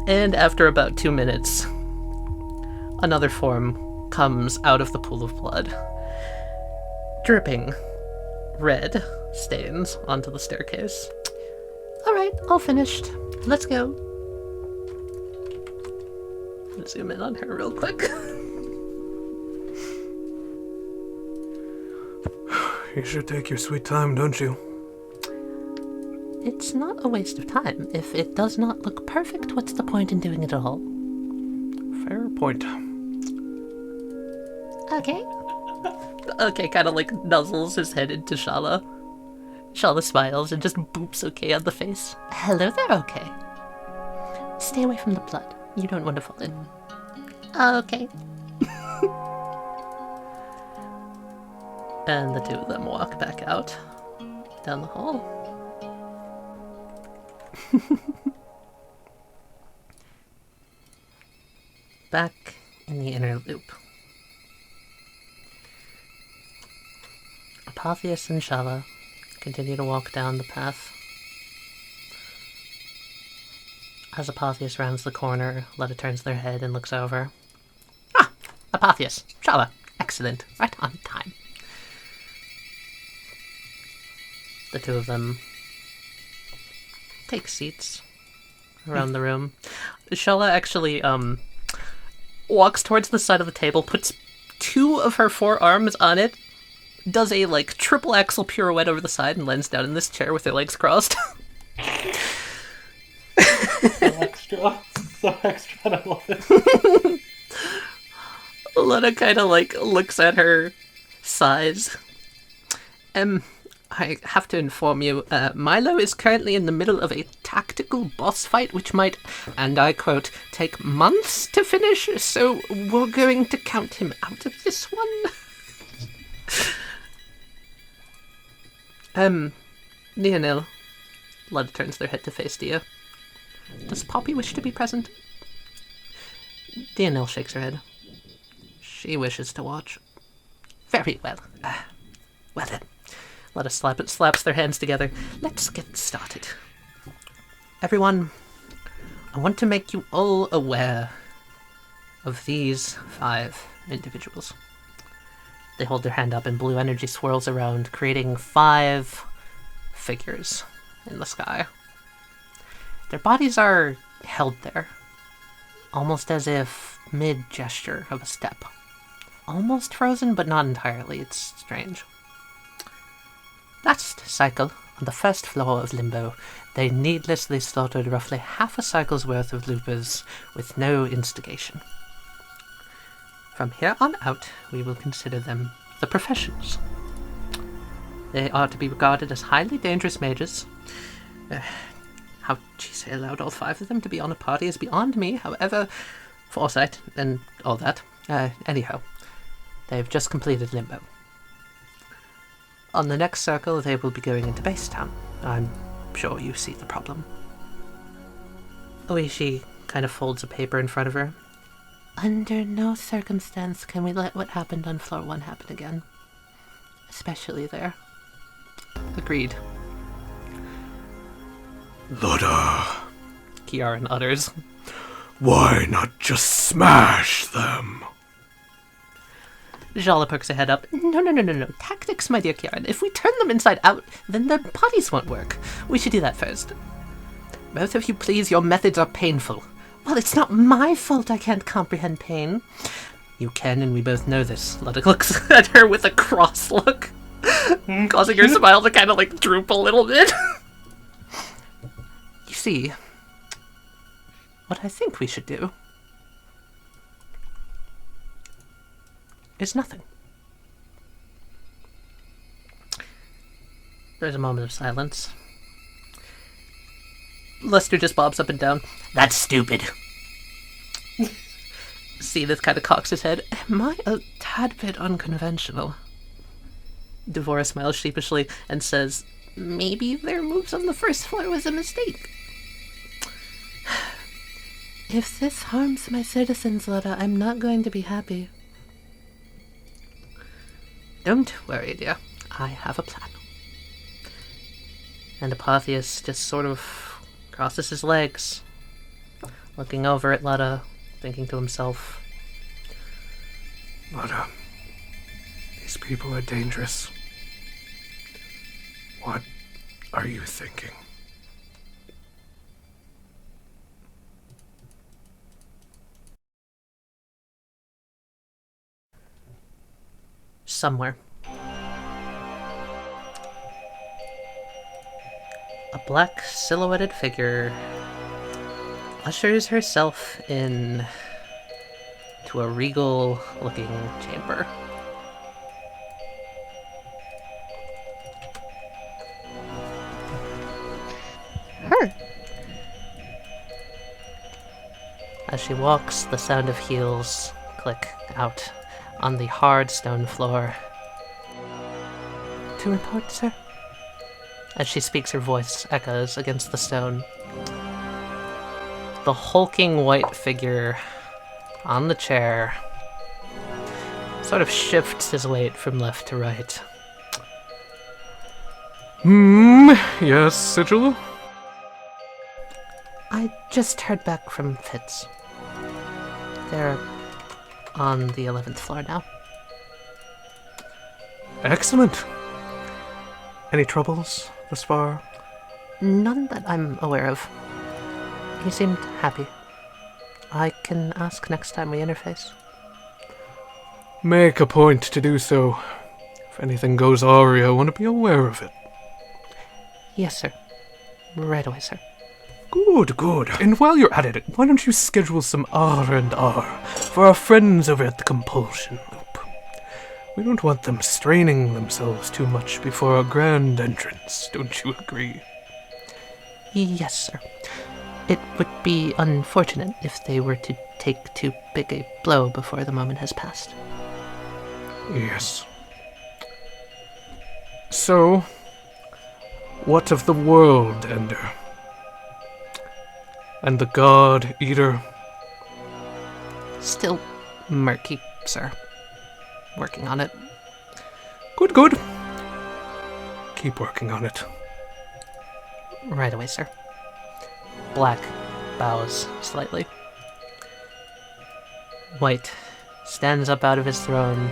And after about 2 minutes, another form comes out of the pool of blood, dripping red stains onto the staircase. Alright, all finished. Let's go. Let's zoom in on her real quick. You should take your sweet time, don't you? It's not a waste of time. If it does not look perfect, what's the point in doing it at all? Fair point. Okay. Okay kind of like nuzzles his head into Shala. Shala smiles and just boops okay on the face. Hello there, okay. Stay away from the blood. You don't want to fall in. Okay. And the two of them walk back out down the hall. Back in the inner loop. Apatheas and Shala continue to walk down the path. As Apatheas rounds the corner, Letta turns their head and looks over. Ah! Apatheas! Shala! Excellent. Right on time. The two of them take seats around the room. Shala actually, walks towards the side of the table, puts two of her forearms on it, does a, like, triple axel pirouette over the side, and lands down in this chair with her legs crossed. So extra, and I love it. Letta kind of, like, looks at her sighs. I have to inform you, Milo is currently in the middle of a tactical boss fight which might, and I quote, take months to finish, so we're going to count him out of this one. Nilq. Letta turns their head to face Dia. Does Poppy wish to be present? Nilq shakes her head. She wishes to watch. Very well. Well then. Letta slaps their hands together. Let's get started. Everyone, I want to make you all aware of these 5 individuals. They hold their hand up and blue energy swirls around, creating 5 figures in the sky. Their bodies are held there, almost as if mid-gesture of a step. Almost frozen, but not entirely. It's strange. Last cycle, on the first floor of Limbo, they needlessly slaughtered roughly half a cycle's worth of loopers with no instigation. From here on out, we will consider them the professionals. They are to be regarded as highly dangerous mages. How she allowed all 5 of them to be on a party is beyond me, however, foresight and all that. Anyhow, they've just completed Limbo. On the next circle, they will be going into Base Town. I'm sure you see the problem. Oishi kind of folds a paper in front of her. Under no circumstance can we let what happened on floor 1 happen again. Especially there. Agreed. Letta, Kiaran utters. why not just smash them? Jala perks her head up. No. Tactics, my dear Kiaran. If we turn them inside out, then their bodies won't work. We should do that first. Both of you, please, your methods are painful. Well, it's not my fault I can't comprehend pain. You can, and we both know this. Letta looks at her with a cross look, causing her smile to kind of, like, droop a little bit. You see, what I think we should do is nothing. There's a moment of silence. Lester just bobs up and down. That's stupid. Zenith kind of cocks his head. Am I a tad bit unconventional? Devora smiles sheepishly and says, maybe their moves on the first floor was a mistake. If this harms my citizens, Letta, I'm not going to be happy. Don't worry, dear. I have a plan. And Apatheas just sort of crosses his legs, looking over at Letta, thinking to himself, Letta, these people are dangerous. What are you thinking? somewhere. A black silhouetted figure ushers herself in into a regal-looking chamber. Her. As she walks, the sound of heels click out on the hard stone floor. To report, sir? As she speaks, her voice echoes against the stone. The hulking white figure on the chair sort of shifts his weight from left to right. Yes, Sigil? I just heard back from Fitz. They're on the 11th floor now. Excellent. Any troubles thus far? None that I'm aware of. He seemed happy. I can ask next time we interface. Make a point to do so. If anything goes awry, I want to be aware of it. Yes, sir. Right away, sir. Good, good. And while you're at it, why don't you schedule some R&R for our friends over at the Compulsion Loop? We don't want them straining themselves too much before our grand entrance, don't you agree? Yes, sir. It would be unfortunate if they were to take too big a blow before the moment has passed. Yes. So, what of the World Ender? And the God Eater? Still murky, sir. Working on it. Good, good. Keep working on it. Right away, sir. Black bows slightly. White stands up out of his throne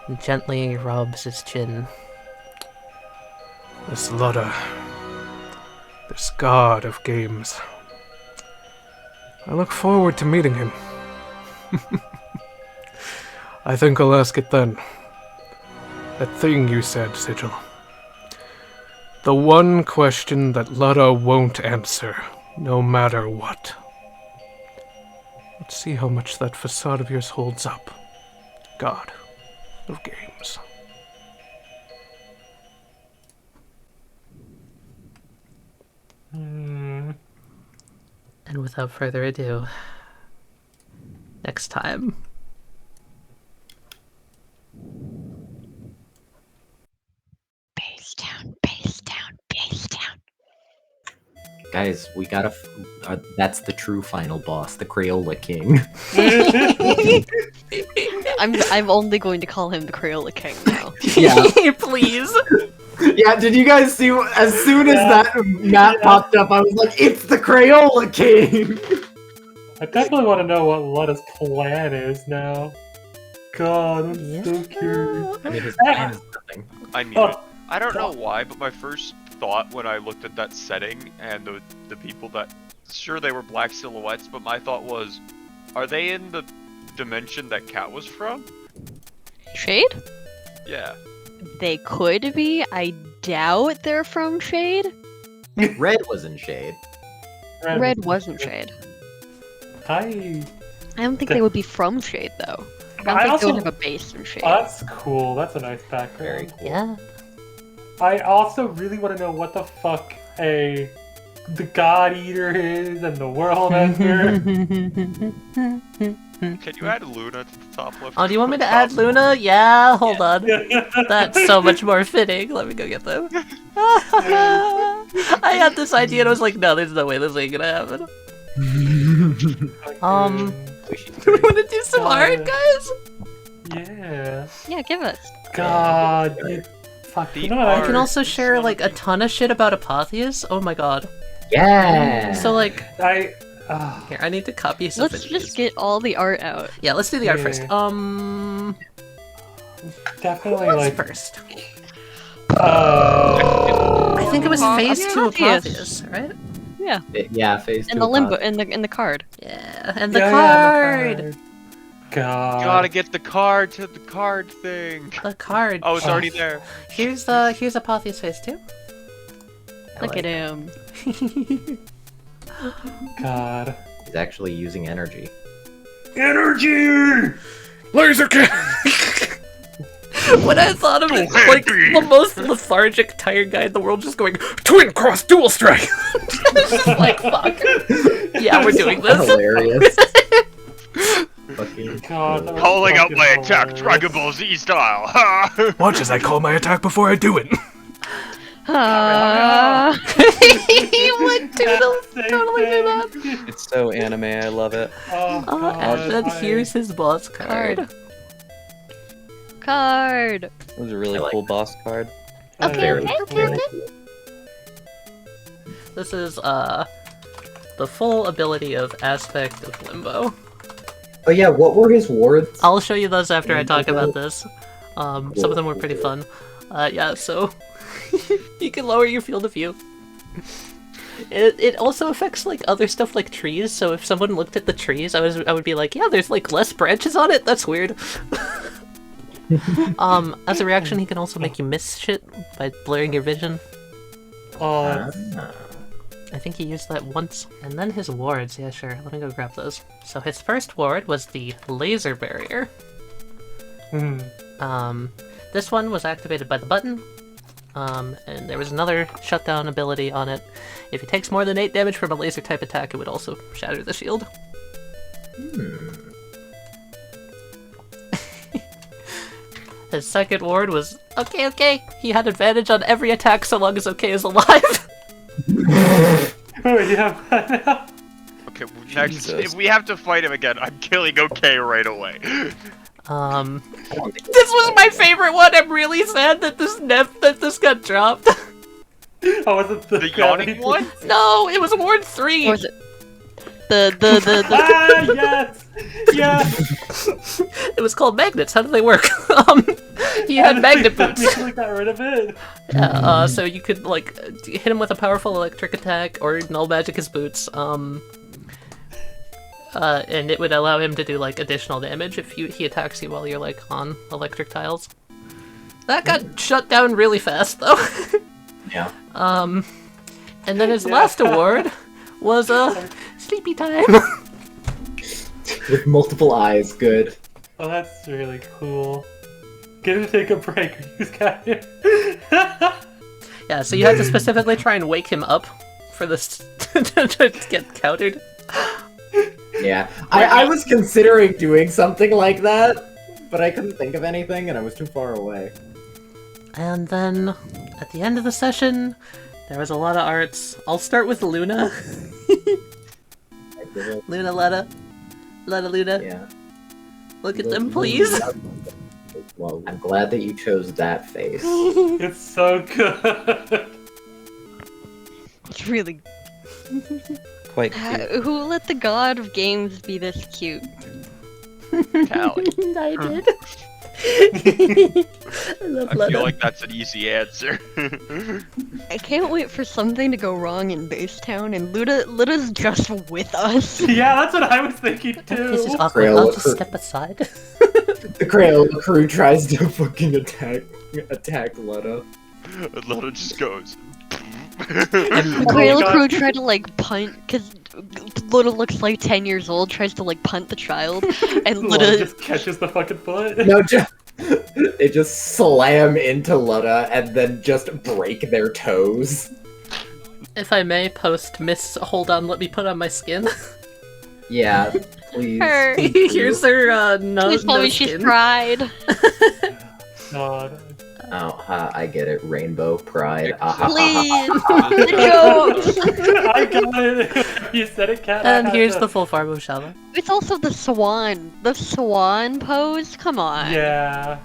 and gently rubs his chin. This 𝚬𝚘, this god of games. I look forward to meeting him. I think I'll ask it then. That thing you said, Sigil. The one question that 𝚬𝚘 won't answer, no matter what. Let's see how much that facade of yours holds up. God of games. And without further ado, next time. Base down, base down, base down. Guys, we gotta. That's the true final boss, the Crayola King. I'm only going to call him the Crayola King now. Yeah. Please! Yeah, did you guys see, as soon as that map popped up, I was like, it's the Crayola King! I definitely want to know what 𝚬𝚘's plan is now. God, I'm so curious. I mean, his plan is nothing. I knew it. I don't know why, but my first thought when I looked at that setting and the people that, sure they were black silhouettes, but my thought was, are they in the dimension that Cat was from? Shade? Yeah. They could be. I doubt they're from Shade. Red was in Shade. Red wasn't Shade. I don't think they would be from Shade, though. I don't think they would have a base in Shade. That's cool. That's a nice background. Very cool. Yeah. I also really want to know what the fuck the God Eater is and the World Ender. Can you add Luna to the top left? Oh, do you want me to add Luna? Yeah, hold on. That's so much more fitting. Let me go get them. I had this idea and I was like, no, there's no way this ain't gonna happen. Do we want to do some art, guys? Yeah. Yeah, give us. God, you fuck. You know what I can also share like a ton of shit about Apatheas. Oh my god. Yeah. So like, here, I need to copy some. Let's just get all the art out. Yeah, let's do the art first. Definitely who was like first. I think it was phase 2 Apatheas. Apatheas, right? Yeah. Yeah, phase 2. And the limbo, in the card. Yeah, and the Yeah, card. the card. God. Gotta get the card to the card thing. The card. Oh, it's already there. Here's Apatheas phase 2. Look at him. God. He's actually using energy. Energy! Laser cannon! When I thought of it, like the most lethargic, tired guy in the world, just going twin cross dual strike. It's just like fuck. Yeah, we're doing this. Hilarious. Fucking God, that was Calling out fucking my attack, hilarious. Dragon Ball Z style. Ha! Watch as I call my attack before I do it. He would totally do that. It's so anime. I love it. Oh, Oh, God, and then here's his boss card. Card. It was a really I like cool boss card. very, okay, very okay. cool. This is the full ability of Aspect of Limbo. Oh yeah, what were his wards? I'll show you those after I talk about this. Some of them were pretty fun. Yeah, so you can lower your field of view. It also affects like other stuff like trees. So if someone looked at the trees, I would be like, yeah, there's like less branches on it. That's weird. As a reaction, he can also make you miss shit by blurring your vision. Oh, I think he used that once. And then his wards, yeah sure, let me go grab those. So his first ward was the laser barrier. This one was activated by the button. And there was another shutdown ability on it. If he takes more than 8 damage from a laser type attack, it would also shatter the shield. His second ward was okay. He had advantage on every attack so long as okay is alive. oh, yeah. Okay, next, Jesus. if we have to fight him again, I'm killing OK right away. This was my favorite one. I'm really sad that this got dropped. Oh, was it The yawning one? No, it was ward 3. Or was it the Ah, yes! Yes! It was called magnets. How do they work? He had magnet boots. We got rid of it. Yeah, so you could like hit him with a powerful electric attack or null magic his boots. And it would allow him to do like additional damage if he attacks you while you're like on electric tiles. That got shut down really fast though. Yeah. And then his last award was sleepy time. With multiple eyes, good. Oh, that's really cool. Get him to take a break. He's got it. Yeah, so you had to specifically try and wake him up for this to get countered. Yeah. I was considering doing something like that, but I couldn't think of anything and I was too far away. And then, at the end of the session, there was a lot of arts. I'll start with Luna. Luna, Letta, Luna. Yeah. Look at them, please. Well, I'm glad that you chose that face. It's so good. It's really. Quite cute. Who let the god of games be this cute? Callie. I did. I love I Letta. feel like that's an easy answer. I can't wait for something to go wrong in Basetown, and Luda's just with us. Yeah, that's what I was thinking too. This is awkward. Crayola I'll just crew. step aside. The Crayola crew tries to fucking attack Letta. And Lotta just goes. The Oh Crayola God. crew tried to like punt, because Luda looks like 10 years old, tries to like punt the child, and Lord Luda just catches the fucking foot. No, they just slam into Letta and then just break their toes. If I may, post Miss Hold On, Let Me Put On My Skin. Yeah, please. Her. Here's her, no, Please tell no me she's skin. pride. God. Oh, I get it. Rainbow pride. Please, the jokes. I got it. You said it, Cat. And here's the full farm of Shala. It's also the swan pose. Come on. Yeah.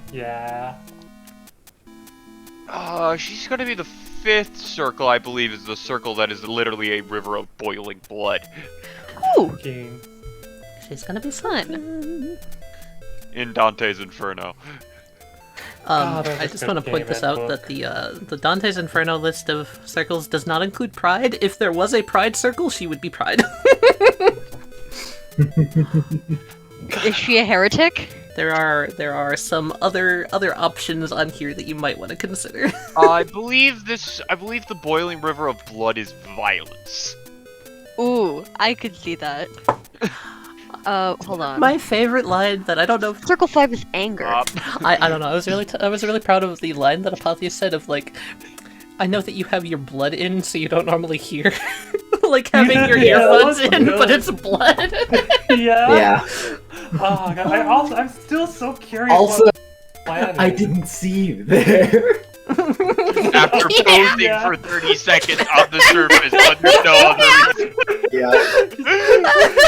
She's gonna be the 5th circle, I believe, is the circle that is literally a river of boiling blood. Ooh, Fucking- She's gonna be fun. In Dante's Inferno. that was I a just good want to point game this and out book. that the Dante's Inferno list of circles does not include Pride. If there was a Pride circle, she would be Pride. Is she a heretic? There are some other options on here that you might want to consider. I believe the boiling river of blood is violence. Ooh, I could see that. Hold on. My favorite line that I don't know. Circle 5 is anger. I don't know. I was really proud of the line that Apatheas said of like, I know that you have your blood in, so you don't normally hear, like having your earphones in, but it's blood. Yeah. Oh god, I'm still so curious. Also, what the plan I is. didn't see you there. After posing for 30 seconds on the surface under no other reason. Yeah.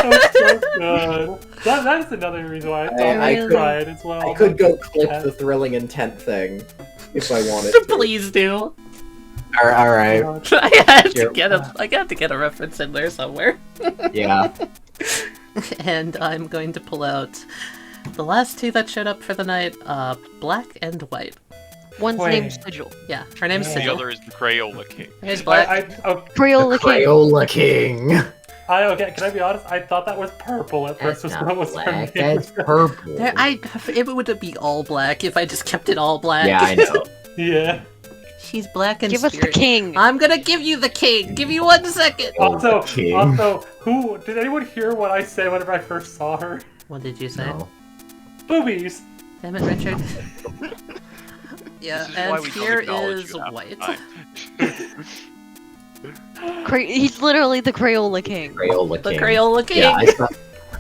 That's so good. That's another reason why I thought I I could- tried as well. I could go clip the thrilling intent thing if I wanted to. Please do. Alright. I had Sure. to get a reference in there somewhere. Yeah. And I'm going to pull out the last two that showed up for the night, black and white. One's Wait. name's Sigil. Yeah, her name's Yeah. The Sigil. other is the Crayola King. Here's black. Crayola King. Crayola King. Okay, can I be honest? I thought that was purple at first. That's Was not what was her black, name. that's purple. It would be all black if I just kept it all black. Yeah, I know. Yeah. She's black and Give us the spirit. king. I'm gonna give you the king. Give you 1 second. Also, King. who did anyone hear what I said whenever I first saw her? What did you say? No. Boobies. Damn it, Richard. Yeah, This is why and we don't here acknowledge is you half the white. time. He's literally the Crayola King. Crayola The King. Crayola King. Yeah,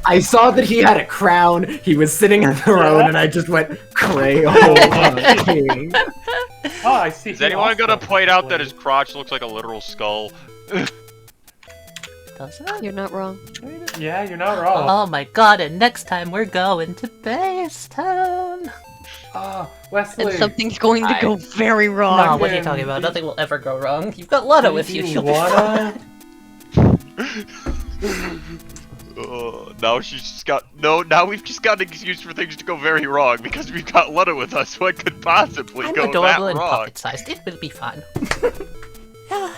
I saw that he had a crown, he was sitting on the throne, and I just went, Crayola King. Oh, I see. Is anyone gonna point out that his crotch looks like a literal skull? Does it? You're not wrong. Yeah, you're not wrong. Oh my god, and next time we're going to Base Town. Wesley. And something's going to go very wrong. Nah, what are you talking about? Nothing will ever go wrong. You've got Lutta with you. She'll be fine. Now she's just got now we've just got an excuse for things to go very wrong because we've got Lutta with us. What could possibly I'm go that adorable and wrong? pocket-sized. It will be fun. Yeah.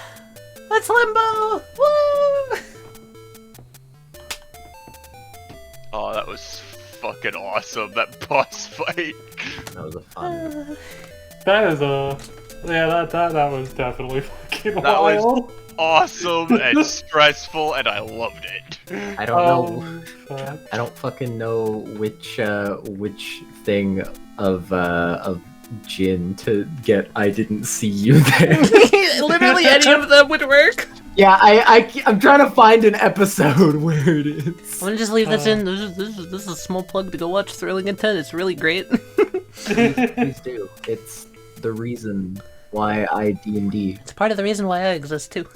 Let's limbo! Woo! Oh, that was fucking awesome. That boss fight. That was a fun. That is that was definitely fucking That was wild. awesome and stressful, and I loved it. I don't know. Fuck. I don't fucking know which thing of Djinn to get. I didn't see you there. Literally any of them would work. Yeah, I'm trying to find an episode where it is. I'm gonna just leave this in. This is a small plug to go watch Thrilling Intent. It's really great. Please do. It's the reason why I D&D. It's part of the reason why I exist too.